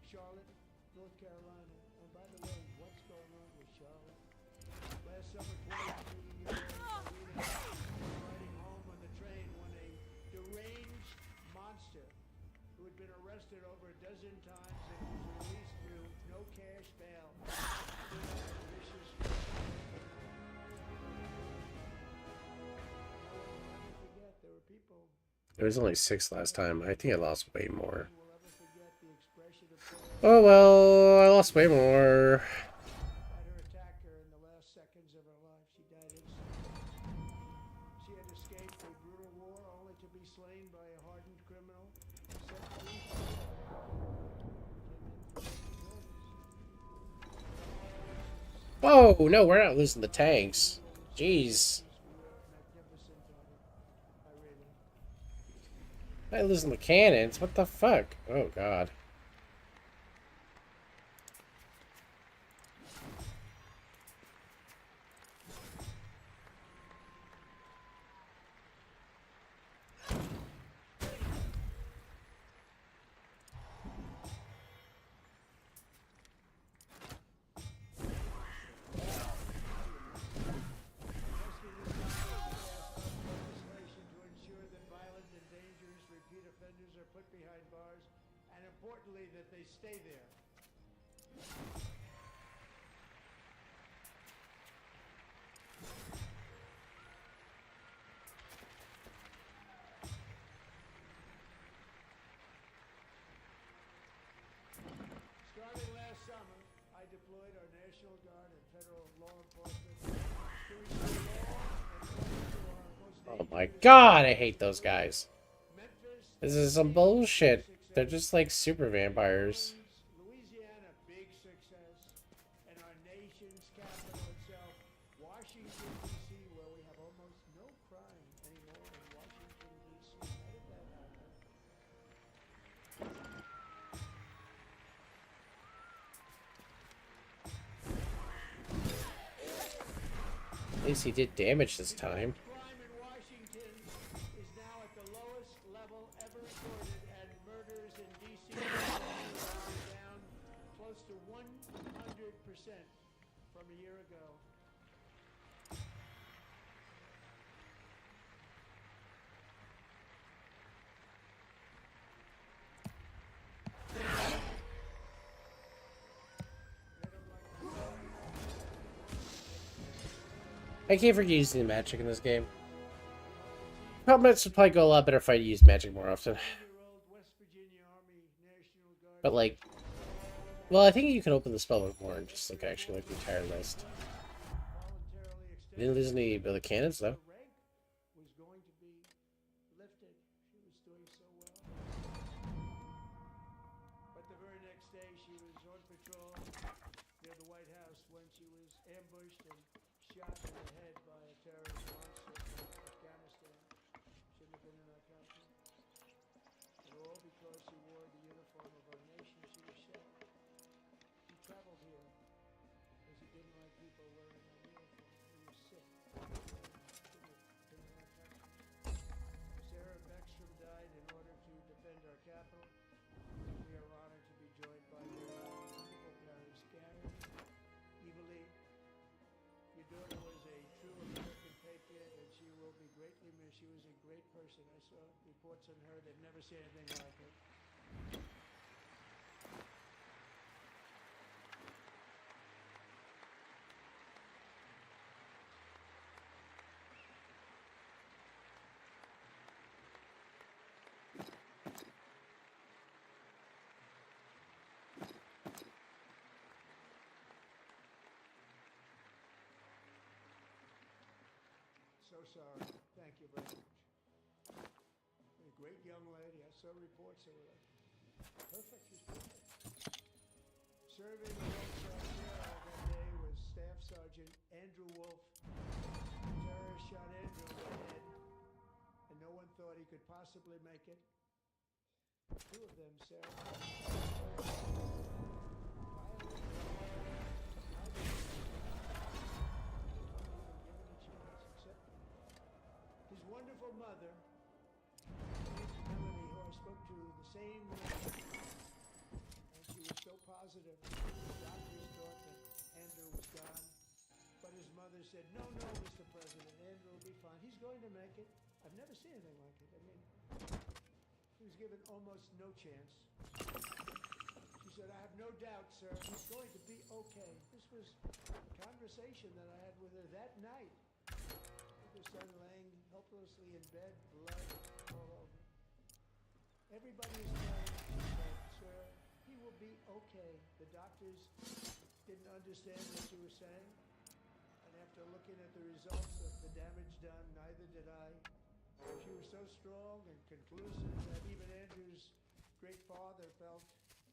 Charlotte, North Carolina. And by the way, what's going on with Charlotte? Last summer, 23-year-old Irina was riding home on the train when a deranged monster who had been arrested over a dozen times and was released through no cash bail. Vicious. Forget there were people. There was only 6 last time. I think I lost way more. Oh well, I lost way more. Had her attacker in the last seconds of her life. She died instantly. She had escaped a brutal war only to be slain by a hardened criminal. Whoa, no, we're not losing the tanks. Jeez. Not losing the cannons. What the fuck? Oh god. Put behind bars, and importantly that they stay there. Starting last summer, I deployed our National Guard and federal law enforcement to restore law and order to our most Oh my god, I hate those guys. This is some bullshit. They're just like super vampires. Louisiana, big success, and our nation's capital itself, Washington, D.C., where we have almost no crime anymore in Washington, D.C. How did that happen? At least he did damage this time. Crime in Washington is now at the lowest level ever recorded, and murders in D.C. are down close to 100% from a year ago. I can't forget using magic in this game. Helmets would probably go a lot better if I used magic more often. But like, well, I think you can open the spellbook more and just like actually like the entire list. Didn't lose any of the cannons though. Was going to be lifted. She was doing so well. But the very next day, she was on patrol near the White House when she was ambushed and shot in the head by a terrorist monster from Afghanistan. Shouldn't have been in our country. And all because she wore the uniform of our nation. She was shot. He traveled here because he didn't like people wearing our uniform. He was sick. Sarah Beckstrom died in order to defend our capital. We are honored to be joined by your wonderful parents, Gary, Evilly. Your daughter was a true American patriot, and she will be greatly missed. She was a great person. I saw reports on her. They've never seen anything like her. So sorry. Thank you very much. A great young lady. I saw reports of her. Perfect. She's perfect. Serving alongside Sarah that day was Staff Sergeant Andrew Wolf, could possibly make it. Two of them, Sarah. His wonderful mother, Melanie, who I spoke to the same morning, and she was so positive. The doctors thought that Andrew was gone, but his mother said, no, Mr. President, Andrew will be fine. He's going to make it. I've never seen anything like it. I mean, he was given almost no chance. She said, I have no doubt, sir, he's going to be okay. This was a conversation that I had with her that night. Her son laying helplessly in bed, blood all over. Everybody is telling me, she said, sir, he will be okay. The doctors didn't understand what she was saying. And after looking at the results of the damage done, neither did I. She was so strong and conclusive that even Andrew's great father felt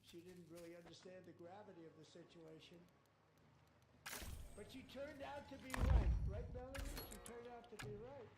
she didn't really understand the gravity of the situation. But she turned out to be right. Right, Melanie? She turned out to be right.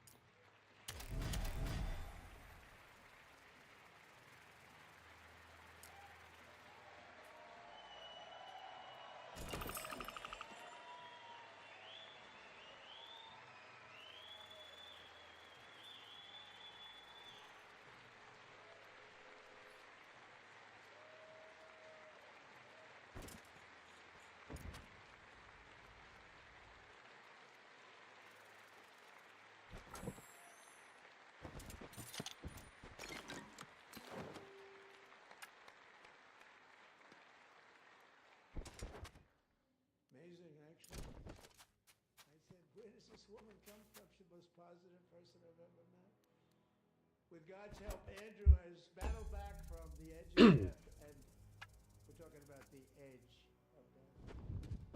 Amazing, actually. I said, where does this woman come from? She's the most positive person I've ever met. With God's help, Andrew has battled back from the edge of death, and we're talking about the edge of death,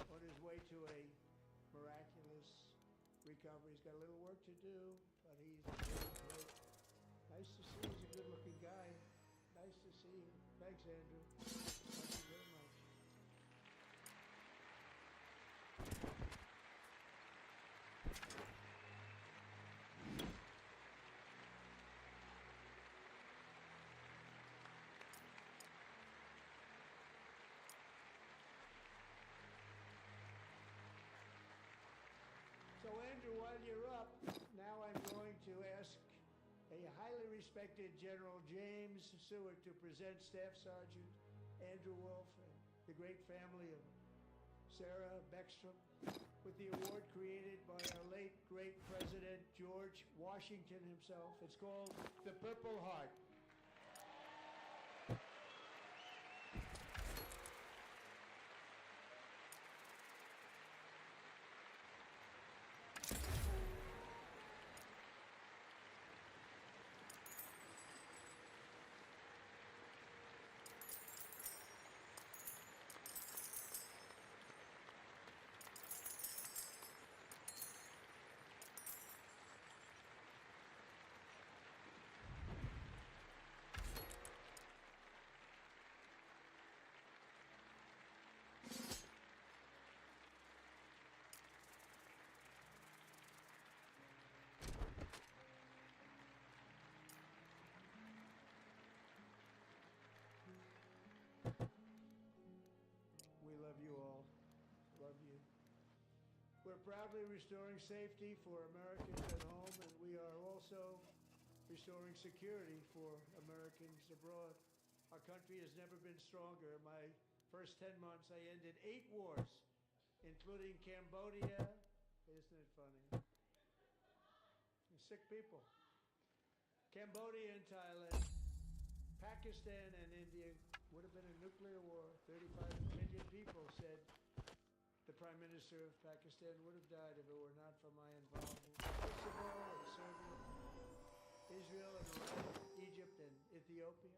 on his way to a miraculous recovery. He's got a little work to do, but he's doing great. Nice to see. He's a good-looking guy. Nice to see you. Thanks, Andrew. Thank you very much. So Andrew, while you're up, now I'm going to ask a highly respected General James Seward to present Staff Sergeant Andrew Wolf and the great family of Sarah Beckstrom with the award created by our late great President George Washington himself. It's called the Purple Heart. We love you all. Love you. We're proudly restoring safety for Americans at home, and we are also restoring security for Americans abroad. Our country has never been stronger. In my first 10 months, I ended 8 wars, including Cambodia. Isn't it funny? Sick people. Cambodia and Thailand. Pakistan and India would have been a nuclear war. 35 million people, said the Prime Minister of Pakistan, would have died if it were not for my involvement. Kosovo and Serbia, Israel and Iran, Egypt and Ethiopia,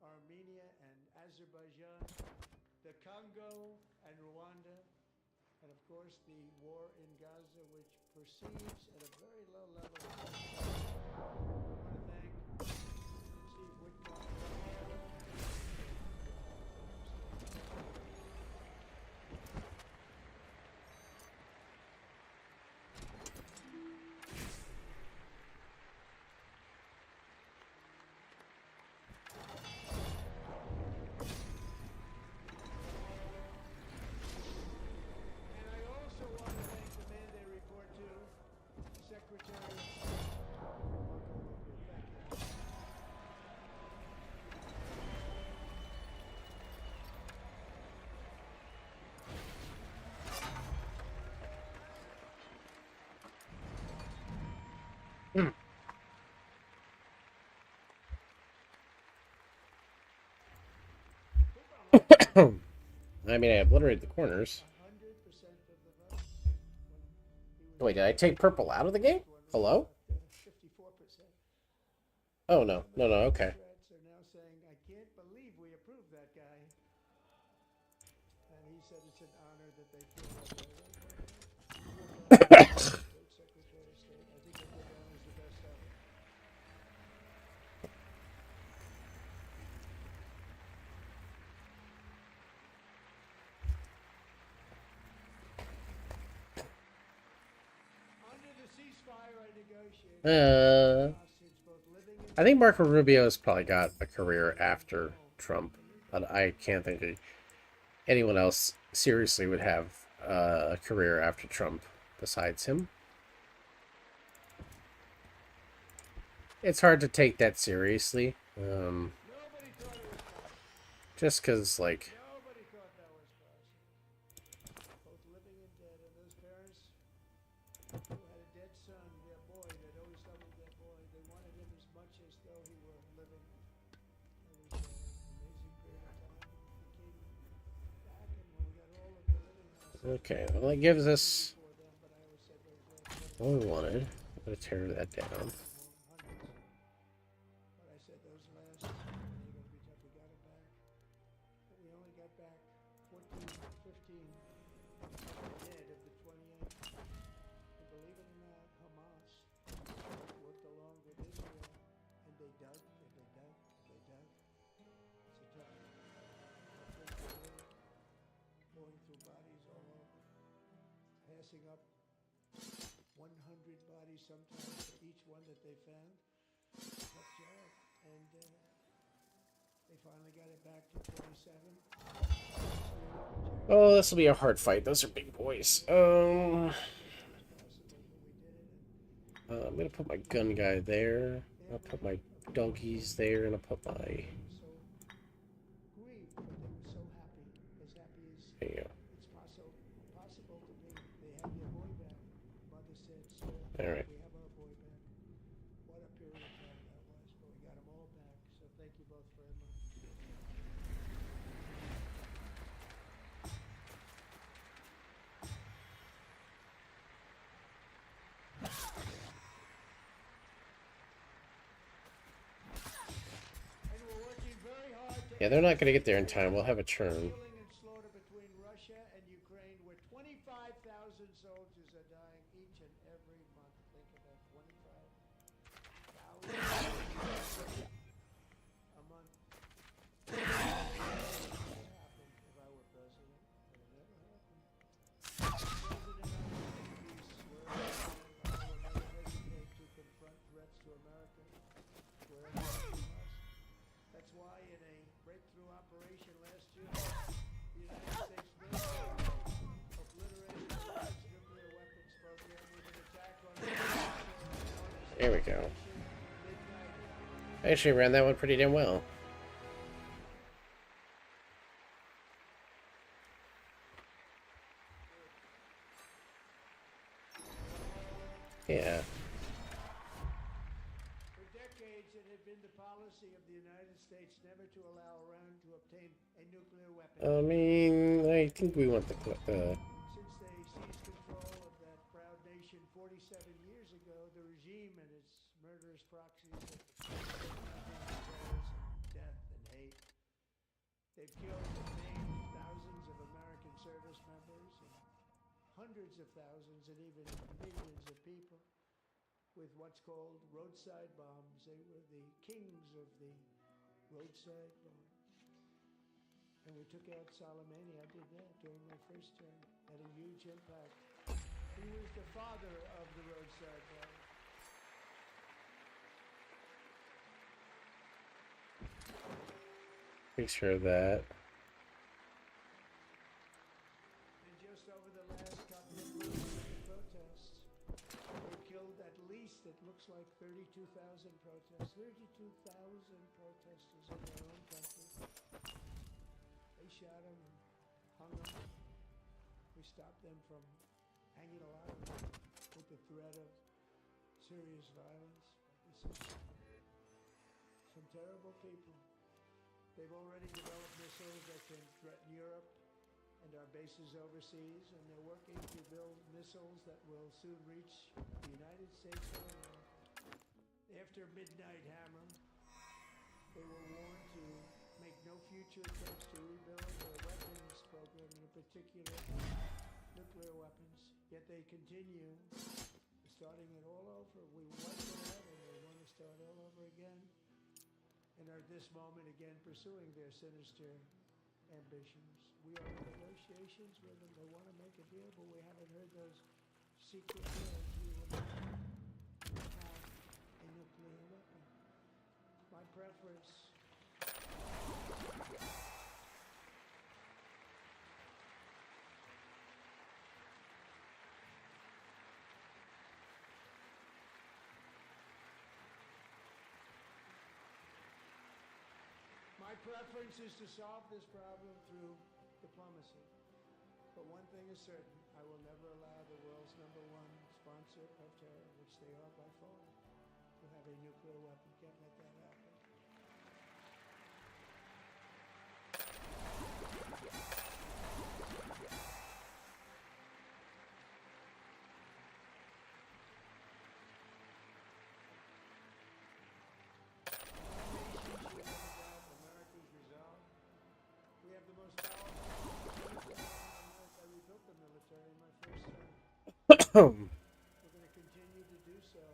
Armenia and Azerbaijan, the Congo and Rwanda, and of course the war in Gaza, which proceeds at a very low level. I want to thank Steve Whitcomb. I mean, I obliterated the corners. Wait, did I take purple out of the game? Hello? Oh, no. No, no, okay. Democrats are now saying, I can't believe we approved that guy. And he said it's an honor that they feel that way. Great Secretary of State. I think he'll go down as the best ever. Under the ceasefire I negotiated. I think Marco Rubio's probably got a career after Trump. But I can't think of anyone else seriously would have a career after Trump besides him. It's hard to take that seriously. Just because, like... Both living and dead, and those parents who had a dead son, their boy, they'd always thought of their boy. They wanted him as much as though he were living. It was an amazing period of time. He came back, and when we got all of the living houses, Okay, well, that gives us what we wanted. I'm going to tear that down. but I said those last, they're going to be tough. We got it back. But we only got back 14, 15 dead of the 28. And believe it or not, Hamas worked along with Israel, and they dug, and they dug, and they dug. It's a tough thing to do, going through bodies all over, passing up 100 bodies sometimes for each one that they found. Tough job, and they finally got it back to 27. Oh, this will be a hard fight. Those are big boys. I'm gonna put my gun guy there. I'll put my donkeys there, and I'll put my... Grieved, but they were so happy as There you go. it's possible to be. They have their boy back. Mother said, so All right. we have our boy back. What a period of time that was, but we got them all back. So thank you both very much. And we're working very hard to Yeah, they're not gonna get there in time. We'll have a turn. killing and slaughter between Russia and Ukraine, where 25,000 soldiers are dying each and every month. Think of that, 25,000 a month. It would never happen if I were president. It would never happen. President, I want peace wherever I am. I will never hesitate to confront threats to America wherever we must. That's why in a breakthrough operation last year, the United States military obliterated Iran's nuclear weapons program with an attack on There we go. I actually ran that one pretty damn well. Yeah. For decades, it had been the policy of the United States never to allow Iran to obtain a nuclear weapon. I mean, I think we want the... Since they seized control of that proud nation 47 years ago, the regime and its murderous proxies have terrorism, death, and hate. They've killed and maimed thousands of American service members and hundreds of thousands and even millions of people with what's called roadside bombs. They were the kings of the roadside bomb. And we took out Soleimani. I did that during my first term. Had a huge impact. He was the father of the roadside bomb. Picture of that. And just over the last couple of months of the protests, they killed at least, it looks like 32,000 protesters. 32,000 protesters in their own country. They shot them and hung them. We stopped them from hanging a lot of them with the threat of serious violence. This is some terrible people. They've already developed missiles that can threaten Europe and our bases overseas, and they're working to build missiles that will soon reach the United States of America. After Midnight Hammer, they were warned to make no future attempts to rebuild their weapons program, in particular nuclear weapons. Yet they continue, starting it all over. We wiped it out and they want to start all over again. And are at this moment again pursuing their sinister ambitions. We are in negotiations with them. They want to make a deal, but we haven't heard those secret words. We will not have a nuclear weapon. My preference. My preference is to solve this problem through diplomacy. But one thing is certain, I will never allow the world's #1 sponsor of terror, which they are by far, to have a nuclear weapon. Can't let that happen. America's resolve. We have the most powerful military in America. I rebuilt the military in my first term. We're going to continue to do so.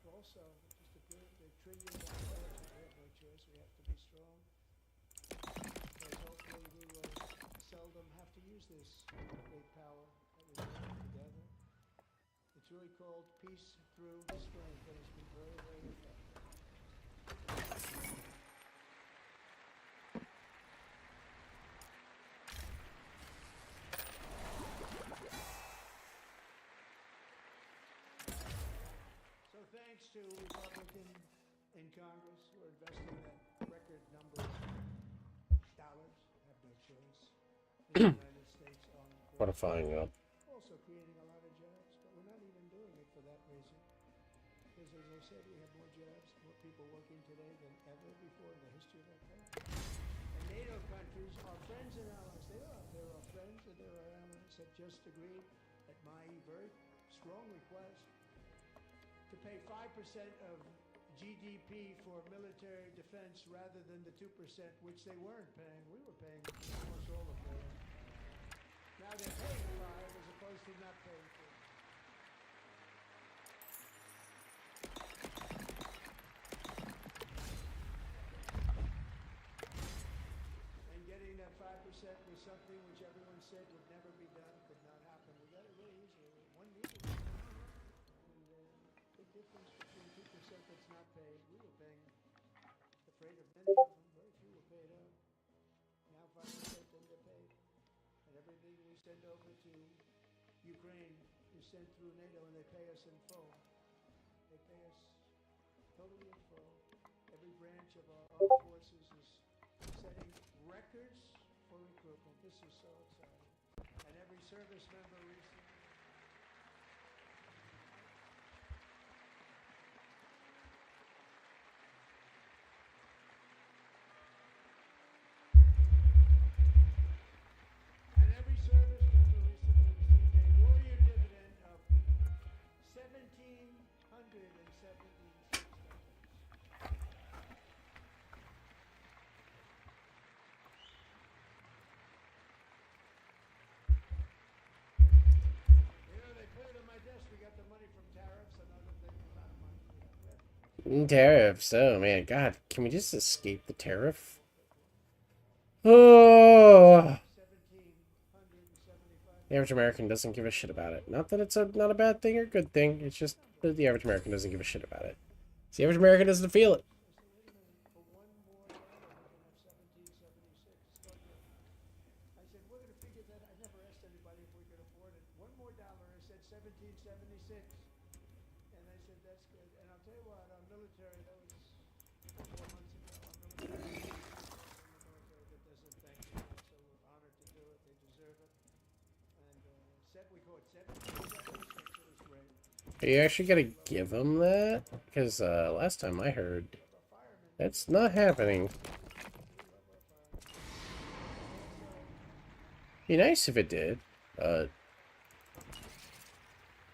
Also, just to prove the $1 trillion, we have no choice. We have to be strong. Because hopefully we will seldom have to use this great power that we have together. It's really called peace through strength, and it's been very, very effective. So thanks to Republicans in Congress who are investing that record number of dollars, have no choice, in the United States on Fortifying up. also creating a lot of jobs, but we're not even doing it for that reason. Because as I said, we have more jobs, more people working today than ever before in the history of our country. And NATO countries, our friends and allies, they are. They're our friends and they're our allies, have just agreed at my very strong request to pay 5% of GDP for military defense rather than the 2%, which they weren't paying. We were paying almost all of that. Now they're paying 5 as opposed to not paying 4. And getting that 5% was something which everyone said would never be done, could not happen. We got it really easily. One meeting. Big difference between 2% that's not paid. We were paying, afraid of many of them, very few were paid out. Now 5% then they're paid. And everything we send over to Ukraine is sent through NATO and they pay us in full. They pay us totally in full. Every branch of our armed forces is setting records for recruitment. This is so exciting. And every service member recently. And every service member recently received a warrior dividend of $1,776. You know, they put it on my desk. We got the money from tariffs and other things. A lot of money. We have Tariffs. Oh man, God, can we just escape the tariff? Oh. The average American doesn't give a shit about it. Not that it's not a bad thing or good thing. It's just that the average American doesn't give a shit about it. So the average American doesn't feel it. I said, we're going to figure that. I never asked anybody if we could afford it. $1 more. I said 1776. And I said, that's good. And I'll tell you what, our military, that was 4 months ago. Our military, that doesn't thank you. So we're honored to do it. They deserve it. And we call it 1776. It was great. Are you actually gonna give them that? Because last time I heard, that's not happening. Be nice if it did. I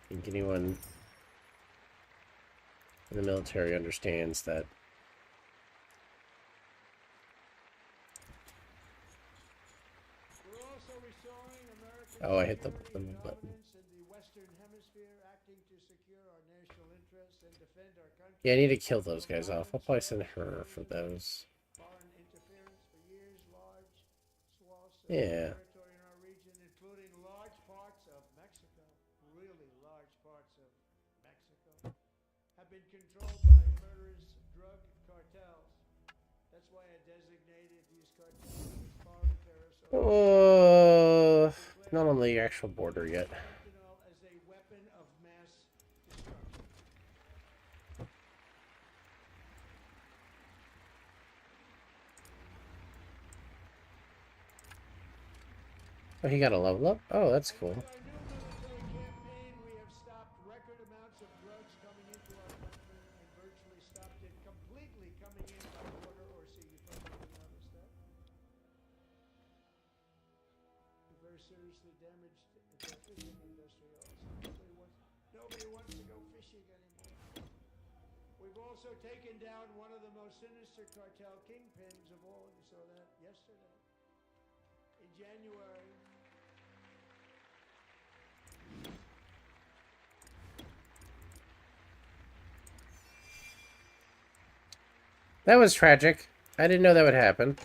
think anyone in the military understands that. Oh, I hit the button. Yeah, I need to kill those guys off. I'll probably send her for those. Yeah. Territory in our region, including large parts of Mexico, really large parts of Mexico, have been controlled by murderous drug cartels. That's why I designated these cartels as foreign terrorist Not on the actual border yet. fentanyl as a weapon of mass destruction. Oh, he got a level up? Oh, that's cool. With our new military campaign, we have stopped record amounts of drugs coming into our country and virtually stopped it completely coming in by water or sea. You probably noticed that. We very seriously damaged the fishing industry also. Nobody wants to go fishing anymore. We've also taken down one of the most sinister cartel kingpins of all. You saw that yesterday. In January, That was tragic. I didn't know that would happen.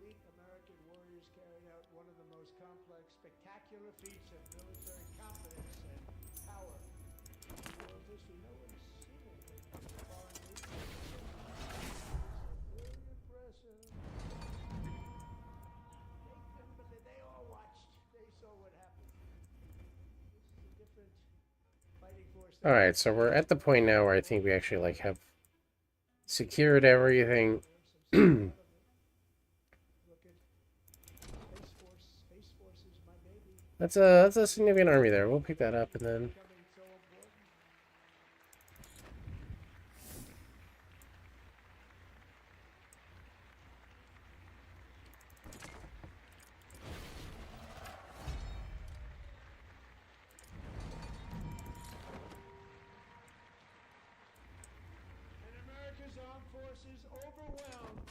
elite American warriors carried out one of the most complex, spectacular feats of military competence and power in world history. No one's seen anything like it. Foreign leaders. Very impressive. They all watched. They saw what happened. This is a different fighting force. All right, so we're at the point now where I think we actually like have secured everything. That's a significant army there. We'll pick that up and then. And America's armed forces overwhelmed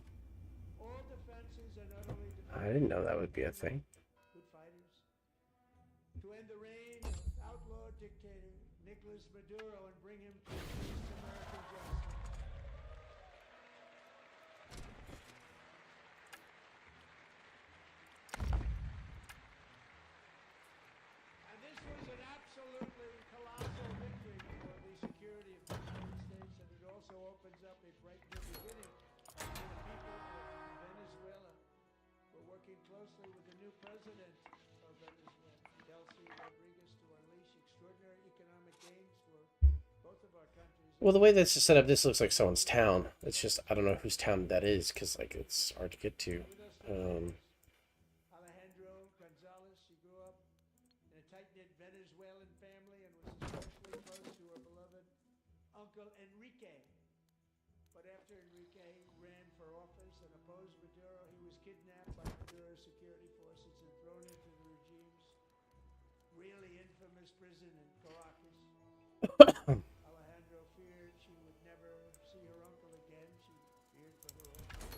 all defenses and utterly I didn't know that would be a thing. good fighters to end the reign of outlaw dictator Nicolas Maduro and bring him to East American justice. And this was an absolutely colossal victory for the security of the United States, and it also opens up a bright new beginning for the people of Venezuela. We're working closely with the new president of Venezuela, Delcy Rodriguez, to unleash extraordinary economic gains for both of our countries. Well, the way this is set up, this looks like someone's town. It's just I don't know whose town that is because like it's hard to get to. Alejandro Gonzalez, she grew up in a tight-knit Venezuelan family and was especially close to her beloved uncle Enrique. But after Enrique ran for office and opposed Maduro, he was kidnapped by Maduro's security forces and thrown into the regime's really infamous prison in Caracas. Alejandro feared she would never see her uncle again. She feared for her own life.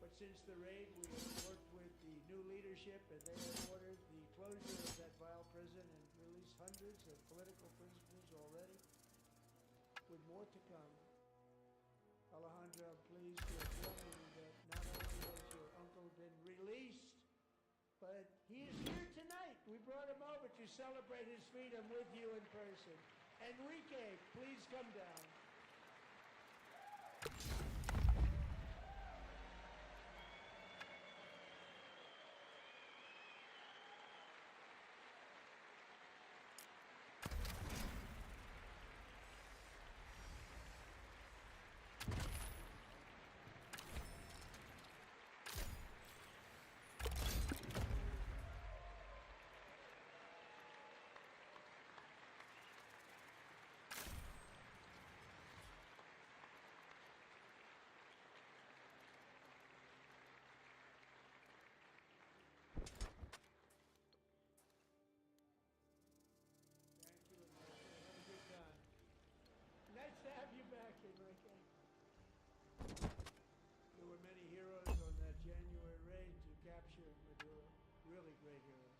But since the raid, we worked with the new leadership, and they have ordered the closure of that vile prison and released hundreds of political prisoners already, with more to come. Alejandro, I'm pleased to inform you that not only has your uncle been released, but he is here tonight. We brought him over to celebrate his freedom with you in person. Enrique, please come down. really great heroes.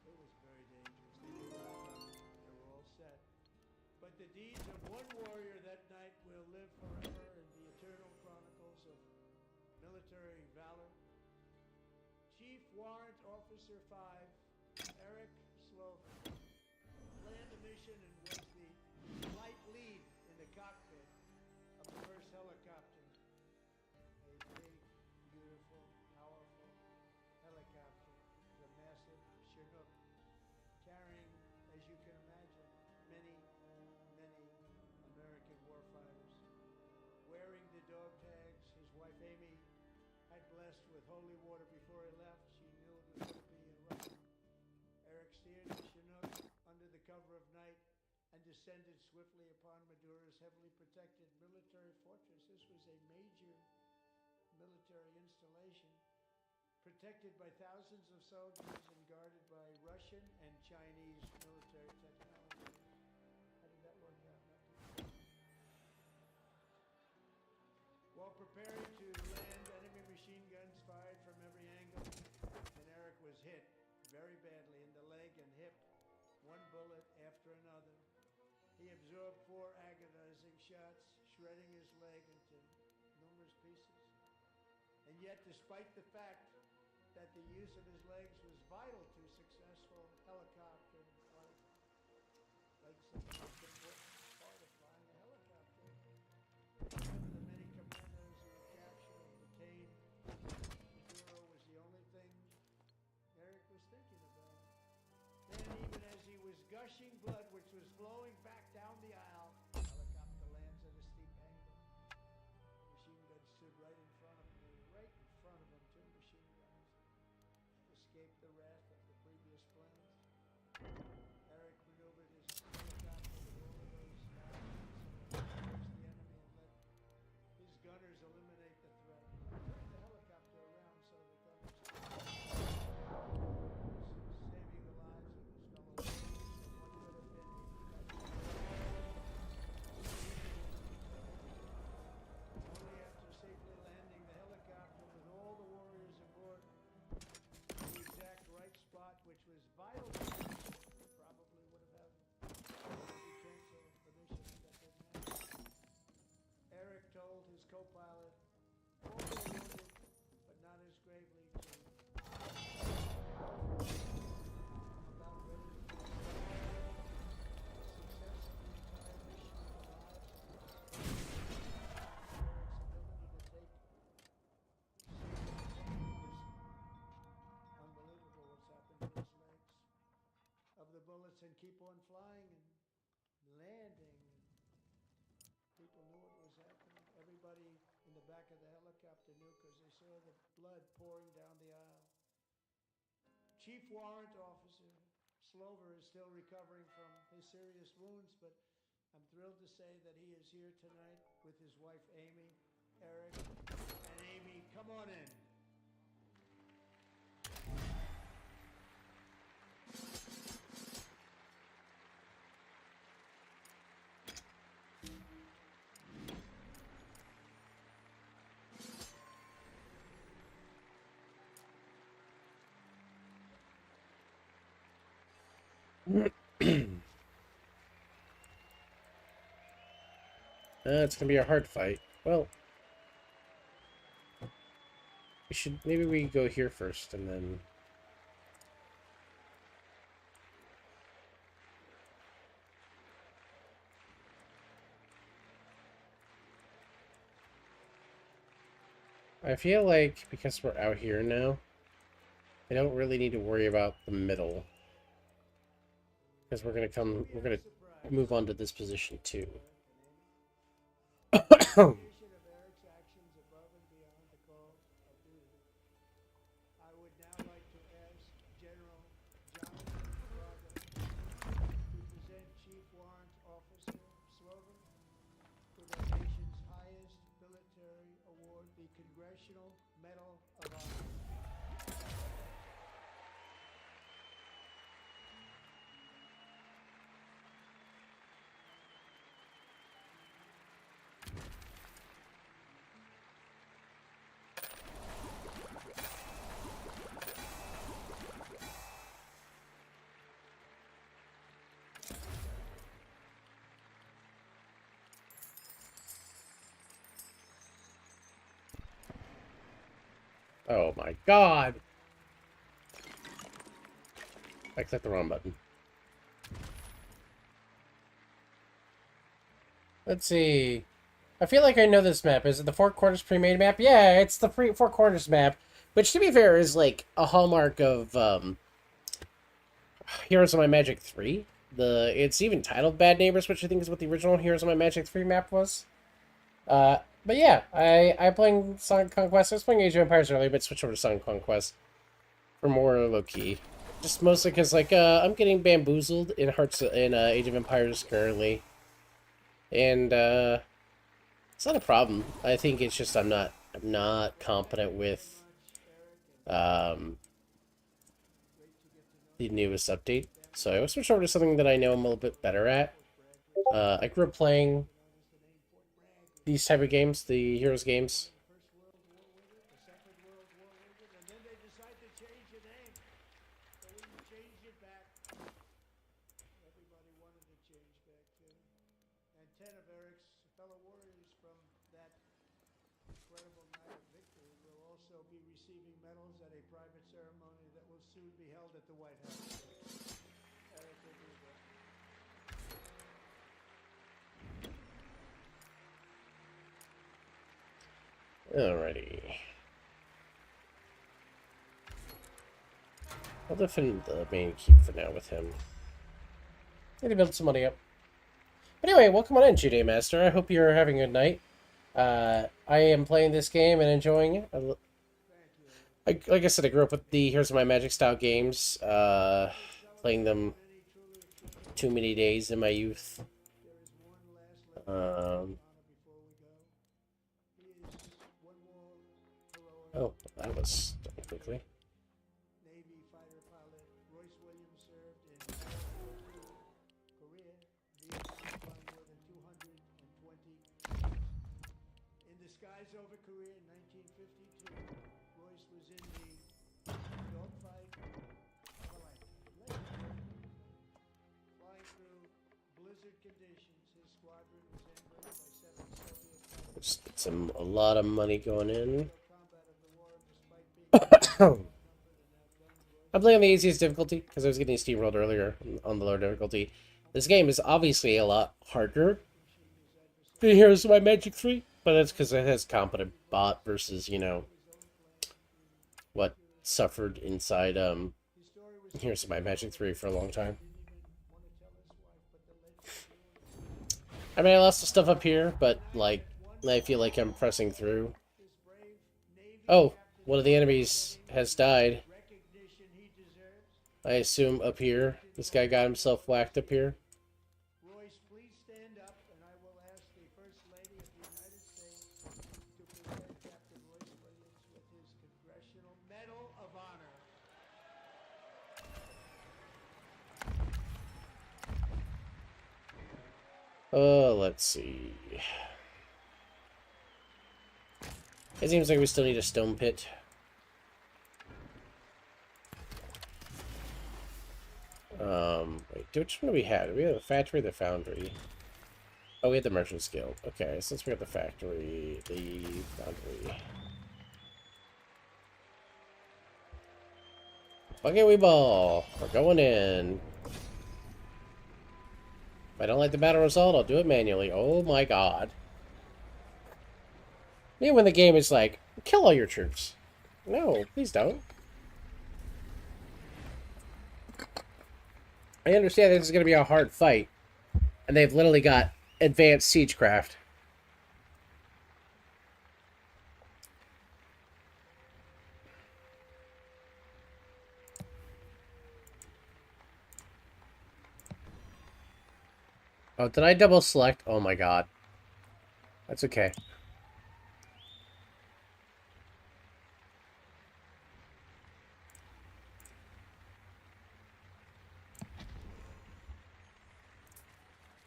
It was very dangerous. They knew what was coming. They were all set. But the deeds of one warrior that night will live forever in the eternal chronicles of military valor. Chief Warrant Officer 5, Eric Slover, planned a mission and was the flight lead in the cockpit of the first helicopter. A big, beautiful, powerful helicopter, the massive Chinook, carrying, as you can imagine, many American warfighters. Wearing the dog tags his wife Amy had blessed with holy water before he left, she knew it was going to be erupting. Eric steered the Chinook under the cover of night and descended swiftly upon Madura's heavily protected military fortress. This was a major military installation, protected by thousands of soldiers and guarded by Russian and Chinese military technology. How did that work out? While preparing to land, enemy machine guns fired from every angle, and Eric was hit very badly in the leg and hip, one bullet after another. He absorbed 4 agonizing shots, shredding his leg into numerous pieces. And yet, despite the fact that the use of his legs was vital to successful helicopter flight, legs are the most important part of flying a helicopter. One of the many commanders who were captured and detained, Maduro was the only thing Eric was thinking about. Then, even as he was gushing blood, which was flowing back down the aisle, the helicopter lands at a steep angle. Machine guns stood right in front of him. Right in front of him, 2 machine guns escaped the wrath of the previous planes. Eric maneuvered his helicopter with all of those thousands towards the enemy and let his gunners eliminate the threat. He turned the helicopter around so the gunners saving the lives of his fellow warriors in what could have been a only after safely landing the helicopter with all the warriors aboard, the exact right spot, which was vital to him, probably would have had to cancel the mission that didn't happen. Eric told his co-pilot, all were wounded, but not as gravely, to about ready to the success of the entire mission, the lives of Eric's ability to take unbelievable what's happened to his legs, of the bullets, and keep on flying and landing. People knew what was happening. Everybody in the back of the helicopter knew because they saw the blood pouring down the aisle. Chief Warrant Officer Slover is still recovering from his serious wounds, but I'm thrilled to say that he is here tonight with his wife Amy, Eric, and Amy, come on in. It's gonna be a hard fight. Well, maybe we go here first and then. I feel like because we're out here now, I don't really need to worry about the middle. Because we're gonna move on to this position too. I would now like to ask General Jonathan Braga to present Chief Warrant Officer Slover with our nation's highest military award, the Congressional Medal of Honor. Oh my god! I clicked the wrong button. Let's see. I feel like I know this map. Is it the Four Corners pre-made map? Yeah, it's the Four Corners map. Which, to be fair, is like a hallmark of Heroes of My Magic 3. It's even titled Bad Neighbors, which I think is what the original Heroes of My Magic 3 map was. But yeah, I'm playing Sonic Conquest. I was playing Age of Empires earlier, but switched over to Sonic Conquest for more low-key. Just mostly because, like, I'm getting bamboozled in Age of Empires currently. And, it's not a problem. I think it's just I'm not competent with, the newest update. So I will switch over to something that I know I'm a little bit better at. I grew up playing these type of games, the Heroes games. Alrighty. I'll defend the main keep for now with him. Need to build some money up. But anyway, welcome on in, Juday Master. I hope you're having a good night. I am playing this game and enjoying it. Like I said, I grew up with the Heroes of My Magic style games. Playing them too many days in my youth. Oh, that was done quickly. Over Korea in 1952. Royce was in the dogfight of a lifetime. Flying through blizzard conditions, his squadron was ambushed by 7 Soviet. Just a lot of money going in. I'm playing on the easiest difficulty because I was getting steamrolled earlier on the lower difficulty. This game is obviously a lot harder than Heroes of My Magic 3. But that's because it has competent bot versus, you know, what suffered inside, Here's My Magic 3 for a long time. I mean, I lost the stuff up here, but, like, I feel like I'm pressing through. Oh, one of the enemies has died. I assume up here. This guy got himself whacked up here. Let's see. It seems like we still need a stone pit. Wait, which one do we have? Do we have the factory or the foundry? Oh, we had the merchant's guild. Okay, since we have the factory, the foundry. Okay, we ball. We're going in. If I don't like the battle result, I'll do it manually. Oh my god. Maybe when the game is like, kill all your troops. No, please don't. I understand this is going to be a hard fight. And they've literally got advanced siegecraft. Oh, did I double select? Oh my god. That's okay.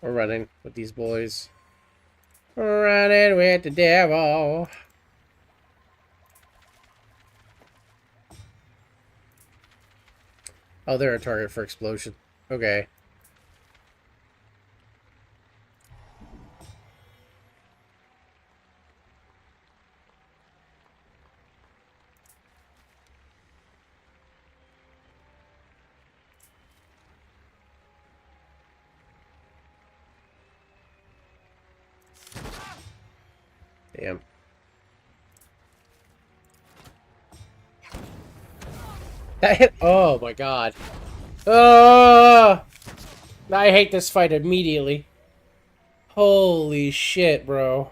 We're running with these boys. We're running with the devil. Oh, they're a target for explosion. Okay. Damn. That hit. Oh my god. I hate this fight immediately. Holy shit, bro.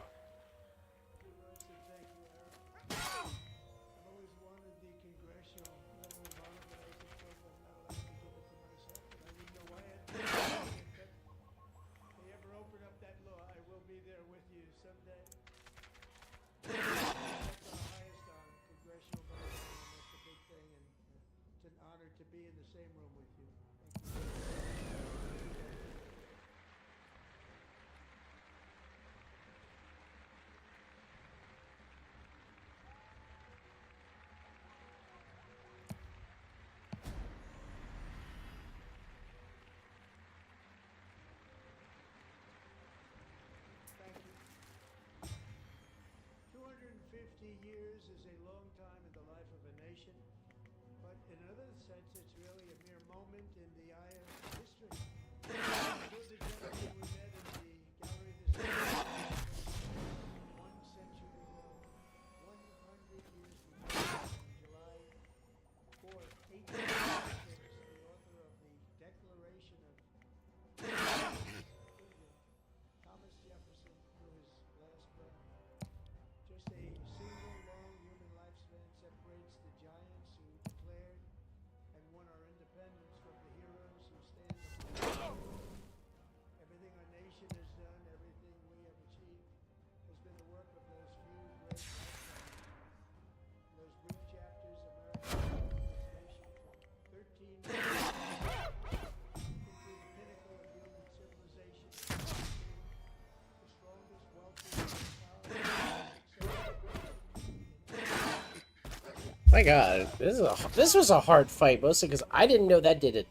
Years is a long time in the life of a nation, but in another sense, it's really a mere moment in the eye of history. Two of the gentlemen we met in the gallery this morning, 1 century ago, 100 years before, on July 4th, 1866, the author of the Declaration of Freedom, Thomas Jefferson, through his last breath. Just a single long human lifespan separates the giants who declared and won our independence from the heroes who stand before us. Everything our nation has done, everything we have achieved, has been the work of those few great lifetimes. In those brief chapters, America grew its nation from 13 million into the pinnacle of human civilization, the strongest, wealthiest, My god, this was a hard fight, mostly because I didn't know that did it.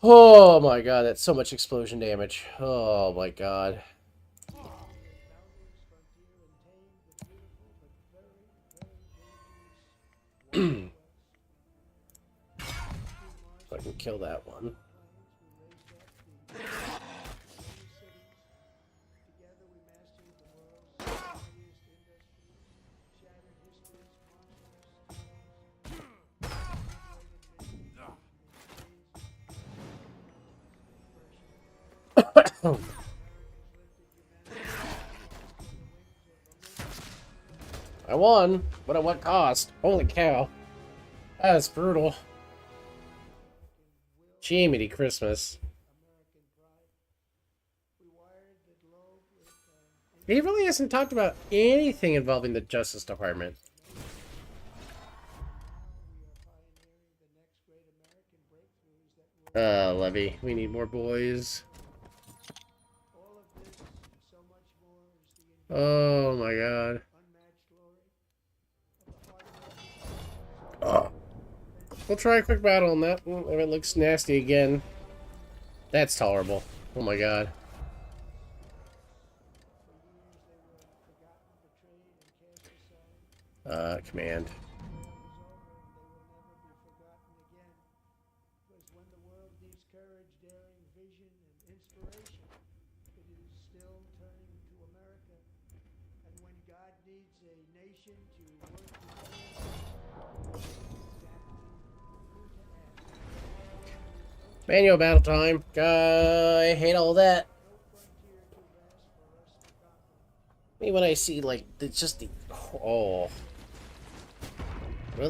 Oh my god, that's so much explosion damage. Oh my god. I can kill that one. I won, but at what cost? Holy cow. That's brutal. Jiminy Christmas. He really hasn't talked about anything involving the Justice Department. Levy, we need more boys. Oh my god. Oh. We'll try a quick battle on that. If it looks nasty again. That's tolerable. Oh my god. Command. Manual battle time. I hate all that. I mean, when I see, like, it's just the... Oh.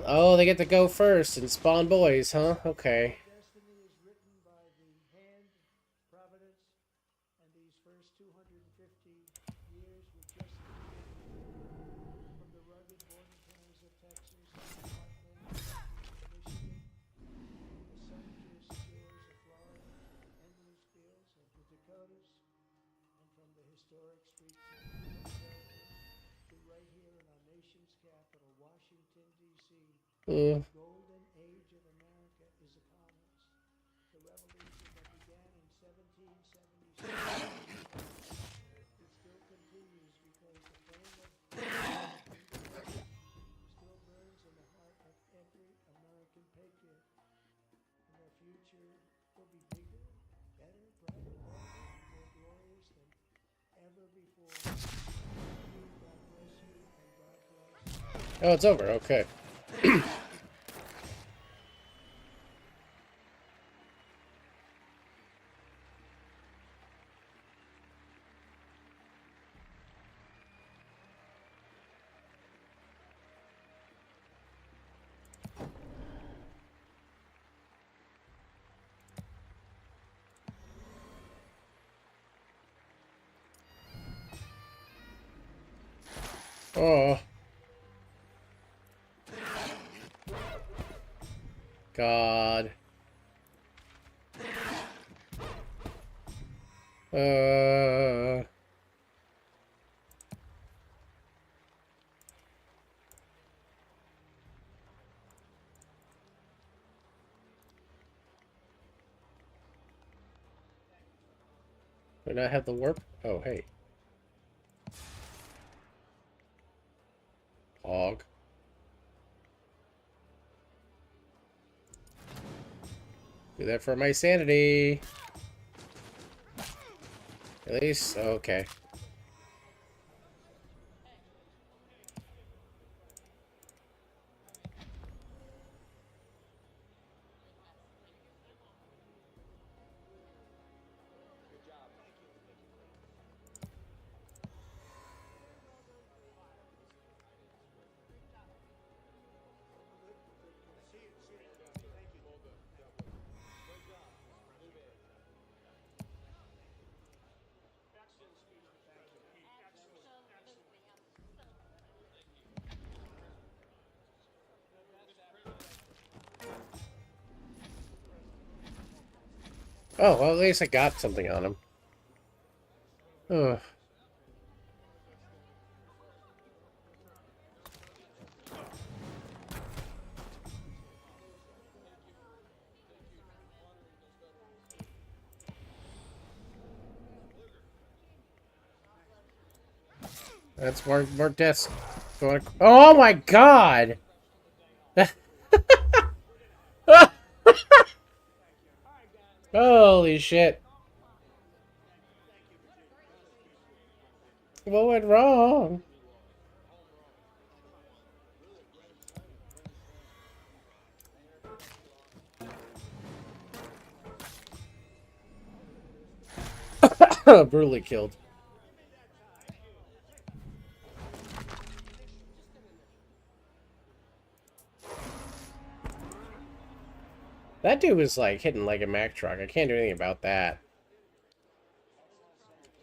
Oh, they get to go first and spawn boys, huh? Okay. Golden age of America is upon us. The revolution that began in 1776, it still continues because the flame of independence still burns in the heart of every American patriot. And their future will be bigger, better, brighter, bolder, and more glorious than ever before. Oh, it's over. Okay. Oh. God. Do I have the warp? Oh, hey. Hog. Do that for my sanity. At least, okay. Oh, well, at least I got something on him. Ugh. That's more deaths. Oh my god! Holy shit. What went wrong? Brutally killed. That dude was like hitting like a Mack truck. I can't do anything about that.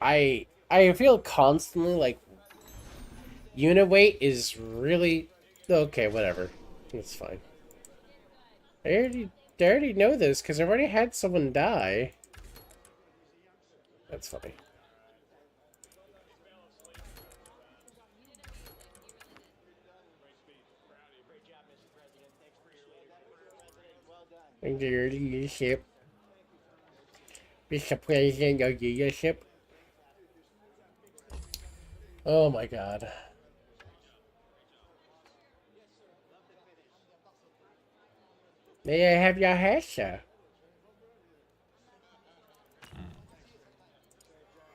I feel constantly like unit weight is really okay. Whatever, it's fine. I already know this because I've already had someone die. That's funny. Dirty ship. Mr. President of the ship. Oh my god. May I have your hair, sir?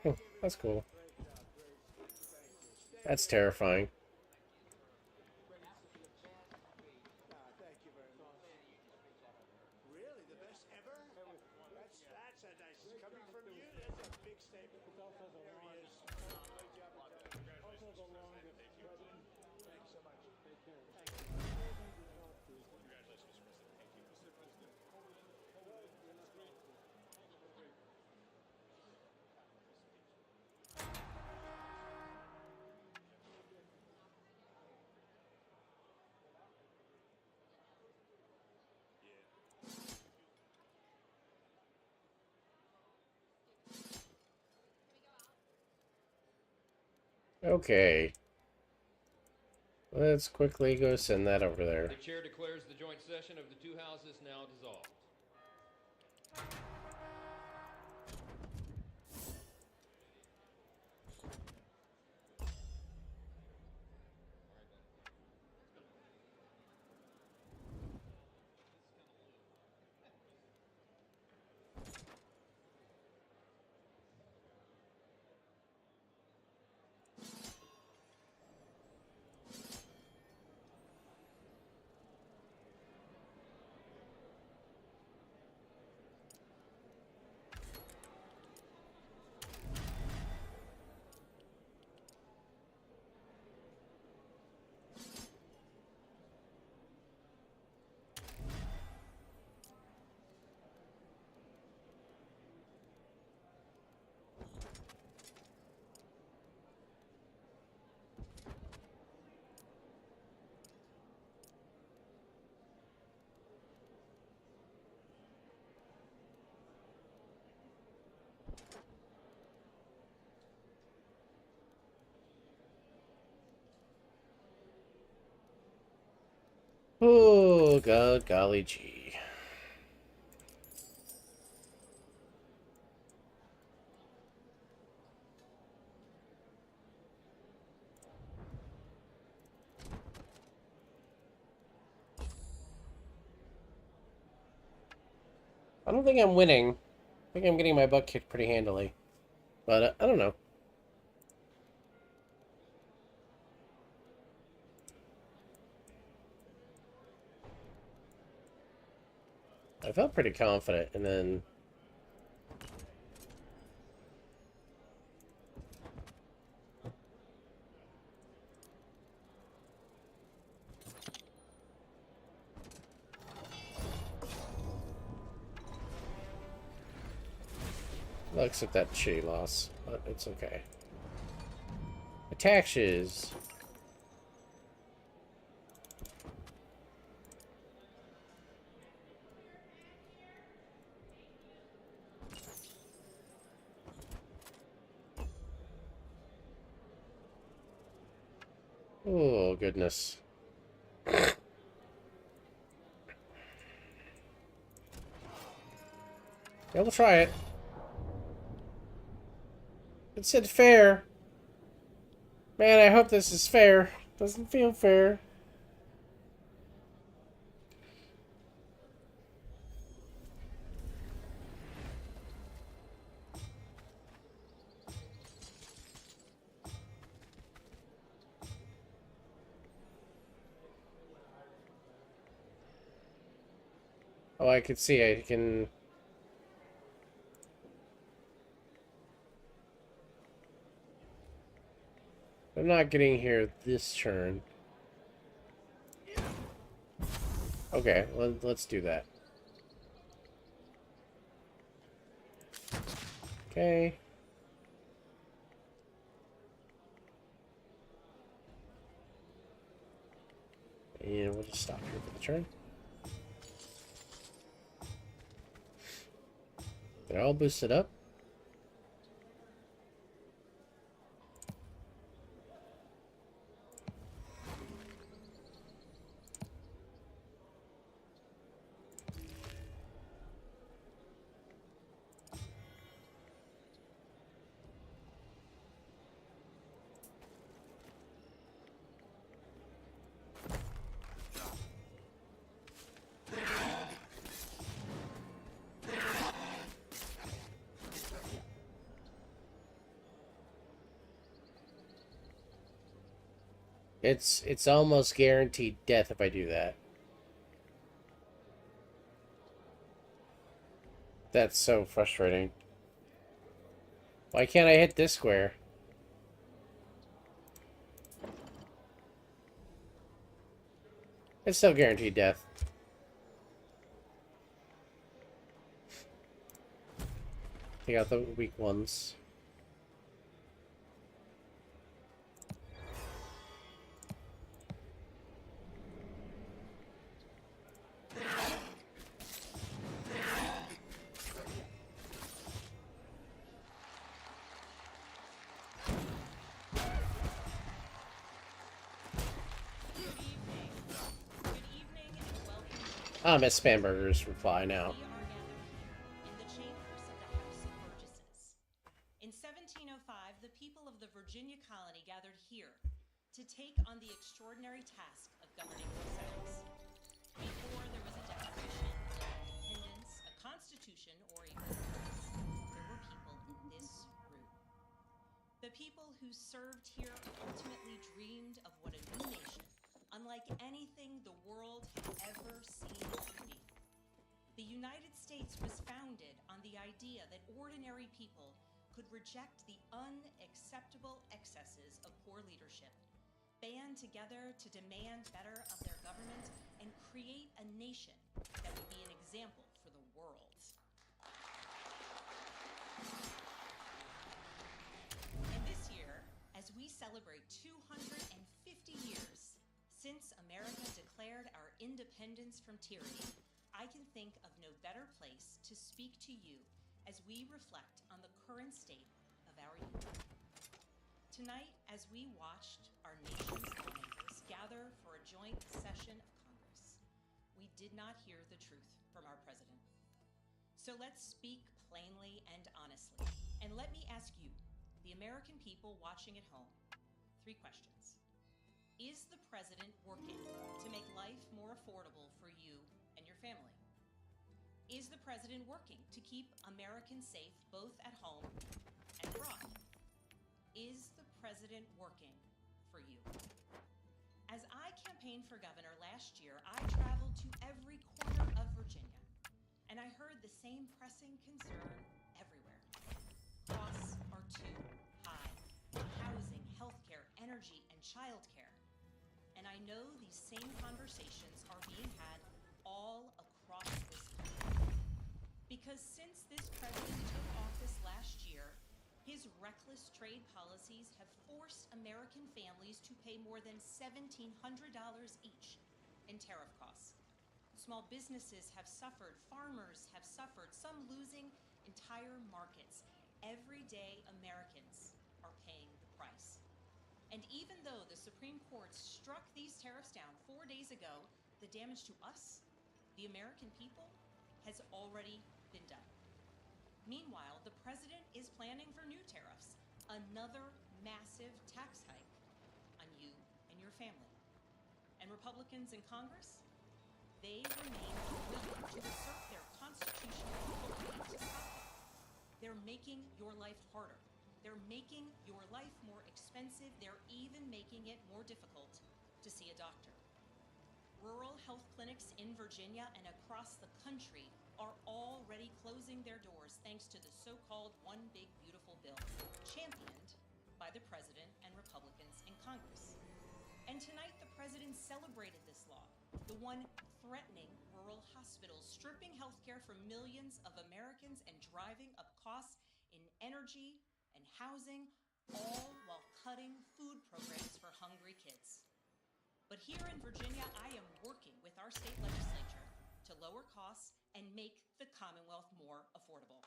Oh, that's cool. That's terrifying. Okay. Let's quickly go send that over there. The chair declares the joint session of the two houses now dissolved. Oh, God, golly gee. I don't think I'm winning. I think I'm getting my butt kicked pretty handily. But I don't know. I felt pretty confident, and then... Looks like that shitty loss, but it's okay. Attaches. Oh, goodness. Yeah, we'll try it. It said fair. Man, I hope this is fair. Doesn't feel fair. Oh, I could see I can... I'm not getting here this turn. Okay, let's do that. Okay. And we'll just stop here for the turn. They're all boosted up. It's almost guaranteed death if I do that. That's so frustrating. Why can't I hit this square? It's still guaranteed death. Take out the weak ones. Ah, Miss Spamberger's reply now. In 1705, the people of the Virginia colony gathered here to take on the extraordinary task of governing themselves. Before there was a declaration of independence, a constitution, or a bill of rights, there were people in this room. The people who served here ultimately dreamed of what a new nation, unlike anything the world had ever seen or be. The United States was founded on the idea that ordinary people could reject the unacceptable excesses of poor leadership, band together to demand better of their government, and create a nation that would be an example for the world. And this year, as we celebrate 250 years since America declared our independence from tyranny, I can think of no better place to speak to you as we reflect on the current state of our union. Tonight, as we watched our nation's lawmakers gather for a joint session of Congress, did not hear the truth from our president. So let's speak plainly and honestly. And let me ask you, the American people watching at home, 3 questions. Is the president working to make life more affordable for you and your family? Is the president working to keep Americans safe both at home and abroad? Is the president working for you? As I campaigned for governor last year, I traveled to every corner of Virginia, and I heard the same pressing concern everywhere. Costs are too high. Housing, healthcare, energy, and childcare. And I know these same conversations are being had all across this country. Because since this president took office last year, his reckless trade policies have forced American families to pay more than $1,700 each in tariff costs. Small businesses have suffered, farmers have suffered, some losing entire markets. Everyday Americans are paying the price. And even though the Supreme Court struck these tariffs down 4 days ago, the damage to us, the American people, has already been done. Meanwhile, the president is planning for new tariffs, another massive tax hike on you and your family. And Republicans in Congress, they remain willing to assert their constitutional authority to stop it. They're making your life harder. They're making your life more expensive. They're even making it more difficult to see a doctor. Rural health clinics in Virginia and across the country are already closing their doors thanks to the so-called One Big Beautiful Bill, championed by the president and Republicans in Congress. And tonight, the president celebrated this law, the one threatening rural hospitals, stripping healthcare from millions of Americans and driving up costs in energy and housing, all while cutting food programs for hungry kids. But here in Virginia, I am working with our state legislature to lower costs and make the Commonwealth more affordable.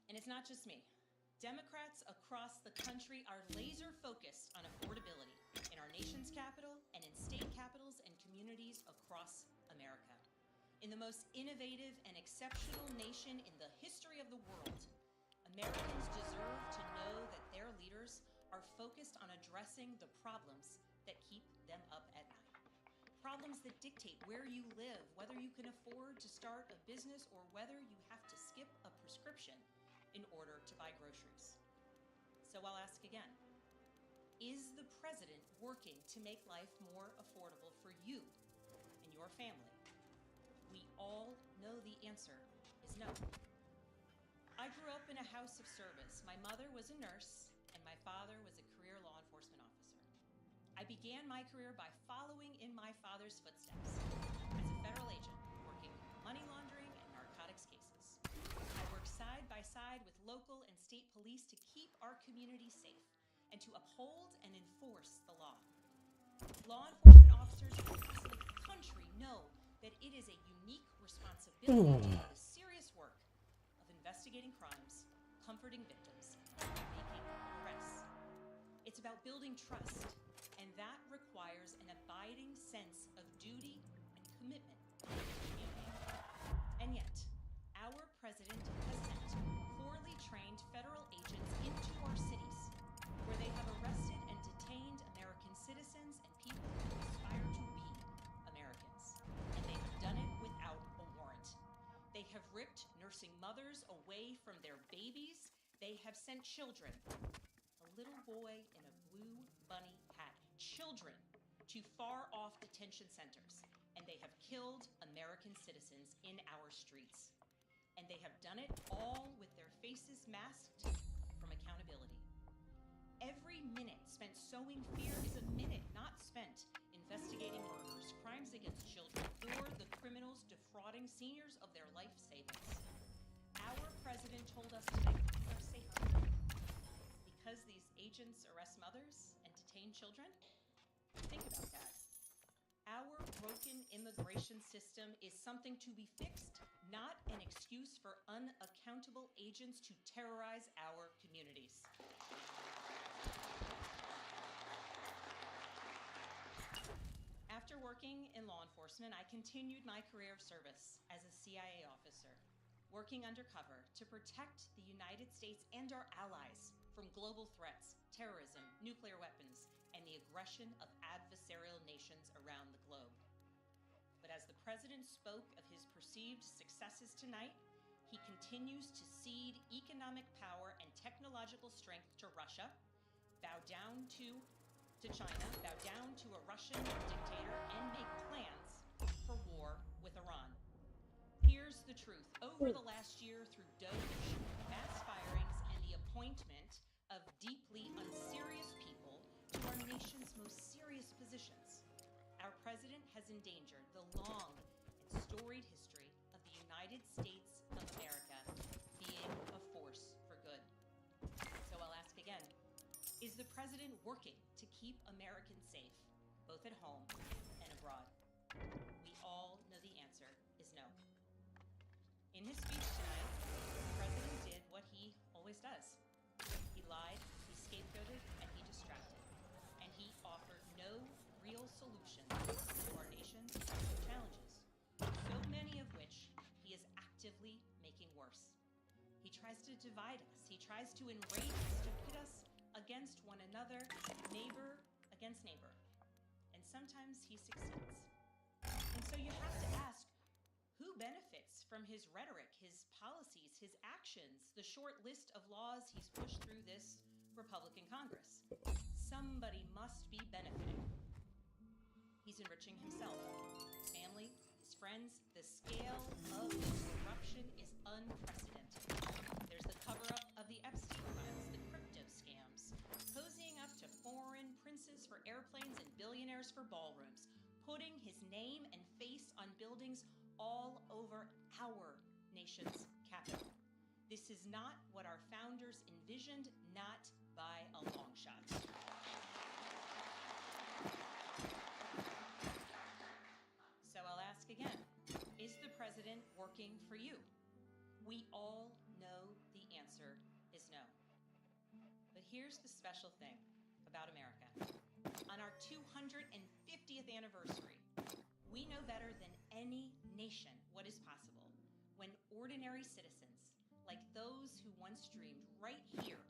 And it's not just me. Democrats across the country are laser focused on affordability in our nation's capital and in state capitals and communities across America. In the most innovative and exceptional nation in the history of the world, Americans deserve to know that their leaders are focused on addressing the problems that keep them up at night. Problems that dictate where you live, whether you can afford to start a business or whether you have to skip a prescription in order to buy groceries. So I'll ask again, is the president working to make life more affordable for you and your family? We all know the answer is no. I grew up in a house of service. My mother was a nurse and my father was a career law enforcement officer. I began my career by following in my father's footsteps as a federal agent, working money laundering and narcotics cases. I worked side by side with local and state police to keep our communities safe and to uphold and enforce the law. Law enforcement officers across the country know that it is a unique responsibility to do the serious work of investigating crimes, comforting victims, and making arrests. It's about building trust, and that requires an abiding sense of duty and commitment to the community. And yet, our president has sent poorly trained federal agents into our cities, where they have arrested and detained American citizens and people who aspire to be Americans. And they have done it without a warrant. They have ripped nursing mothers away from their babies. They have sent children, a little boy in a blue bunny hat, children to far-off detention centers, and they have killed American citizens in our streets. And they have done it all with their faces masked from accountability. Every minute spent sowing fear is a minute not spent investigating murders, crimes against children, or the criminals defrauding seniors of their life savings. Our president told us tonight we are safer because these agents arrest mothers and detain children. Think about that. Our broken immigration system is something to be fixed, not an excuse for unaccountable agents to terrorize our communities. working in law enforcement, I continued my career of service as a CIA officer, working undercover to protect the United States and our allies from global threats, terrorism, nuclear weapons, and the aggression of adversarial nations around the globe. But as the president spoke of his perceived successes tonight, he continues to cede economic power and technological strength to Russia, bow down to China, bow down to a Russian dictator, and make plans for war with Iran. Here's the truth. Over the last year, through DOGE, mass firings, and the appointment of deeply unserious people to our nation's most serious positions, our president has endangered the long and storied history of the United States of America being a force for good. So I'll ask again, is the president working to keep Americans safe, both at home and abroad? We all know the answer is no. In his speech tonight, the president did what he always does. He lied, he scapegoated, and he distracted. And he offered no real solutions to our nation's challenges, so many of which he is actively making worse. He tries to divide us. He tries to enrage us, to pit us against one another, neighbor against neighbor. And sometimes he succeeds. And so you have to ask, who benefits from his rhetoric, his policies, his actions, the short list of laws he's pushed through this Republican Congress? Somebody must be benefiting. He's enriching himself, his family, his friends. The scale of this corruption is unprecedented. There's the cover-up of the Epstein files, the crypto scams, cozying up to foreign princes for airplanes and billionaires for ballrooms, putting his name and face on buildings all over our nation's capital. This is not what our founders envisioned, not by a long shot. So I'll ask again, is the president working for you? We all know the answer is no. But here's the special thing about America. On our 250th anniversary, we know better than any nation what is possible when ordinary citizens, like those who once dreamed right here,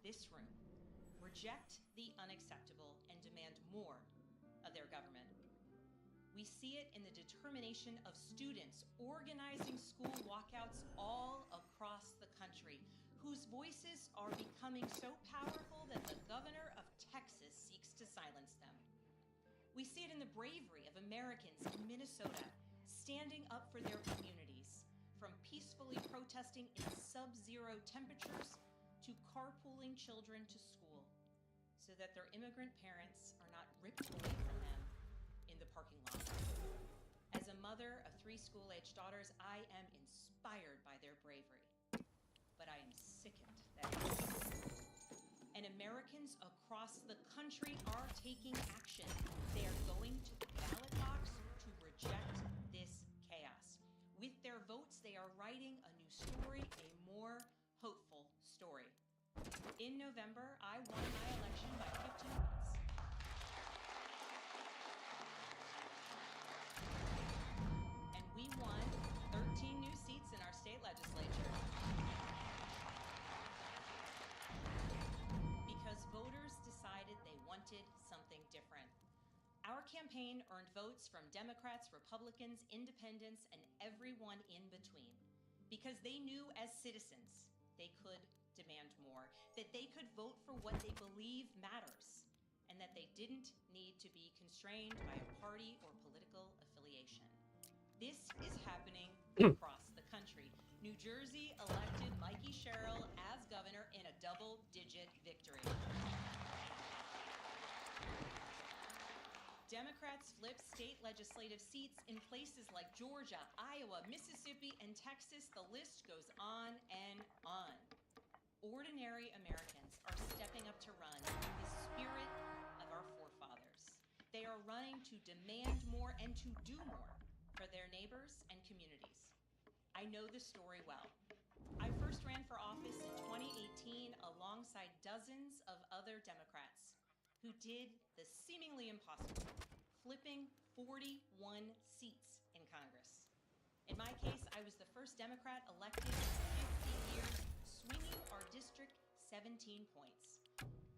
this room, reject the unacceptable and demand more of their government. We see it in the determination of students organizing school walkouts all across the country, whose voices are becoming so powerful that the governor of Texas seeks to silence them. We see it in the bravery of Americans in Minnesota standing up for their communities, from peacefully protesting in sub-zero temperatures to carpooling children to school so that their immigrant parents are not ripped away from them in the parking lot. As a mother of 3 school-aged daughters, I am inspired by their bravery, but I am sickened that and Americans across the country are taking action. They are going to the ballot box to reject this chaos. With their votes, they are writing a new story, a more hopeful story. In November, I won my election by 15 votes. And we won 13 new seats in our state legislature. Because voters decided they wanted something different. Our campaign earned votes from Democrats, Republicans, independents, and everyone in between. Because they knew as citizens they could demand more, that they could vote for what they believe matters, and that they didn't need to be constrained by a party or political affiliation. This is happening across the country. New Jersey elected Mikey Sherrill as governor in a double-digit victory. Democrats flipped state legislative seats in places like Georgia, Iowa, Mississippi, and Texas. The list goes on and on. Ordinary Americans are stepping up to run in the spirit of our forefathers. They are running to demand more and to do more for their neighbors and communities. I know the story well. I first ran for office in 2018 alongside dozens of other Democrats who did the seemingly impossible, flipping 41 seats in Congress. In my case, I was the first Democrat elected in 50 years, swinging our district 17 points.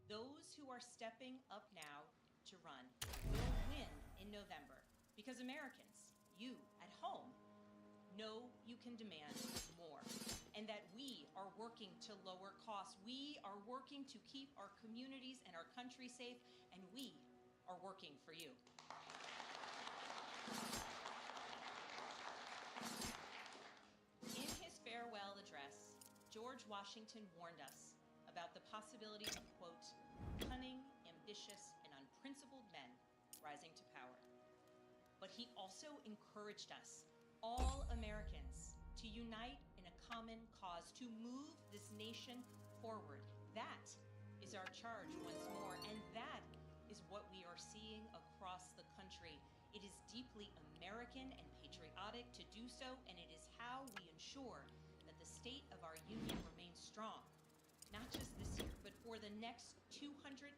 Those who are stepping up now to run will win in November because Americans, you at home, know you can demand more and that we are working to lower costs. We are working to keep our communities and our country safe, and we are working for you. In his farewell address, George Washington warned us about the possibility of, quote, cunning, ambitious, and unprincipled men rising to power. But he also encouraged us, all Americans, to unite in a common cause, to move this nation forward. That is our charge once more, and that is what we are seeing across the country. It is deeply American and patriotic to do so, and it is how we ensure that the state of our union remains strong, not just this year, but for the next 250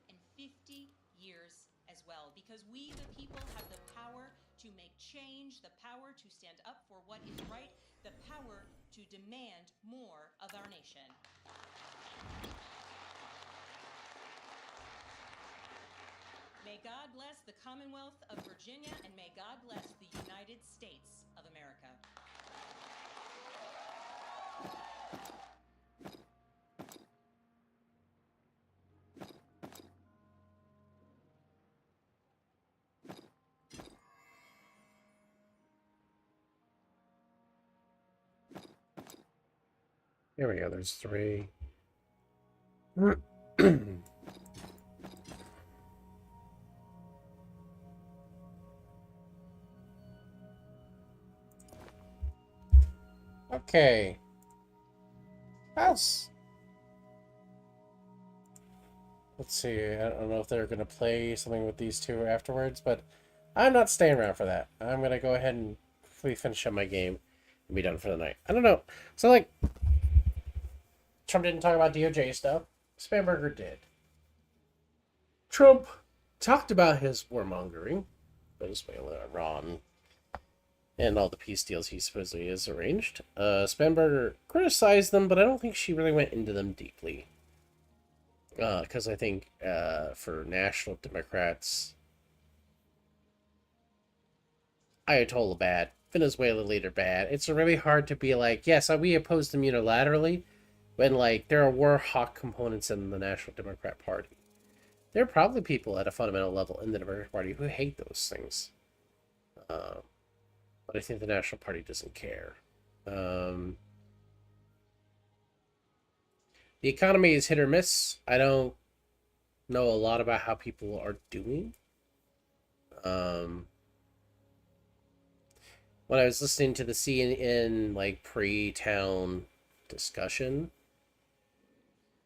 years as well, because we, the people, have the power to make change, the power to stand up for what is right, the power to demand more of our nation. May God bless the Commonwealth of Virginia, and may God bless the United States of America. There we go, there's 3. Okay. Let's see, I don't know if they're going to play something with these two afterwards, but I'm not staying around for that. I'm going to go ahead and quickly finish up my game and be done for the night. I don't know. So, like, Trump didn't talk about DOJ stuff. Spanberger did. Trump talked about his warmongering, Venezuela, Iran, and all the peace deals he supposedly has arranged. Spanberger criticized them, but I don't think she really went into them deeply. Because I think for national Democrats, Ayatollah bad, Venezuela leader bad. It's really hard to be like, yes, we oppose them unilaterally, when like there were hawk components in the National Democrat Party. There are probably people at a fundamental level in the Democratic Party who hate those things. But I think the National Party doesn't care. The economy is hit or miss. I don't know a lot about how people are doing. When I was listening to the CNN like pre-town discussion,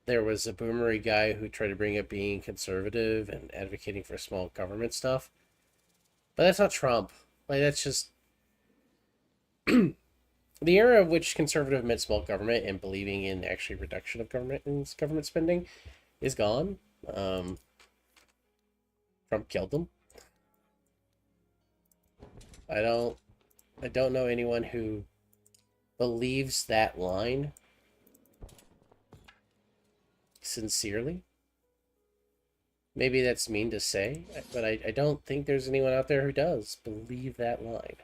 there was a boomery guy who tried to bring up being conservative and advocating for small government stuff. But that's not Trump. Like, that's just... the era of which conservative meant small government and believing in actually reduction of government spending is gone. Trump killed them. I don't know anyone who believes that line sincerely. Maybe that's mean to say, but I don't think there's anyone out there who does believe that line.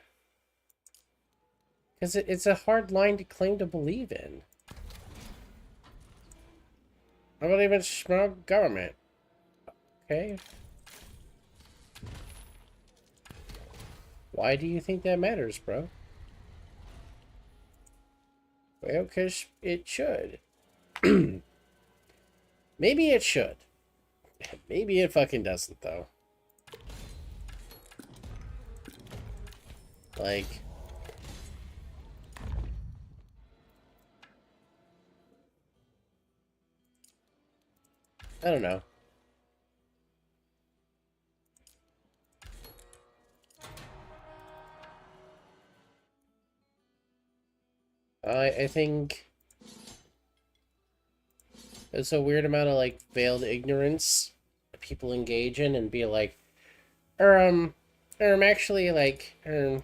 Because it's a hard line to claim to believe in. I believe in small government. Okay. Why do you think that matters, bro? Well, because it should. Maybe it should. Maybe it fucking doesn't, though. Like... I don't know. I think there's a weird amount of like veiled ignorance people engage in and be like, I Actually, like, I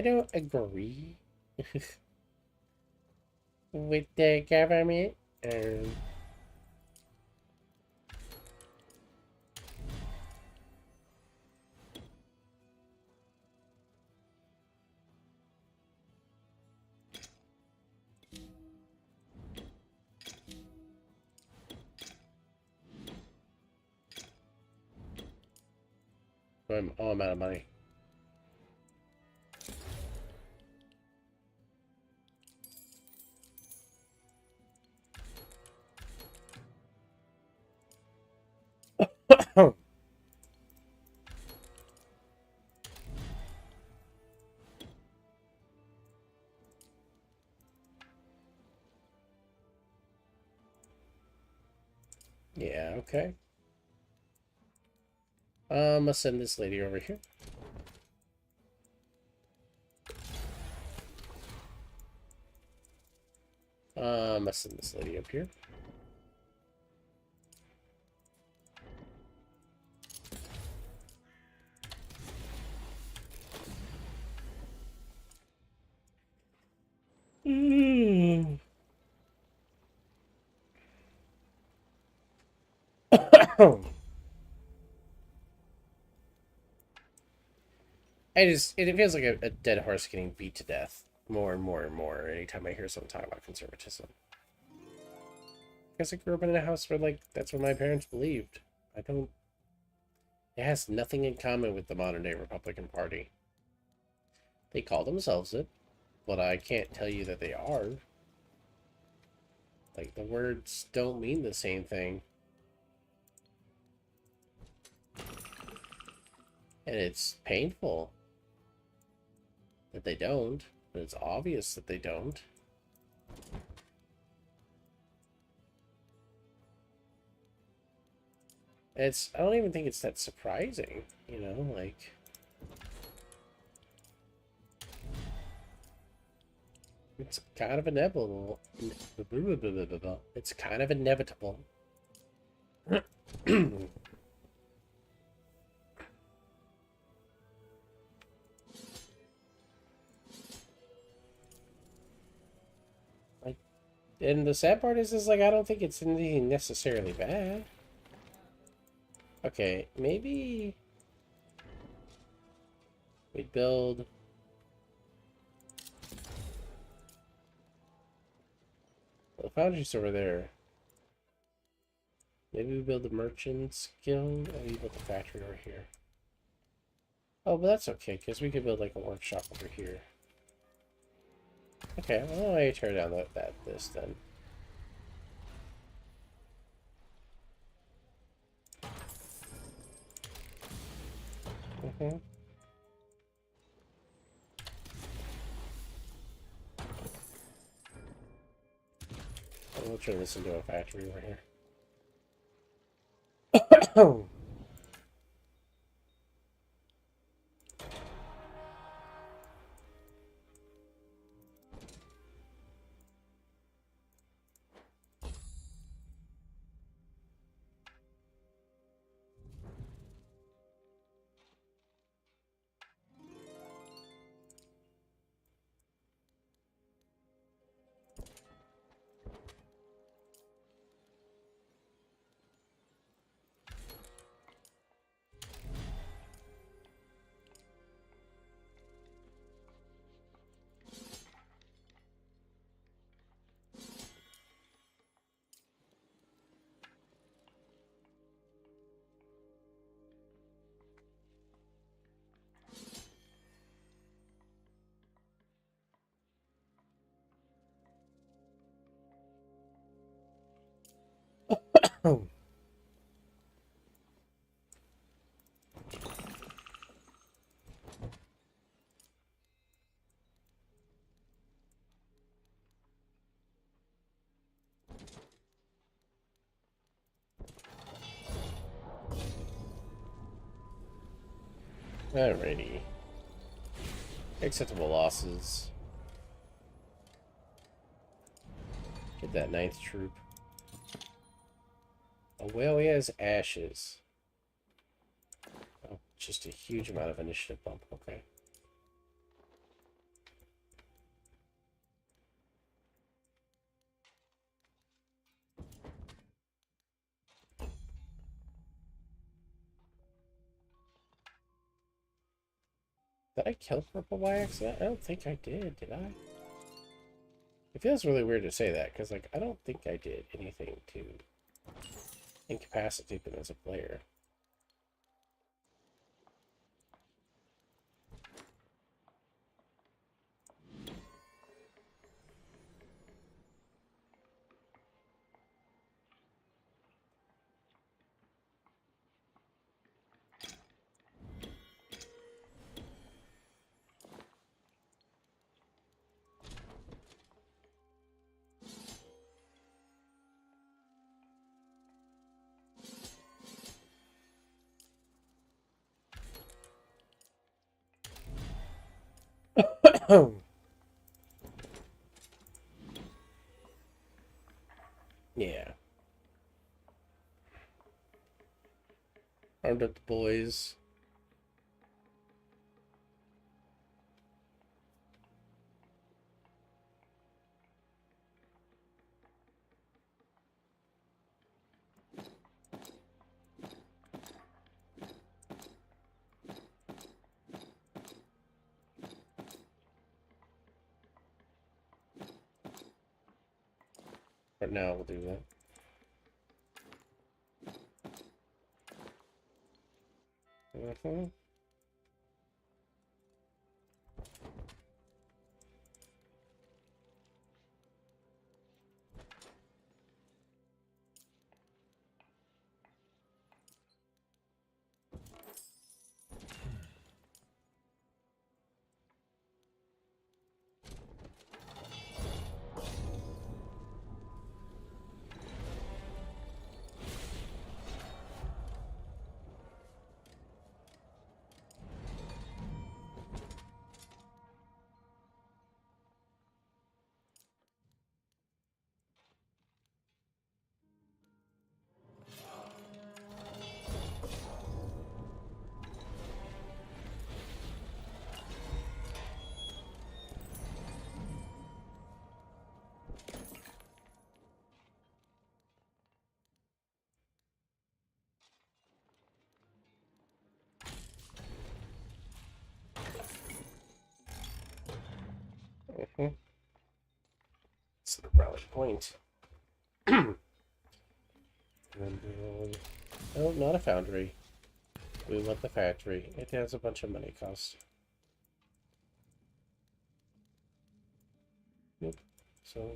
don't agree with the government. I'm out of money. Yeah, okay. I'll send this lady over here. I'll send this lady up here. It feels like a dead horse getting beat to death more and more and more anytime I hear someone talk about conservatism. Because I grew up in a house where, like, that's what my parents believed. It has nothing in common with the modern day Republican Party. They call themselves it, but I can't tell you that they are. Like, the words don't mean the same thing. And it's painful that they don't, but it's obvious that they don't. I don't even think it's that surprising, you know, like... It's kind of inevitable. It's kind of inevitable. Like, and the sad part is like, I don't think it's anything necessarily bad. Okay, maybe we build... The foundry's over there. Maybe we build the Merchants Guild, and we build the factory over here. Oh, but that's okay, because we could build like a workshop over here. Okay, well, I tear down this then. We'll turn this into a factory over here. Oh. Alrighty. Acceptable losses. Get that 9th troop. Oh, well, he has ashes. Oh, just a huge amount of initiative bump. Okay. Did I kill purple by accident? I don't think I did I? It feels really weird to say that, because, like, I don't think I did anything to incapacitate them as a player. Yeah. Armed up the boys. But now we'll do that. Mm-hmm. Mm-hmm. It's the rally point. And build... Oh, not a foundry. We want the factory. It has a bunch of money cost. Yep. So...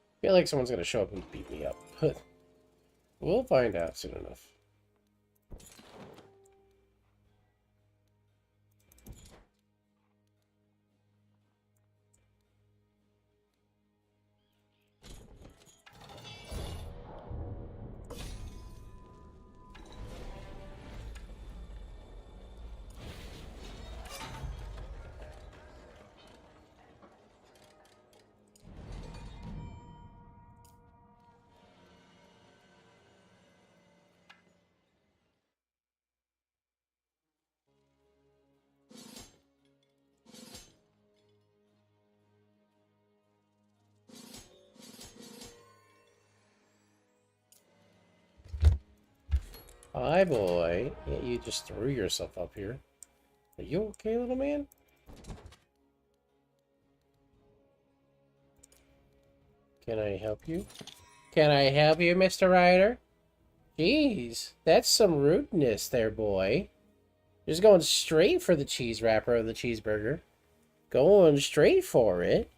I feel like someone's gonna show up and beat me up, but we'll find out soon enough. Hi, boy. Yeah, you just threw yourself up here. Are you okay, little man? Can I help you? Can I help you, Mr. Ryder? Jeez, that's some rudeness there, boy. Just going straight for the cheese wrapper of the cheeseburger. Going straight for it.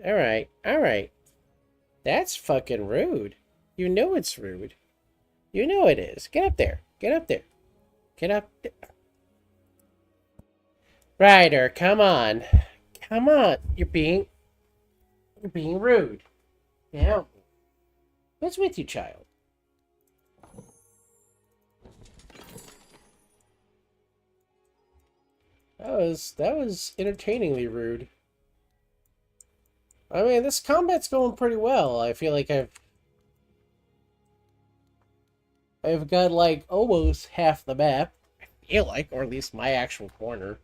Alright, alright. That's fucking rude. You know it's rude. You know it is. Get up there. Get up there. Get up there. Ryder, come on. Come on. You're being rude. Yeah. What's with you, child? That was entertainingly rude. I mean, this combat's going pretty well. I feel like I've got like almost half the map. I feel like, or at least my actual corner.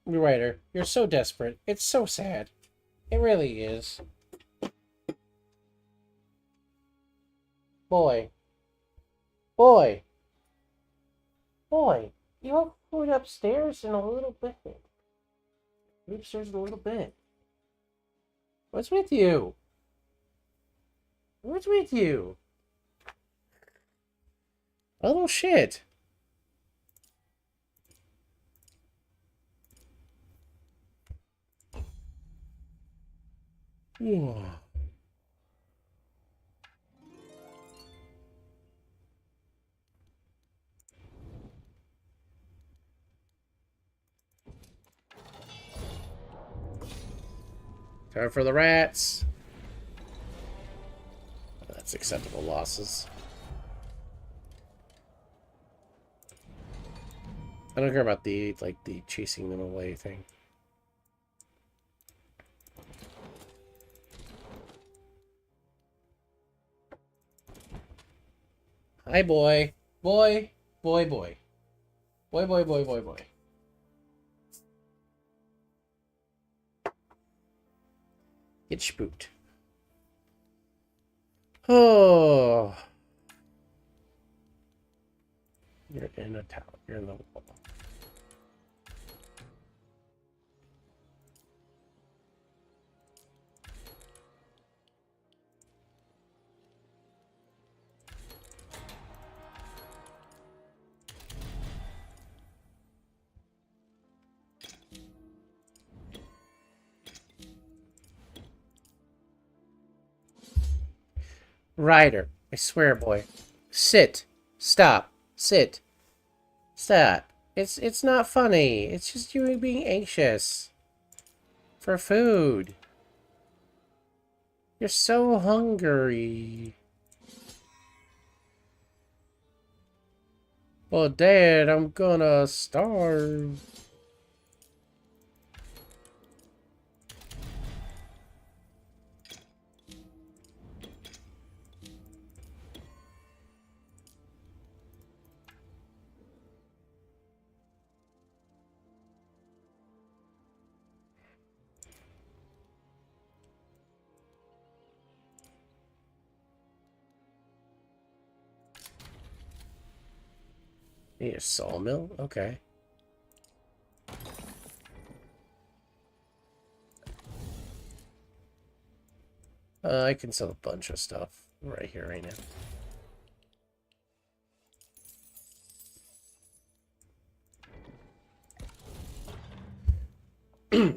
Ryder, you're so desperate. It's so sad. It really is. Boy. Boy. Boy. You have food upstairs in a little bit. Upstairs in a little bit. What's with you? What's with you? A little shit. Yeah. Time for the rats. That's acceptable losses. I don't care about the chasing them away thing. Hi, boy. Boy. Boy, boy. Boy, boy, boy, boy, boy. Get spooked. Oh. You're in a tower. You're in the wall. Ryder, I swear, boy. Sit. Stop. Sit. Stop. It's not funny. It's just you being anxious. For food. You're so hungry. Well, Dad, I'm gonna starve. Need a sawmill? Okay. I can sell a bunch of stuff right here, right now.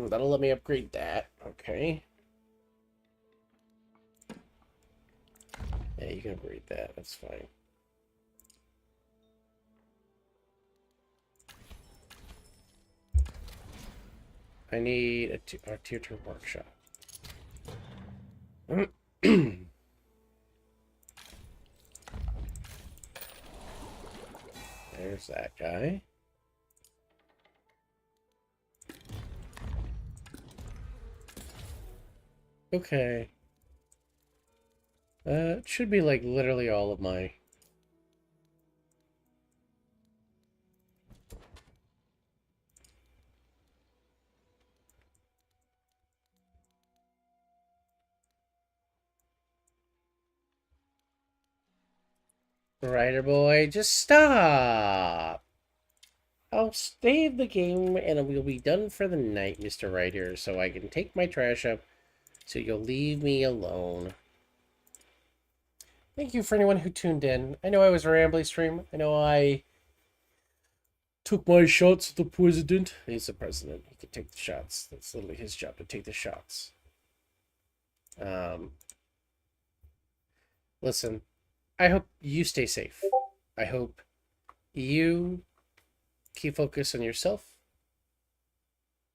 That'll let me upgrade that. Okay. Yeah, you can upgrade that. That's fine. I need a tier 2 workshop. There's that guy. Okay. It should be like literally all of my... Ryder boy, just stop! I'll save the game and we'll be done for the night, Mr. Writer, so I can take my trash up so you'll leave me alone. Thank you for anyone who tuned in. I know I was a rambly stream. I know I took my shots at the president. He's the president. He can take the shots. That's literally his job, to take the shots. Listen, I hope you stay safe. I hope you keep focus on yourself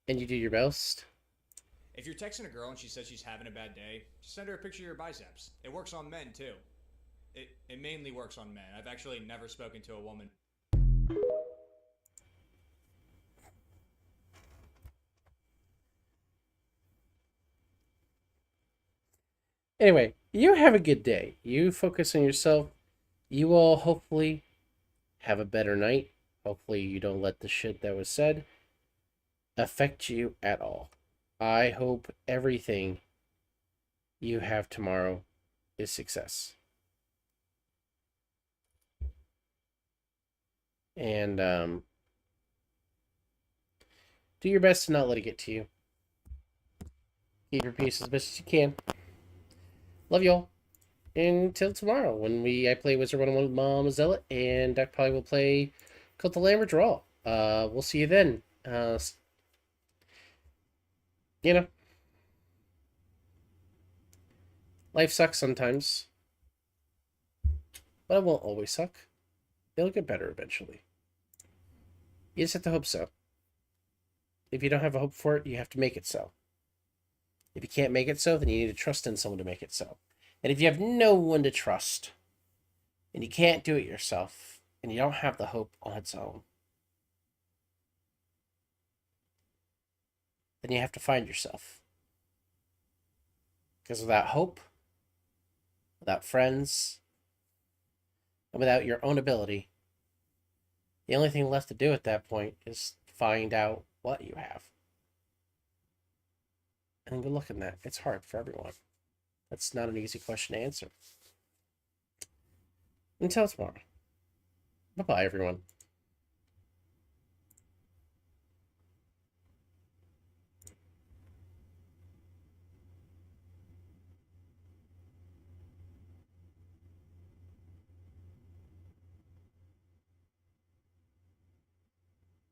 and you do your best. If you're texting a girl and she says she's having a bad day, just send her a picture of your biceps. It works on men too. It mainly works on men. I've actually never spoken to a woman. Anyway, you have a good day. You focus on yourself. You will hopefully have a better night. Hopefully you don't let the shit that was said affect you at all. I hope everything you have tomorrow is success. And do your best to not let it get to you. Keep your peace as best as you can. Love y'all. Until tomorrow, when I play Wizard 101 with Mama Zealot, and Doc probably will play Cult of Lamb or Draw. We'll see you then. You know, life sucks sometimes, but it won't always suck. It'll get better eventually. You just have to hope so. If you don't have a hope for it, you have to make it so. If you can't make it so, then you need to trust in someone to make it so. And if you have no one to trust, and you can't do it yourself, and you don't have the hope on its own, then you have to find yourself. Because without hope, without friends, and without your own ability, the only thing left to do at that point is find out what you have. And good luck in that. It's hard for everyone. That's not an easy question to answer. Until tomorrow. Bye-bye, everyone.